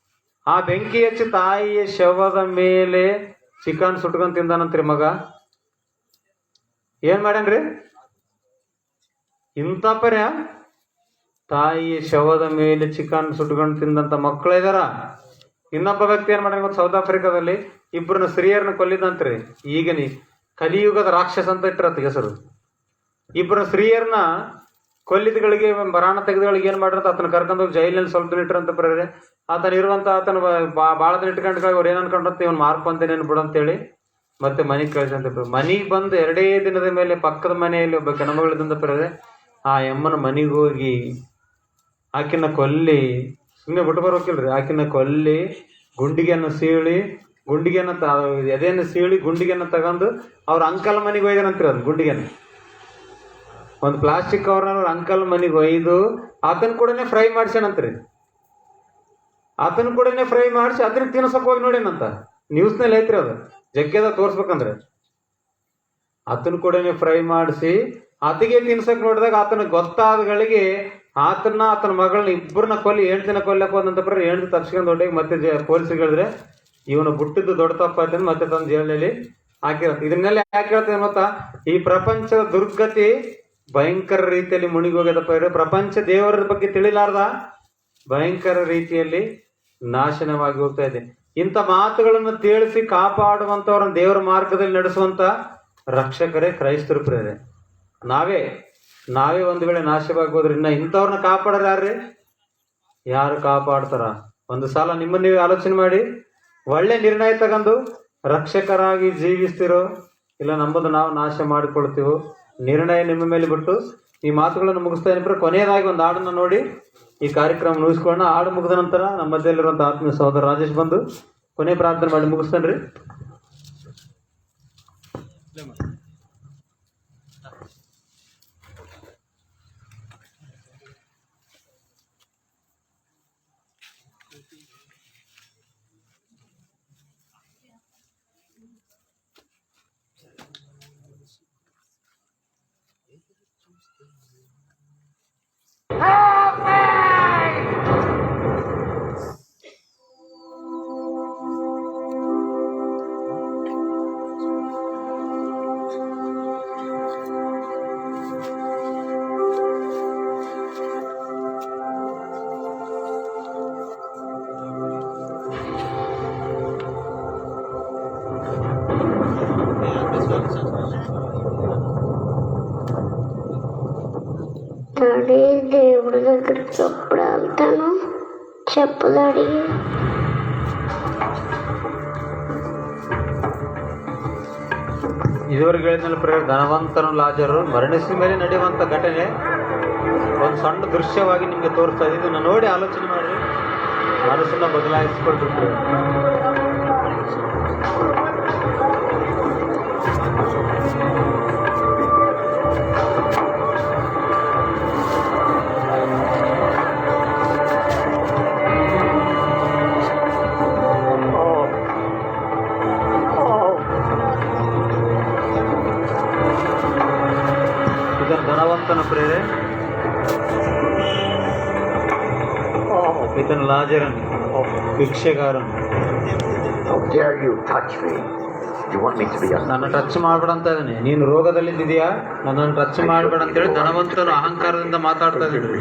ಆ ಬೆಂಕಿ ಹಚ್ಚಿ ತಾಯಿಯ ಶವದ ಮೇಲೆ ಚಿಕನ್ ಸುಟ್ಕೊಂಡ್ ತಿಂದಾನಂತ್ರಿ ಮಗ. ಏನ್ ಮಾಡ್ಯಾನ್ರಿ ಇಂಥ ಪರ್ಯ? ತಾಯಿಯ ಶವದ ಮೇಲೆ ಚಿಕನ್ ಸುಟ್ಕೊಂಡು ತಿಂದಂತ ಮಕ್ಕಳು ಇದಾರ. ಇನ್ನೊಬ್ಬ ವ್ಯಕ್ತಿ ಏನ್ ಮಾಡ್ಯಾನ ಗೊತ್ತ, ಸೌತ್ ಆಫ್ರಿಕಾದಲ್ಲಿ ಇಬ್ಬರನ್ನ ಸ್ತ್ರೀಯರನ್ನ ಕೊಲ್ಲಿದಂತ್ರಿ. ಈಗನಿ ಕಲಿಯುಗದ ರಾಕ್ಷಸ ಅಂತ ಇಟ್ಟಿರತ್ತ ಹೆಸರು. ಇಬ್ಬರನ್ನ ಸ್ತ್ರೀಯರನ್ನ ಕೊಲ್ಲಿದಗಳಿಗೆ ಬರಾಣ ತೆಗೆದಗಳಿಗೆ ಏನ್ ಮಾಡ್ರಂತ ಆತನ ಕರ್ಕೊಂಡೋಗಿ ಜೈಲಿನಲ್ಲಿ ಸ್ವಲ್ಪ ದಿನ ಇಟ್ಟರಂತ ಪ್ರೇರೆ. ಆತನ ಇರುವಂತ ಆತನ ಭಾಳ ದಿನ ಇಟ್ಕೊಂಡ್ರೆ ಅವ್ರು ಏನ್ ಅನ್ಕೊಂಡ್ರಂತ ಇವ್ನು ಮಾರ್ಕೊಂತೇನೇನು ಬಿಡು ಅಂತೇಳಿ ಮತ್ತೆ ಮನೆಗೆ ಕಳಿಸಂತ. ಮನೆಗೆ ಬಂದು 2 ದಿನದ ಮೇಲೆ ಪಕ್ಕದ ಮನೆಯಲ್ಲಿ ಒಬ್ಬ ಗಣಮಗಳಿದ್ದಂತ ಪ್ರೇರೆ. ಆ ಎಮ್ಮನ ಮನೆಗೆ ಹೋಗಿ ಆಕಿನ ಕೊಲ್ಲಿ, ಸುಮ್ಮನೆ ಬಿಟ್ಟು ಬರ್ಬೇಕಿಲ್ರಿ, ಆಕಿನ ಕೊಲ್ಲಿ ಗುಂಡಿಗೆಯನ್ನು ಸೀಳಿ ಎದೆಯನ್ನು ಸೀಳಿ ಗುಂಡಿಗೆಯನ್ನು ತಗೊಂಡು ಅವ್ರ ಅಂಕಲ್ ಮನೆಗೆ ಒಯ್ದಾನಂತ್ರಿ. ಅದು ಗುಂಡಿಗೆನ ಒಂದು ಪ್ಲಾಸ್ಟಿಕ್ ಕವರ್ನ ಅವ್ರ ಅಂಕಲ್ ಮನೆಗೆ ಒಯ್ದು ಆತನ ಕೂಡನೆ ಫ್ರೈ ಮಾಡ್ಸ್ಯಾನಂತ್ರಿ. ಆತನ ಕೂಡನೆ ಫ್ರೈ ಮಾಡಿಸಿ ಅದನ್ನ ತಿನ್ಸಕ್ ಹೋಗಿ ನೋಡೇನಂತ. ನ್ಯೂಸ್ನಲ್ಲಿ ಐತ್ರಿ, ಅದು ಜಗ್ಗೆದ ತೋರ್ಸ್ಬೇಕಂದ್ರೆ. ಆತನ ಕೂಡನೆ ಫ್ರೈ ಮಾಡಿಸಿ ಆತಗೆ ತಿನ್ಸಕ್ ನೋಡಿದಾಗ ಆತನ ಗೊತ್ತಾದಗಳಿಗೆ ಆತನ ಮಗಳನ್ನ ಇಬ್ಬರನ್ನ ಕೊಲ್ಲಿ 8 ದಿನ ಕೊಲ್ಲಕ್ಕೆ ಹೋದಂತ ಪ್ರ. 8 ತಪ್ಸ್ಕೊಂಡು ಹೊಟ್ಟೆಗೆ ಮತ್ತೆ ಪೊಲೀಸರಿಗೆ ಹೇಳಿದ್ರೆ ಇವನು ಬಿಟ್ಟಿದ್ದು ದೊಡ್ಡ ತಪ್ಪಾಯ್ತು ಮತ್ತೆ ತನ್ನ ಜೈಲಿನಲ್ಲಿ ಹಾಕಿರತ್ತೆ. ಇದನ್ನೆಲ್ಲ ಯಾಕೆ ಹೇಳ್ತೇನೆ ಗೊತ್ತಾ? ಈ ಪ್ರಪಂಚದ ದುರ್ಗತಿ ಭಯಂಕರ ರೀತಿಯಲ್ಲಿ ಮುಣಿಗಿ ಹೋಗ್ಯದಪ್ಪ. ಪ್ರಪಂಚ ದೇವರ ಬಗ್ಗೆ ತಿಳಿಲಾರ್ದ ಭಯಂಕರ ರೀತಿಯಲ್ಲಿ ನಾಶನವಾಗಿ ಹೋಗ್ತಾ ಇದೆ. ಇಂಥ ಮಾತುಗಳನ್ನು ತಿಳಿಸಿ ಕಾಪಾಡುವಂಥವ್ರನ್ನ ದೇವರ ಮಾರ್ಗದಲ್ಲಿ ನಡೆಸುವಂತ ರಕ್ಷಕರೇ ಕ್ರೈಸ್ತರು ಪ್ರೇರೆ. ನಾವೇ ಒಂದು ವೇಳೆ ನಾಶವಾಗಿ ಹೋದ್ರೆ ಇನ್ನ ಇಂಥವ್ರನ್ನ ಕಾಪಾಡೋರು ಯಾರ್ರಿ? ಯಾರು ಕಾಪಾಡ್ತಾರ? ಒಂದು ಸಲ ನಿಮ್ಮನ್ನ ನೀವು ಆಲೋಚನೆ ಮಾಡಿ, ಒಳ್ಳೆ ನಿರ್ಣಯ ತಗೊಂಡು ರಕ್ಷಕರಾಗಿ ಜೀವಿಸ್ತಿರೋ ಇಲ್ಲ ನಮ್ಮದು ನಾವು ನಾಶ ಮಾಡಿಕೊಳ್ತೀವೋ, ನಿರ್ಣಯ ನಿಮ್ಮ ಮೇಲೆ ಬಿಟ್ಟು ಈ ಮಾತುಗಳನ್ನು ಮುಗಿಸ್ತಾ ಏನಿದ್ರೆ ಕೊನೆಯದಾಗಿ ಒಂದು ಹಾಡನ್ನು ನೋಡಿ ಈ ಕಾರ್ಯಕ್ರಮ ಮುಗಿಸ್ಕೊಳ್ಳೋಣ. ಹಾಡು ಮುಗಿದ ನಂತರ ನಮ್ಮ ಮಧ್ಯದಲ್ಲಿರುವಂಥ ಆತ್ಮೀಯ ಸಹೋದರ ರಾಜೇಶ್ ಬಂದು ಕೊನೆ ಪ್ರಾರ್ಥನೆ ಮಾಡಿ ಮುಗಿಸ್ತಾನ್ರಿ. డాడీ దేవుడి దగ్గరికి ఎప్పుడు వెళ్తాను చెప్పు డాడీ. ಇದುವರೆಗೆ ಹೇಳಿದ್ಮೇಲೆ ಪ್ರೇರ್ ಧನವಂತನು ಲಾಜರು ಮರಣಿಸಿದ ಮೇಲೆ ನಡೆಯುವಂಥ ಘಟನೆ ಒಂದು ಸಣ್ಣ ದೃಶ್ಯವಾಗಿ ನಿಮಗೆ ತೋರಿಸ್ತಾ ಇದೆ. ಇದನ್ನು ನೋಡಿ ಆಲೋಚನೆ ಮಾಡಿ ಮನಸ್ಸನ್ನ ಬದಲಾಯಿಸಿಕೊಳ್ಬೇಕು. ಧನವಂತನ ಪ್ರೇರೆ, ಈತನ ಲಾಜರನ್ ಭಿಕ್ಷೆಗಾರನು. How dare you touch me? You want me to be a... ನನ್ನ ಟಚ್ ಮಾಡ್ಬೇಡ ಅಂತ ಇದ್ದಾನೆ. ನೀನು ರೋಗದಲ್ಲಿದ್ದೀಯಾ, ನನ್ನನ್ನು ಟಚ್ ಮಾಡ್ಬೇಡ ಅಂತೇಳಿ ಧನವಂತನು ಅಹಂಕಾರದಿಂದ ಮಾತಾಡ್ತಾ ಇದ್ದಾನೆ.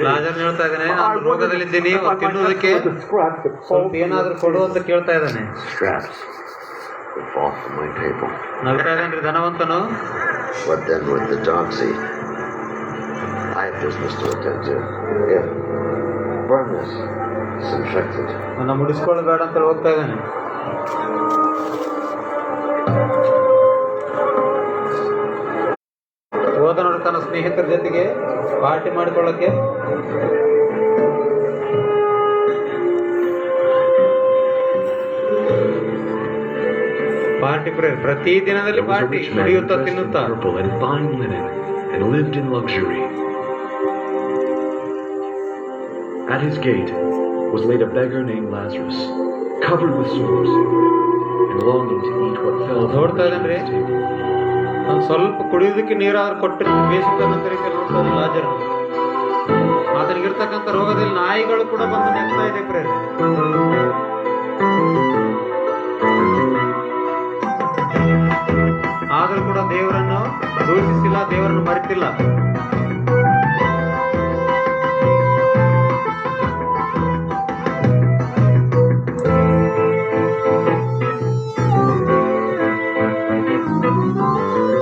ಲಾಜರ್ ಹೇಳ್ತಾ ಇದ್ದಾನೆ, ನಾನು ರೋಗದಲ್ಲಿದ್ದೀನಿ, ತಿನ್ನುವುದಕ್ಕೆ ಸ್ವಲ್ಪ ಏನಾದ್ರೂ ಕೊಡು ಅಂತ ಕೇಳ್ತಾ ಇದ್ದಾನೆ. ನಗ್ತಾ ಇದ್ದಾನ್ರಿ ಧನವಂತನು. What then with the dogs eat? I have business to attend to. Here, burn this. It's infected. ನನ್ನ ಮುಡಿಸ್ಕೊಳ್ಬೇಡ ಅಂತ ಹೋಗ್ತಾ ಇದ್ದಾನೆ. ಹೋದ ನೋಡಿ ತನ್ನ ಸ್ನೇಹಿತರ ಜೊತೆಗೆ ಪಾರ್ಟಿ ಮಾಡಿಕೊಳ್ಳಕ್ಕೆ. ಪಾರ್ಟಿ ಪ್ರತಿ ದಿನದಲ್ಲಿ ಪಾರ್ಟಿ ಕುಡಿಯುತ್ತಾ ತಿನ್ನುತ್ತಾ. and fine linen and lived in luxury. At his gate was laid a beggar named Lazarus, covered with sores and longing to eat what fell from ನೋಡ್ತಾ ಇದ್ದಾನ್ರಿ, ನಾನು ಸ್ವಲ್ಪ ಕುಡಿಯೋದಕ್ಕೆ ನೀರಾದ್ರೂ ಕೊಟ್ಟರೆ ಬೇಸಿದ ರೀತಿಯಲ್ಲಿ ನೋಡ್ತಾ ಇದ್ದಾನೆ ಲಾಜರ್. ಆತನಿಗಿರ್ತಕ್ಕಂಥ ರೋಗದಲ್ಲಿ ನಾಯಿಗಳು ಕೂಡ ಬಂದು ನೆಗ್ತಾ ಇದೆ ಪ್ರೇರೆ. ಆದರೂ ಕೂಡ ದೇವರನ್ನು ದೂಷಿಸಿಲ್ಲ, ದೇವರನ್ನು ಮರೆತಿಲ್ಲ.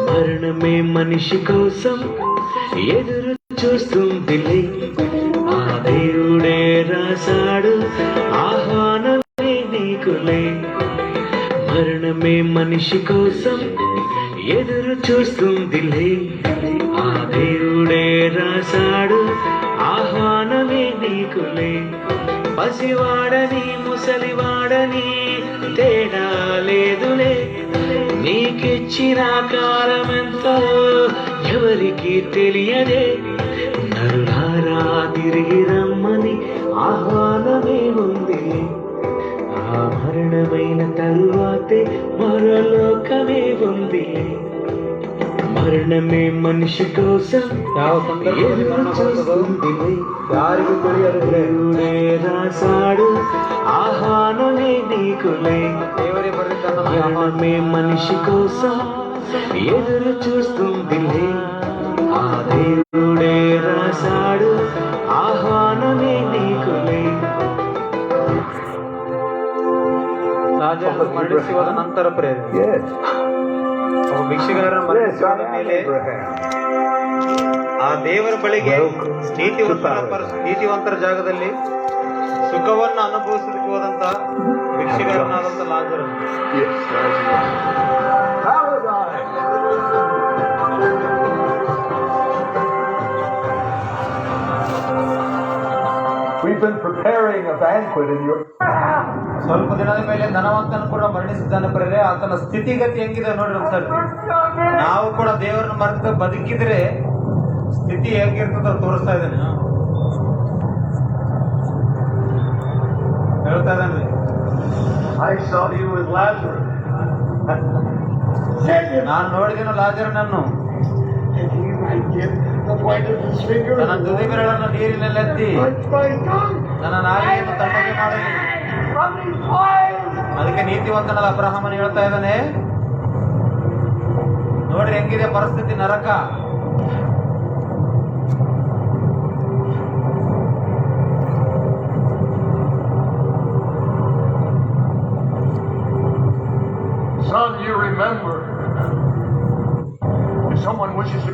మరణమే మనిషి కోసం ఎదురు చూస్తుందిలే, ఆ దేవుడే రాశాడు ఆహ్వానమే నీకులే. మరణమే మనిషి కోసం ఎదురు చూస్తుందిలే, ఆ దేవుడే రాశాడు ఆహ్వానమే నీకులే. పసివాడని ముసలివాడని తేడా లేదులే, నీకిచ్చిన కాలమెంతో ఎవరికి తెలియదే. నరులారా తిరిగి రమ్మని ఆహ్వానమే ఉంది, ఆ మరణమైన తరువాతే మరలోకమే ఉంది. మరణమే మనిషి కోసం ಯಾವ ಸಂದರ್ಭದಲ್ಲಿ ಮರಣ ಬರುತ್ತದೋ ಯಾರಿಗೂ ತಿಳಿಯದೆ రాశాడు ఆహ్వానమే నీకులే. ದೇವರೇ ಬರೆದಿದ್ದಾನೆ. మరణమే మనిషి కోసం ఎదురు చూస్తుందిలే, ఆ దేవుడే రాశాడు ఆహ్వానమే నీకులే. ಲಾಜರ್ ಮರಣಿಸಿ ಹೋದ ನಂತರ ಪ್ರೇರೆ ಒಬ್ಬ ಭಿಕ್ಷೆಗಾರನ ಮರಣಿಸಿದ ಮೇಲೆ ಆ ದೇವರ ಬಳಿಗೆ ನೀತಿವಂತರ ಜಾಗದಲ್ಲಿ ಸುಖವನ್ನು ಅನುಭವಿಸಲಿಕ್ಕೆ ಹೋದಂತ ಭಿಕ್ಷೆಗಾರನಾದಂತ ಲಾಜರ್. We've been preparing a banquet in your... ಸ್ವಲ್ಪ ದಿನದ ಮೇಲೆ ಧನವಂತನು ಕೂಡ ಮರಣಿಸಿದ್ದಾನೆ ಪ್ರೇರೆ. ಆತನ ಸ್ಥಿತಿಗತಿ ಹೆಂಗಿದೆ ನೋಡ್ರಿ ಒಂದ್ಸರಿ. ನಾವು ಕೂಡ ದೇವರನ್ನ ಮರೆತು ಬದುಕಿದ್ರೆ ಸ್ಥಿತಿ ಹೇಗಿರ್ತದ ತೋರಿಸ್ತಾ ಇದ್ದಾನೆ, ಹೇಳ್ತಾ ಇದ್ದಾನೆ. I saw you with Lazarus. ನಾನು ನೋಡಿದೆನು ಲಾಜರನನ್ನು, ನನ್ನ ತುದಿ ಬೆರಳನ್ನು ನೀರಿನಲ್ಲೆತ್ತಿ ನನ್ನ ನಾಲಿಗೆಯನ್ನು ತಣ್ಣಗೆ ಮಾಡಲಿ. ಅದಕ್ಕೆ ನೀತಿವಂತನಾದ ಅಬ್ರಹಾಮನು ಹೇಳ್ತಾ ಇದ್ದಾನೆ, ನೋಡ್ರಿ ಹೆಂಗಿದೆ ಪರಿಸ್ಥಿತಿ, ನರಕ. Son, you remember, if someone wishes to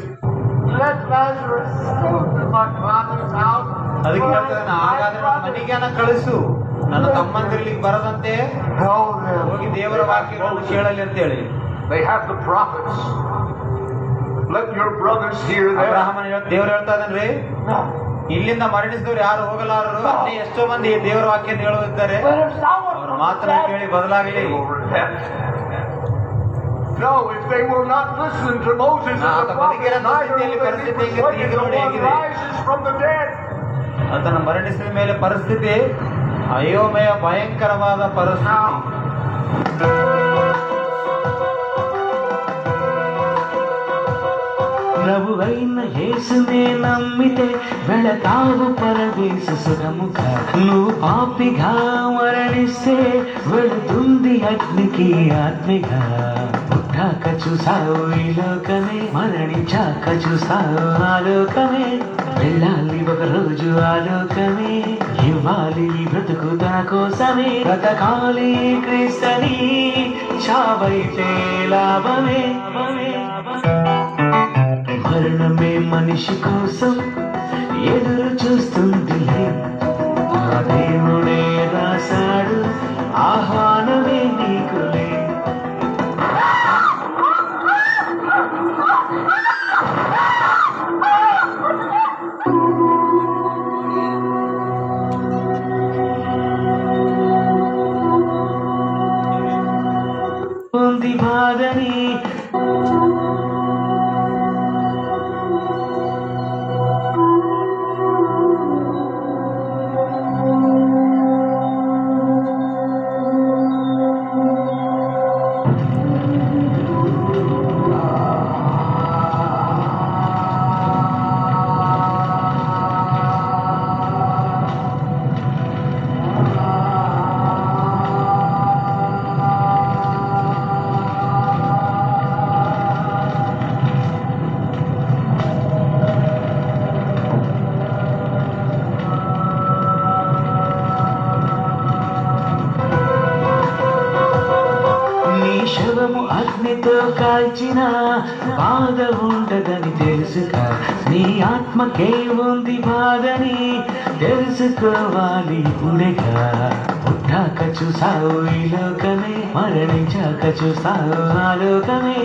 let Lazarus go to my father's house. ಅದಕ್ಕೆ ಹೇಳ್ತಾ ಇದ್ದಾನೆ, ಹಾಗಾದ್ರೆ ನನ್ನ ಮನೆಗೆ ಕಳಿಸು, ನನ್ನ ತಮ್ಮಂದಿರ್ಲಿಕ್ಕೆ ಬರದಂತೆ ಹೋಗಿ ದೇವರ ವಾಕ್ಯಗಳನ್ನು ಕೇಳಲಿ ಅಂತೇಳಿ. They have the prophets. Let your brothers hear them. ಅಬ್ರಹಾಮನ ದೇವರು ಹೇಳ್ತಾ ಇದ್ದಾನ್ರಿ, ಇಲ್ಲಿಂದ ಮರಣಿಸಿದವರು ಯಾರು ಹೋಗಲಾರರು, ಅಲ್ಲಿ ಎಷ್ಟೋ ಮಂದಿ ದೇವರ ವಾಕ್ಯ ಹೇಳುತ್ತಿದ್ದಾರೆ, ಅವ್ರ ಮಾತನ್ನು ಕೇಳಿ ಬದಲಾಗಲಿ. No, if they will not listen to Moses and the prophets, neither will they be persuaded when one rises from the dead. ಆತನ ಮರಣಿಸಿದ ಮೇಲೆ ಪರಿಸ್ಥಿತಿ ಅಯೋಮಯ ಭಯಂಕರವಾದ ಪರಿಸ್ಥಿತಿ. యేసునే నమ్మితే వెళతావు పరదేశ సుఖముగా. నువ్వు పాపిగా మరణిస్తే వెళుతుంది అగ్నికి ఆత్మగా. పుట్టాక చూసావు ఈ లోకమే, మరణించాక చూసావు ఆ లోకమే. వెళ్ళాలి ఒక రోజు ఆ లోకమే, ఇవ్వాలి ఈ బ్రతుకు తన కోసమే. బ్రతకాలి క్రీస్తని, చావైతే లాభమే. మరణమే మనిషి కోసం ఎదురు చూస్తుందిలే, ఆ దేవుడే రాశాడు ఆహ్వానమే నీకులే. ఉంది బాధని శవము అగ్నితో కాల్చిన బాధ ఉండదని తెలుసుగా. నీ ఆత్మకే ఉంది బాధని తెలుసుకోవాలి ఇప్పుడేగా. పుట్టాక చూసావు ఈ లోకమే, మరణించాక చూసావు ఆ లోకమే.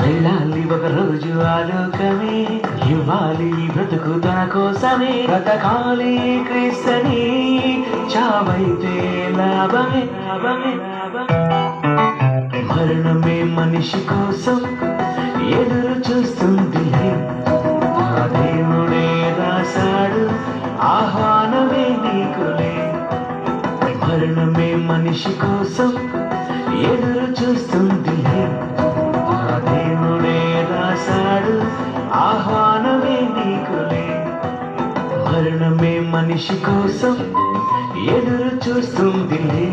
వెళ్ళాలి ఒక రోజు ఆ లోకమే, ఇవ్వాలి ఈ బ్రతుకు తన కోసమే. బ్రతకాలి క్రీస్తని, చావైతే లాభమే లాభమే లాభమే. మరణమే మనిషి కోసం ఎదురు చూస్తుందిలే, ఆ దేవుడే రాశాడు ఆహ్వానమే నీకులే. మరణమే మనిషి కోసం ఎదురు చూస్తుందిలే, ఆ దేవుడే రాశాడు ఆహ్వానమే నీకులే. మరణమే మనిషి కోసం ఎదురు చూస్తుందిలే,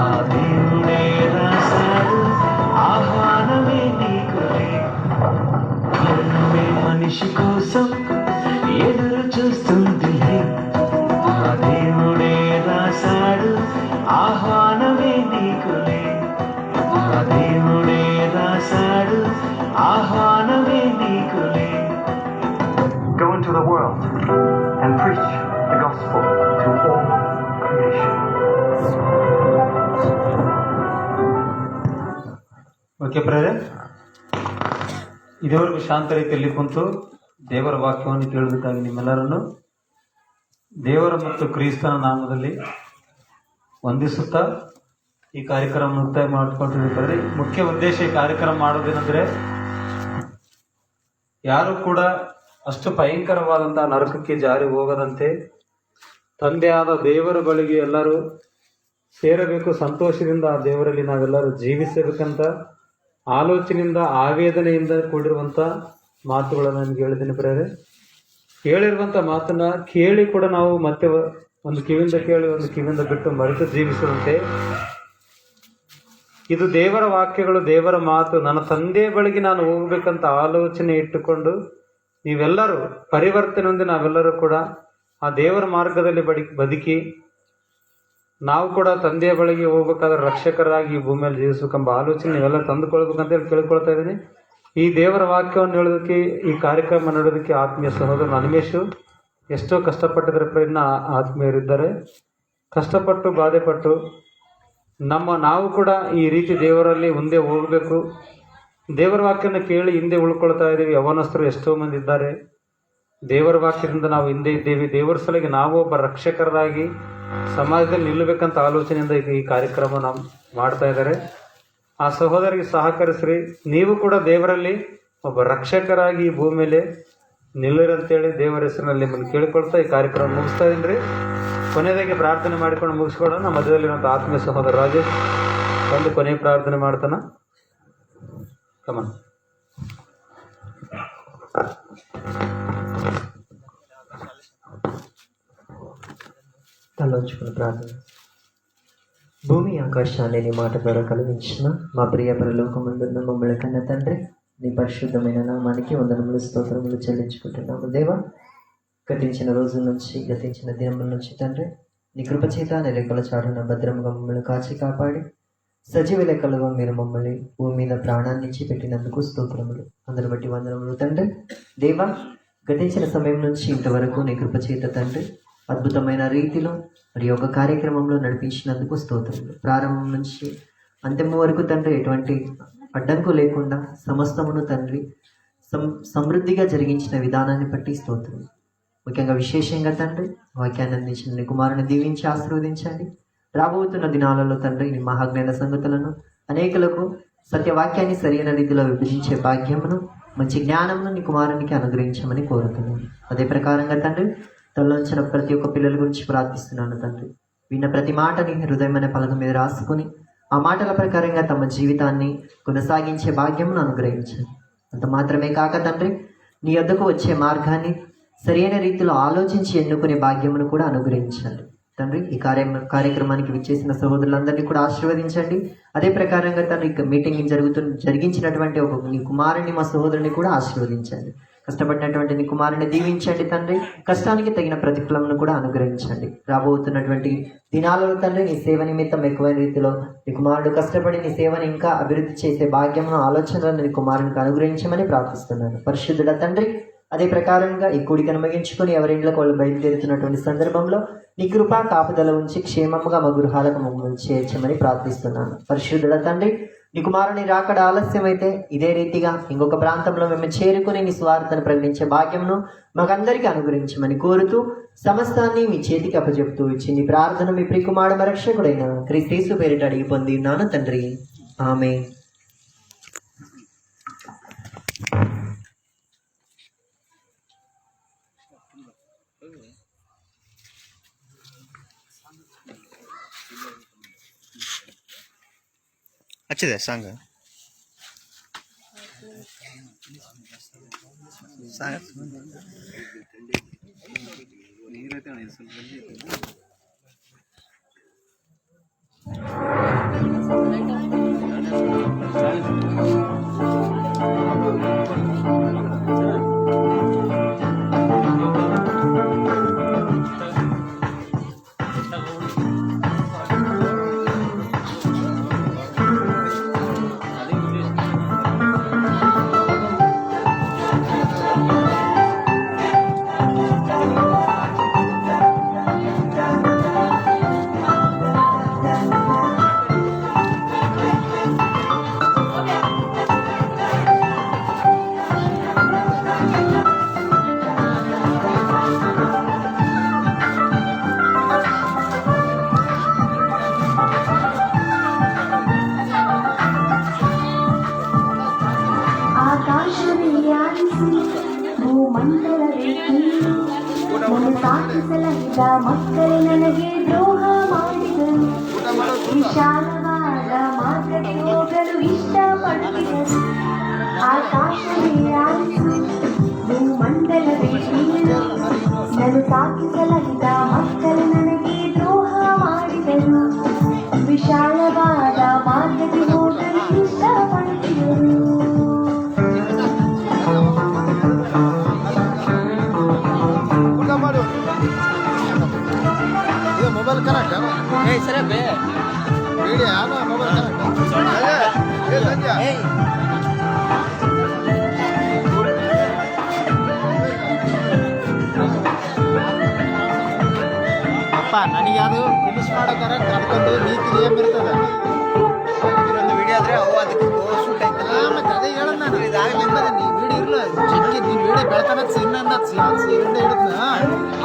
ఆ దేవుడే రాశాడు ఆహ్వానమే నీకులే. మరణమే మనిషి కోసం ఎదురు చూస్తుందిలే, ఆ దేవుడే రాశాడు ఆహ్వానమే నీకులే. ఆ దేవుడే రాశాడు ఆహ్వానమే నీకులే. Go into the world and preach the gospel to all creation. Okay ಪ್ರೇರೆ, ಇದುವರೆಗೂ ಶಾಂತ ರೀತಿಯಲ್ಲಿ ಕುಂತು ದೇವರ ವಾಕ್ಯವನ್ನು ಕೇಳಬೇಕಾಗಿ ನಿಮ್ಮೆಲ್ಲರನ್ನು ದೇವರ ಮತ್ತು ಕ್ರಿಸ್ತನ ನಾಮದಲ್ಲಿ ವಂದಿಸುತ್ತಾ ಈ ಕಾರ್ಯಕ್ರಮ ಮುಕ್ತಾಯ ಮಾಡಿಕೊಂಡಿರ್ತಾರೆ. ಮುಖ್ಯ ಉದ್ದೇಶ ಈ ಕಾರ್ಯಕ್ರಮ ಮಾಡೋದೇನೆಂದರೆ, ಯಾರು ಕೂಡ ಅಷ್ಟು ಭಯಂಕರವಾದಂತಹ ನರಕಕ್ಕೆ ಜಾರಿ ಹೋಗದಂತೆ ತಂದೆಯಾದ ದೇವರ ಬಳಿಗೆ ಎಲ್ಲರೂ ಸೇರಬೇಕು. ಸಂತೋಷದಿಂದ ಆ ದೇವರಲ್ಲಿ ನಾವೆಲ್ಲರೂ ಜೀವಿಸಬೇಕಂತ ಆಲೋಚನೆಯಿಂದ ಆವೇದನೆಯಿಂದ ಕೂಡಿರುವಂಥ ಮಾತುಗಳನ್ನು ನನಗೆ ಹೇಳಿದ್ದೀನಿ ಪ್ರೇರೆ. ಹೇಳಿರುವಂಥ ಮಾತನ್ನ ಕೇಳಿ ಕೂಡ ನಾವು ಮತ್ತೆ ಒಂದು ಕಿವಿಯಿಂದ ಕೇಳಿ ಒಂದು ಕಿವಿಯಿಂದ ಬಿಟ್ಟು ಮರೆತು ಜೀವಿಸುವಂತೆ, ಇದು ದೇವರ ವಾಕ್ಯಗಳು, ದೇವರ ಮಾತು. ನನ್ನ ತಂದೆ ಬಳಿಗೆ ನಾನು ಹೋಗ್ಬೇಕಂತ ಆಲೋಚನೆ ಇಟ್ಟುಕೊಂಡು ನೀವೆಲ್ಲರೂ ಪರಿವರ್ತನೆ ಹೊಂದಿ ನಾವೆಲ್ಲರೂ ಕೂಡ ಆ ದೇವರ ಮಾರ್ಗದಲ್ಲಿ ಬದುಕಿ ನಾವು ಕೂಡ ತಂದೆಯ ಬಳಿಗೆ ಹೋಗ್ಬೇಕಾದ್ರೆ ರಕ್ಷಕರಾಗಿ ಈ ಭೂಮಿಯಲ್ಲಿ ಜೀವಿಸಬೇಕೆಂಬ ಆಲೋಚನೆ ನೀವೆಲ್ಲ ತಂದುಕೊಳ್ಬೇಕಂತ ಹೇಳಿ ಕೇಳ್ಕೊಳ್ತಾ ಇದ್ದೀನಿ. ಈ ದೇವರ ವಾಕ್ಯವನ್ನು ಹೇಳೋದಕ್ಕೆ, ಈ ಕಾರ್ಯಕ್ರಮ ನಡೆಯೋದಕ್ಕೆ ಆತ್ಮೀಯ ಸಹೋದರ ಅನಿಮೇಶು ಎಷ್ಟೋ ಕಷ್ಟಪಟ್ಟಿದ್ರೆ ಪ್ರಯತ್ನ ಆತ್ಮೀಯರಿದ್ದಾರೆ. ಕಷ್ಟಪಟ್ಟು ಬಾಧೆಪಟ್ಟು ನಾವು ಕೂಡ ಈ ರೀತಿ ದೇವರಲ್ಲಿ ಮುಂದೆ ಹೋಗಬೇಕು. ದೇವರ ವಾಕ್ಯನ ಕೇಳಿ ಹಿಂದೆ ಉಳ್ಕೊಳ್ತಾ ಇದ್ದೀವಿ. ಯವನಸ್ಥರು ಎಷ್ಟೋ ಮಂದಿ ಇದ್ದಾರೆ. ದೇವರ ವಾಕ್ಯದಿಂದ ನಾವು ಹಿಂದೆ ಇದ್ದೇವೆ. ದೇವರ ಸಲುವಾಗಿ ನಾವು ಒಬ್ಬ ರಕ್ಷಕರಾಗಿ ಸಮಾಜದಲ್ಲಿ ನಿಲ್ಲಬೇಕಂತ ಆಲೋಚನೆಯಿಂದ ಈ ಕಾರ್ಯಕ್ರಮ ನಾವು ಮಾಡ್ತಾ ಇದ್ದಾರೆ. ಆ ಸಹೋದರಿಗೆ ಸಹಕರಿಸ್ರಿ. ನೀವು ಕೂಡ ದೇವರಲ್ಲಿ ಒಬ್ಬ ರಕ್ಷಕರಾಗಿ ಈ ಭೂಮಿಯಲ್ಲಿ ನಿಲ್ಲಿರಂತೇಳಿ ದೇವರ ಹೆಸರಿನಲ್ಲಿ ನಿಮ್ಮನ್ನು ಕೇಳಿಕೊಳ್ತಾ ಈ ಕಾರ್ಯಕ್ರಮ ಮುಗಿಸ್ತಾ ಇದ್ದೀನಿ. ಕೊನೆಯದಾಗಿ ಪ್ರಾರ್ಥನೆ ಮಾಡಿಕೊಂಡು ಮುಗಿಸ್ಕೊಳ್ಳೋಣ. ಮಧ್ಯದಲ್ಲಿರುವಂಥ ಆತ್ಮೀಯ ಸಹೋದರ ರಾಜೇಶ್ ಒಂದು ಕೊನೆಯ ಪ್ರಾರ್ಥನೆ ಮಾಡ್ತಾನ. ಕಮನ್. తలొంచుకుని ప్రార్థన. భూమి ఆకాశాన్ని నీ మాట ద్వారా కలిగించిన మా ప్రియ పరలోకమందున్న మమ్మల్ని కన్న తండ్రి, నీ పరిశుద్ధమైన నామానికి వందనములు స్తోత్రములు చెల్లించుకుంటున్నాము. దేవా, గతించిన రోజుల నుంచి గతించిన దినముల నుంచి తండ్రి, నీ కృపచేత నీ రెక్కల చాటున భద్రముగా మమ్మల్ని కాచి కాపాడి సజీవ లెక్కలుగా మీరు మమ్మల్ని భూమి మీద ప్రాణాన్ని ఇచ్చి పెట్టినందుకు స్తోత్రములు. అందరి బట్టి వందనములు తండ్రి. దేవా, గతించిన సమయం నుంచి ఇంతవరకు నీ కృపచేత తండ్రి అద్భుతమైన రీతిలో మరి ఒక కార్యక్రమంలో నడిపించినందుకు స్తోత్రములు. ప్రారంభం నుంచి అంతిమ వరకు తండ్రి ఎటువంటి అడ్డంకు లేకుండా సమస్తమును తండ్రి సమృద్ధిగా జరిగించిన విధానాన్ని బట్టి స్తోత్రములు. ముఖ్యంగా విశేషంగా తండ్రి వాక్యాన్ని అందించిన నీ కుమారుని దీవించి ఆశీర్వదించండి. రాబోతున్న దినాలలో తండ్రి నీ మహాజ్ఞాన సంగతులను అనేకులకు సత్యవాక్యాన్ని సరైన రీతిలో విభజించే భాగ్యమును మంచి జ్ఞానమును నీ కుమారునికి అనుగ్రహించమని కోరుతున్నాను. అదే ప్రకారంగా తండ్రి తల్లోంచిన ప్రతి ఒక్క పిల్లల గురించి ప్రార్థిస్తున్నాను తండ్రి. విన్న ప్రతి మాటని హృదయం అనే పలక మీద రాసుకొని ఆ మాటల ప్రకారంగా తమ జీవితాన్ని కొనసాగించే భాగ్యమును అనుగ్రహించండి. అంత మాత్రమే కాక తండ్రి నీ వద్దకు వచ్చే మార్గాన్ని సరైన రీతిలో ఆలోచించి ఎన్నుకునే భాగ్యమును కూడా అనుగ్రహించండి తండ్రి. ఈ కార్యక్రమానికి విచ్చేసిన సహోదరులందరినీ కూడా ఆశీర్వదించండి. అదే ప్రకారంగా తండ్రి మీటింగ్ జరిగించినటువంటి ఒక నీ కుమారుని మా సహోదరుని కూడా ఆశీర్వదించండి. కష్టపడినటువంటి నీ కుమారుని దీవించండి తండ్రి. కష్టానికి తగిన ప్రతిఫలమును కూడా అనుగ్రహించండి. రాబోతున్నటువంటి దినాలలో తండ్రి నీ సేవ నిమిత్తం ఎక్కువైన రీతిలో నీ కుమారుడు కష్టపడి నీ సేవని ఇంకా అభివృద్ధి చేసే భాగ్యమును ఆలోచనలను నీ కుమారునికి అనుగ్రహించమని ప్రార్థిస్తున్నాను. పరిశుద్ధుడ తండ్రి, అదే ప్రకారంగా ఈ కూడికను ముగించుకొని ఎవరింట్లోకి వాళ్ళు బయలుదేరుతున్నటువంటి సందర్భంలో నీ కృపా కాపుదల ఉంచి క్షేమముగా మా గృహాలకు మమ్మల్ని చేర్చమని ప్రార్థిస్తున్నాను. పరిశుద్ధుడ తండ్రి, నీ కుమారుని రాకడ ఆలస్యమైతే ఇదే రీతిగా ఇంకొక ప్రాంతంలో మేము చేరుకుని నీ స్వార్థను ప్రకటించే భాగ్యమును మాకందరికీ అనుగ్రహించమని కోరుతూ సమస్తాన్ని మీ చేతికి అప్పచెప్తూ ఇచ్చి నీ ప్రార్థన మీ ప్రియకుమారుడు రక్షకుడైన క్రీస్తు పేరిట అడిగి పొంది ఉన్నాను తండ్రి. ఆమేన్. अच्छे सांग ಮಕ್ಕಳು ನನಗೆ ದ್ರೋಹ ಮಾಡಿದರು, ವಿಶಾಲವಾದ ಮಾರ್ಗಕ್ಕೆ ಹೋಗಲು ಇಷ್ಟಪಟ್ಟಿದರು. ಆಕಾಶವೇ ಆಲಿಸು, ಭೂಮಂಡಲವೇ ಕೇಳು, ನಾನು ಸಾಕಿಸಲಹಿದ ಮಕ್ಕಳು ನನಗೆ ದ್ರೋಹ ಮಾಡಿದರು, ವಿಶಾಲವಾದ ಮಾರ್ಗಕ್ಕೆ ಹೋಗಲು ಇಷ್ಟಪಟ್ಟಿದರು. मोबाइल कनेक्ट है सर बे वीडियो आना मोबाइल कनेक्ट ए संजय ಅಪ್ಪ ನನಗೆ ಅದು ಫಿನಿಶ್ ಮಾಡೋದಾರೆ ಕರ್ಕೊಂಡು ನೀತಿ ಏನ್ ಇರ್ತದೆ ಇದೊಂದು ವಿಡಿಯೋ ಆದ್ರೆ ಅವು ಅದಕ್ಕೆ ಶೂಟ್ ಆಯ್ತಲ್ಲ ಮತ್ತೆ ಅದೇ ಹೇಳೋದು ನಾನು ಇದಾಗಲಿಂದ ನೀ ವಿಡಿಯೋ ಇರಲ್ಲ ಚೆಕ್ ನೀನು ವಿಡಿಯೋ ಬೆಳತನ ಸಿನ್ನ ಸಿರಿಂದ ಹಿಡಿದ್ನ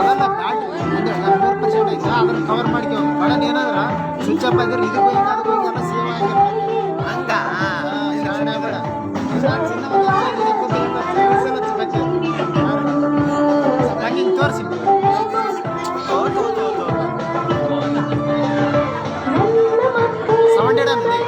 ಅದೆಲ್ಲ ಬ್ಯಾಟ್ 100% ಐತೆ ಅದನ್ನ ಕವರ್ ಮಾಡ್ಕೊ ಬಡನ್ ಏನಾದ್ರ ಸ್ವಿಚ್ ಅಪ್ ಆಗಿದ್ರೆ ಇದಕ್ಕೆ ಹೋಗಿ ಅದಕ್ಕೆ ಹೋಗಿ ಎಲ್ಲ ಸೇವ್ ಆಗಿರೋ ಹಂಗ ಕಾರಣ ಬೇಡ ಹಾಗೆ ತೋರಿಸಿ ಸೌಂಡ್ ಇಡಂడి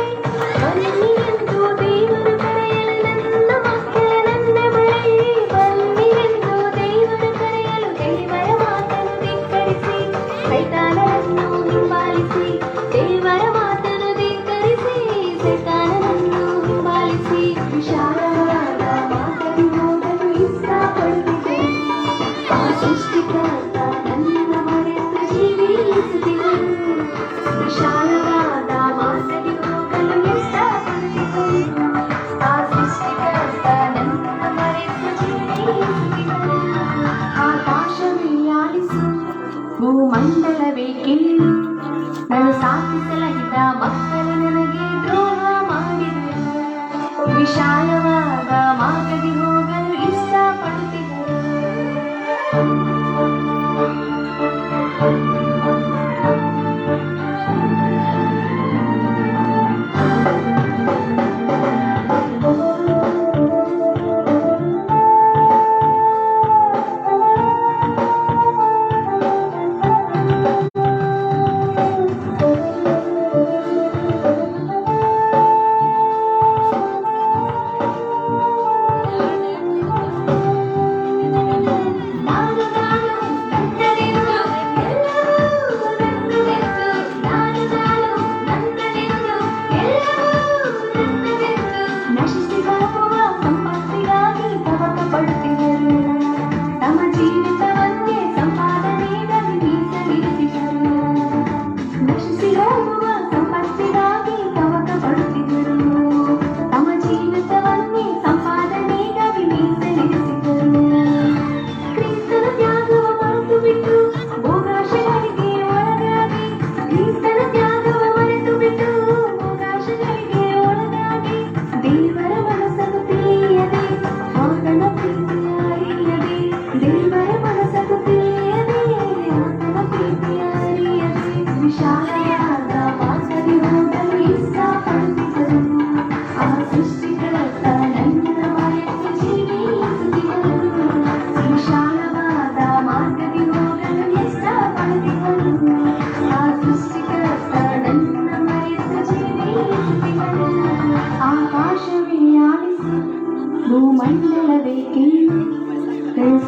ಸೈತಾನ ವಿಶಾಲವಾದ ಮಾರ್ಗದಿ ಹೋಗಲು ಇಷ್ಟಪಡುತ್ತಿದ್ದರು.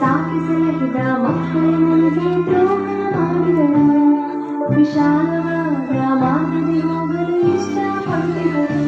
ಸಾಕಿಸಲಹಿದ ಮಕ್ಕಳು ನನಗೆ ದ್ರೋಹ ಮಾಡಿದರು. ವಿಶಾಲವಾದ ಮಾರ್ಗದಿ ಹೋಗಲು ಇಷ್ಟಪಡುತ್ತಿದ್ದರು.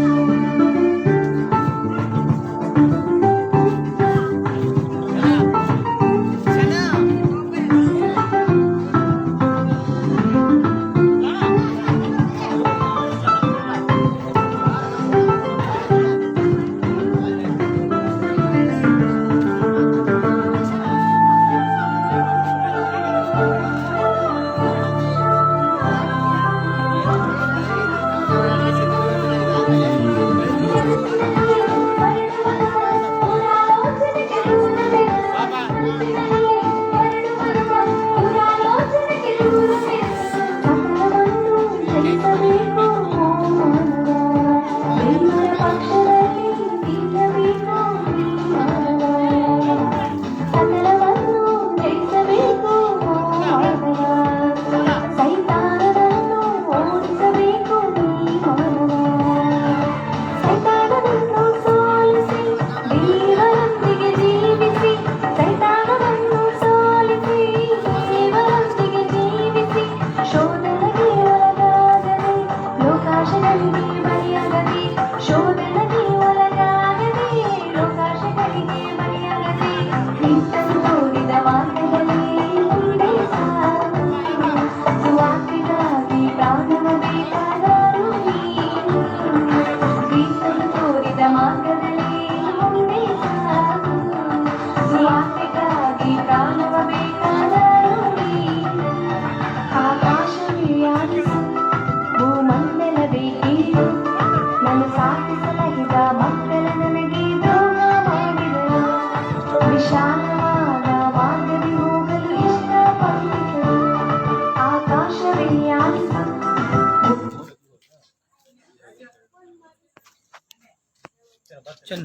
चल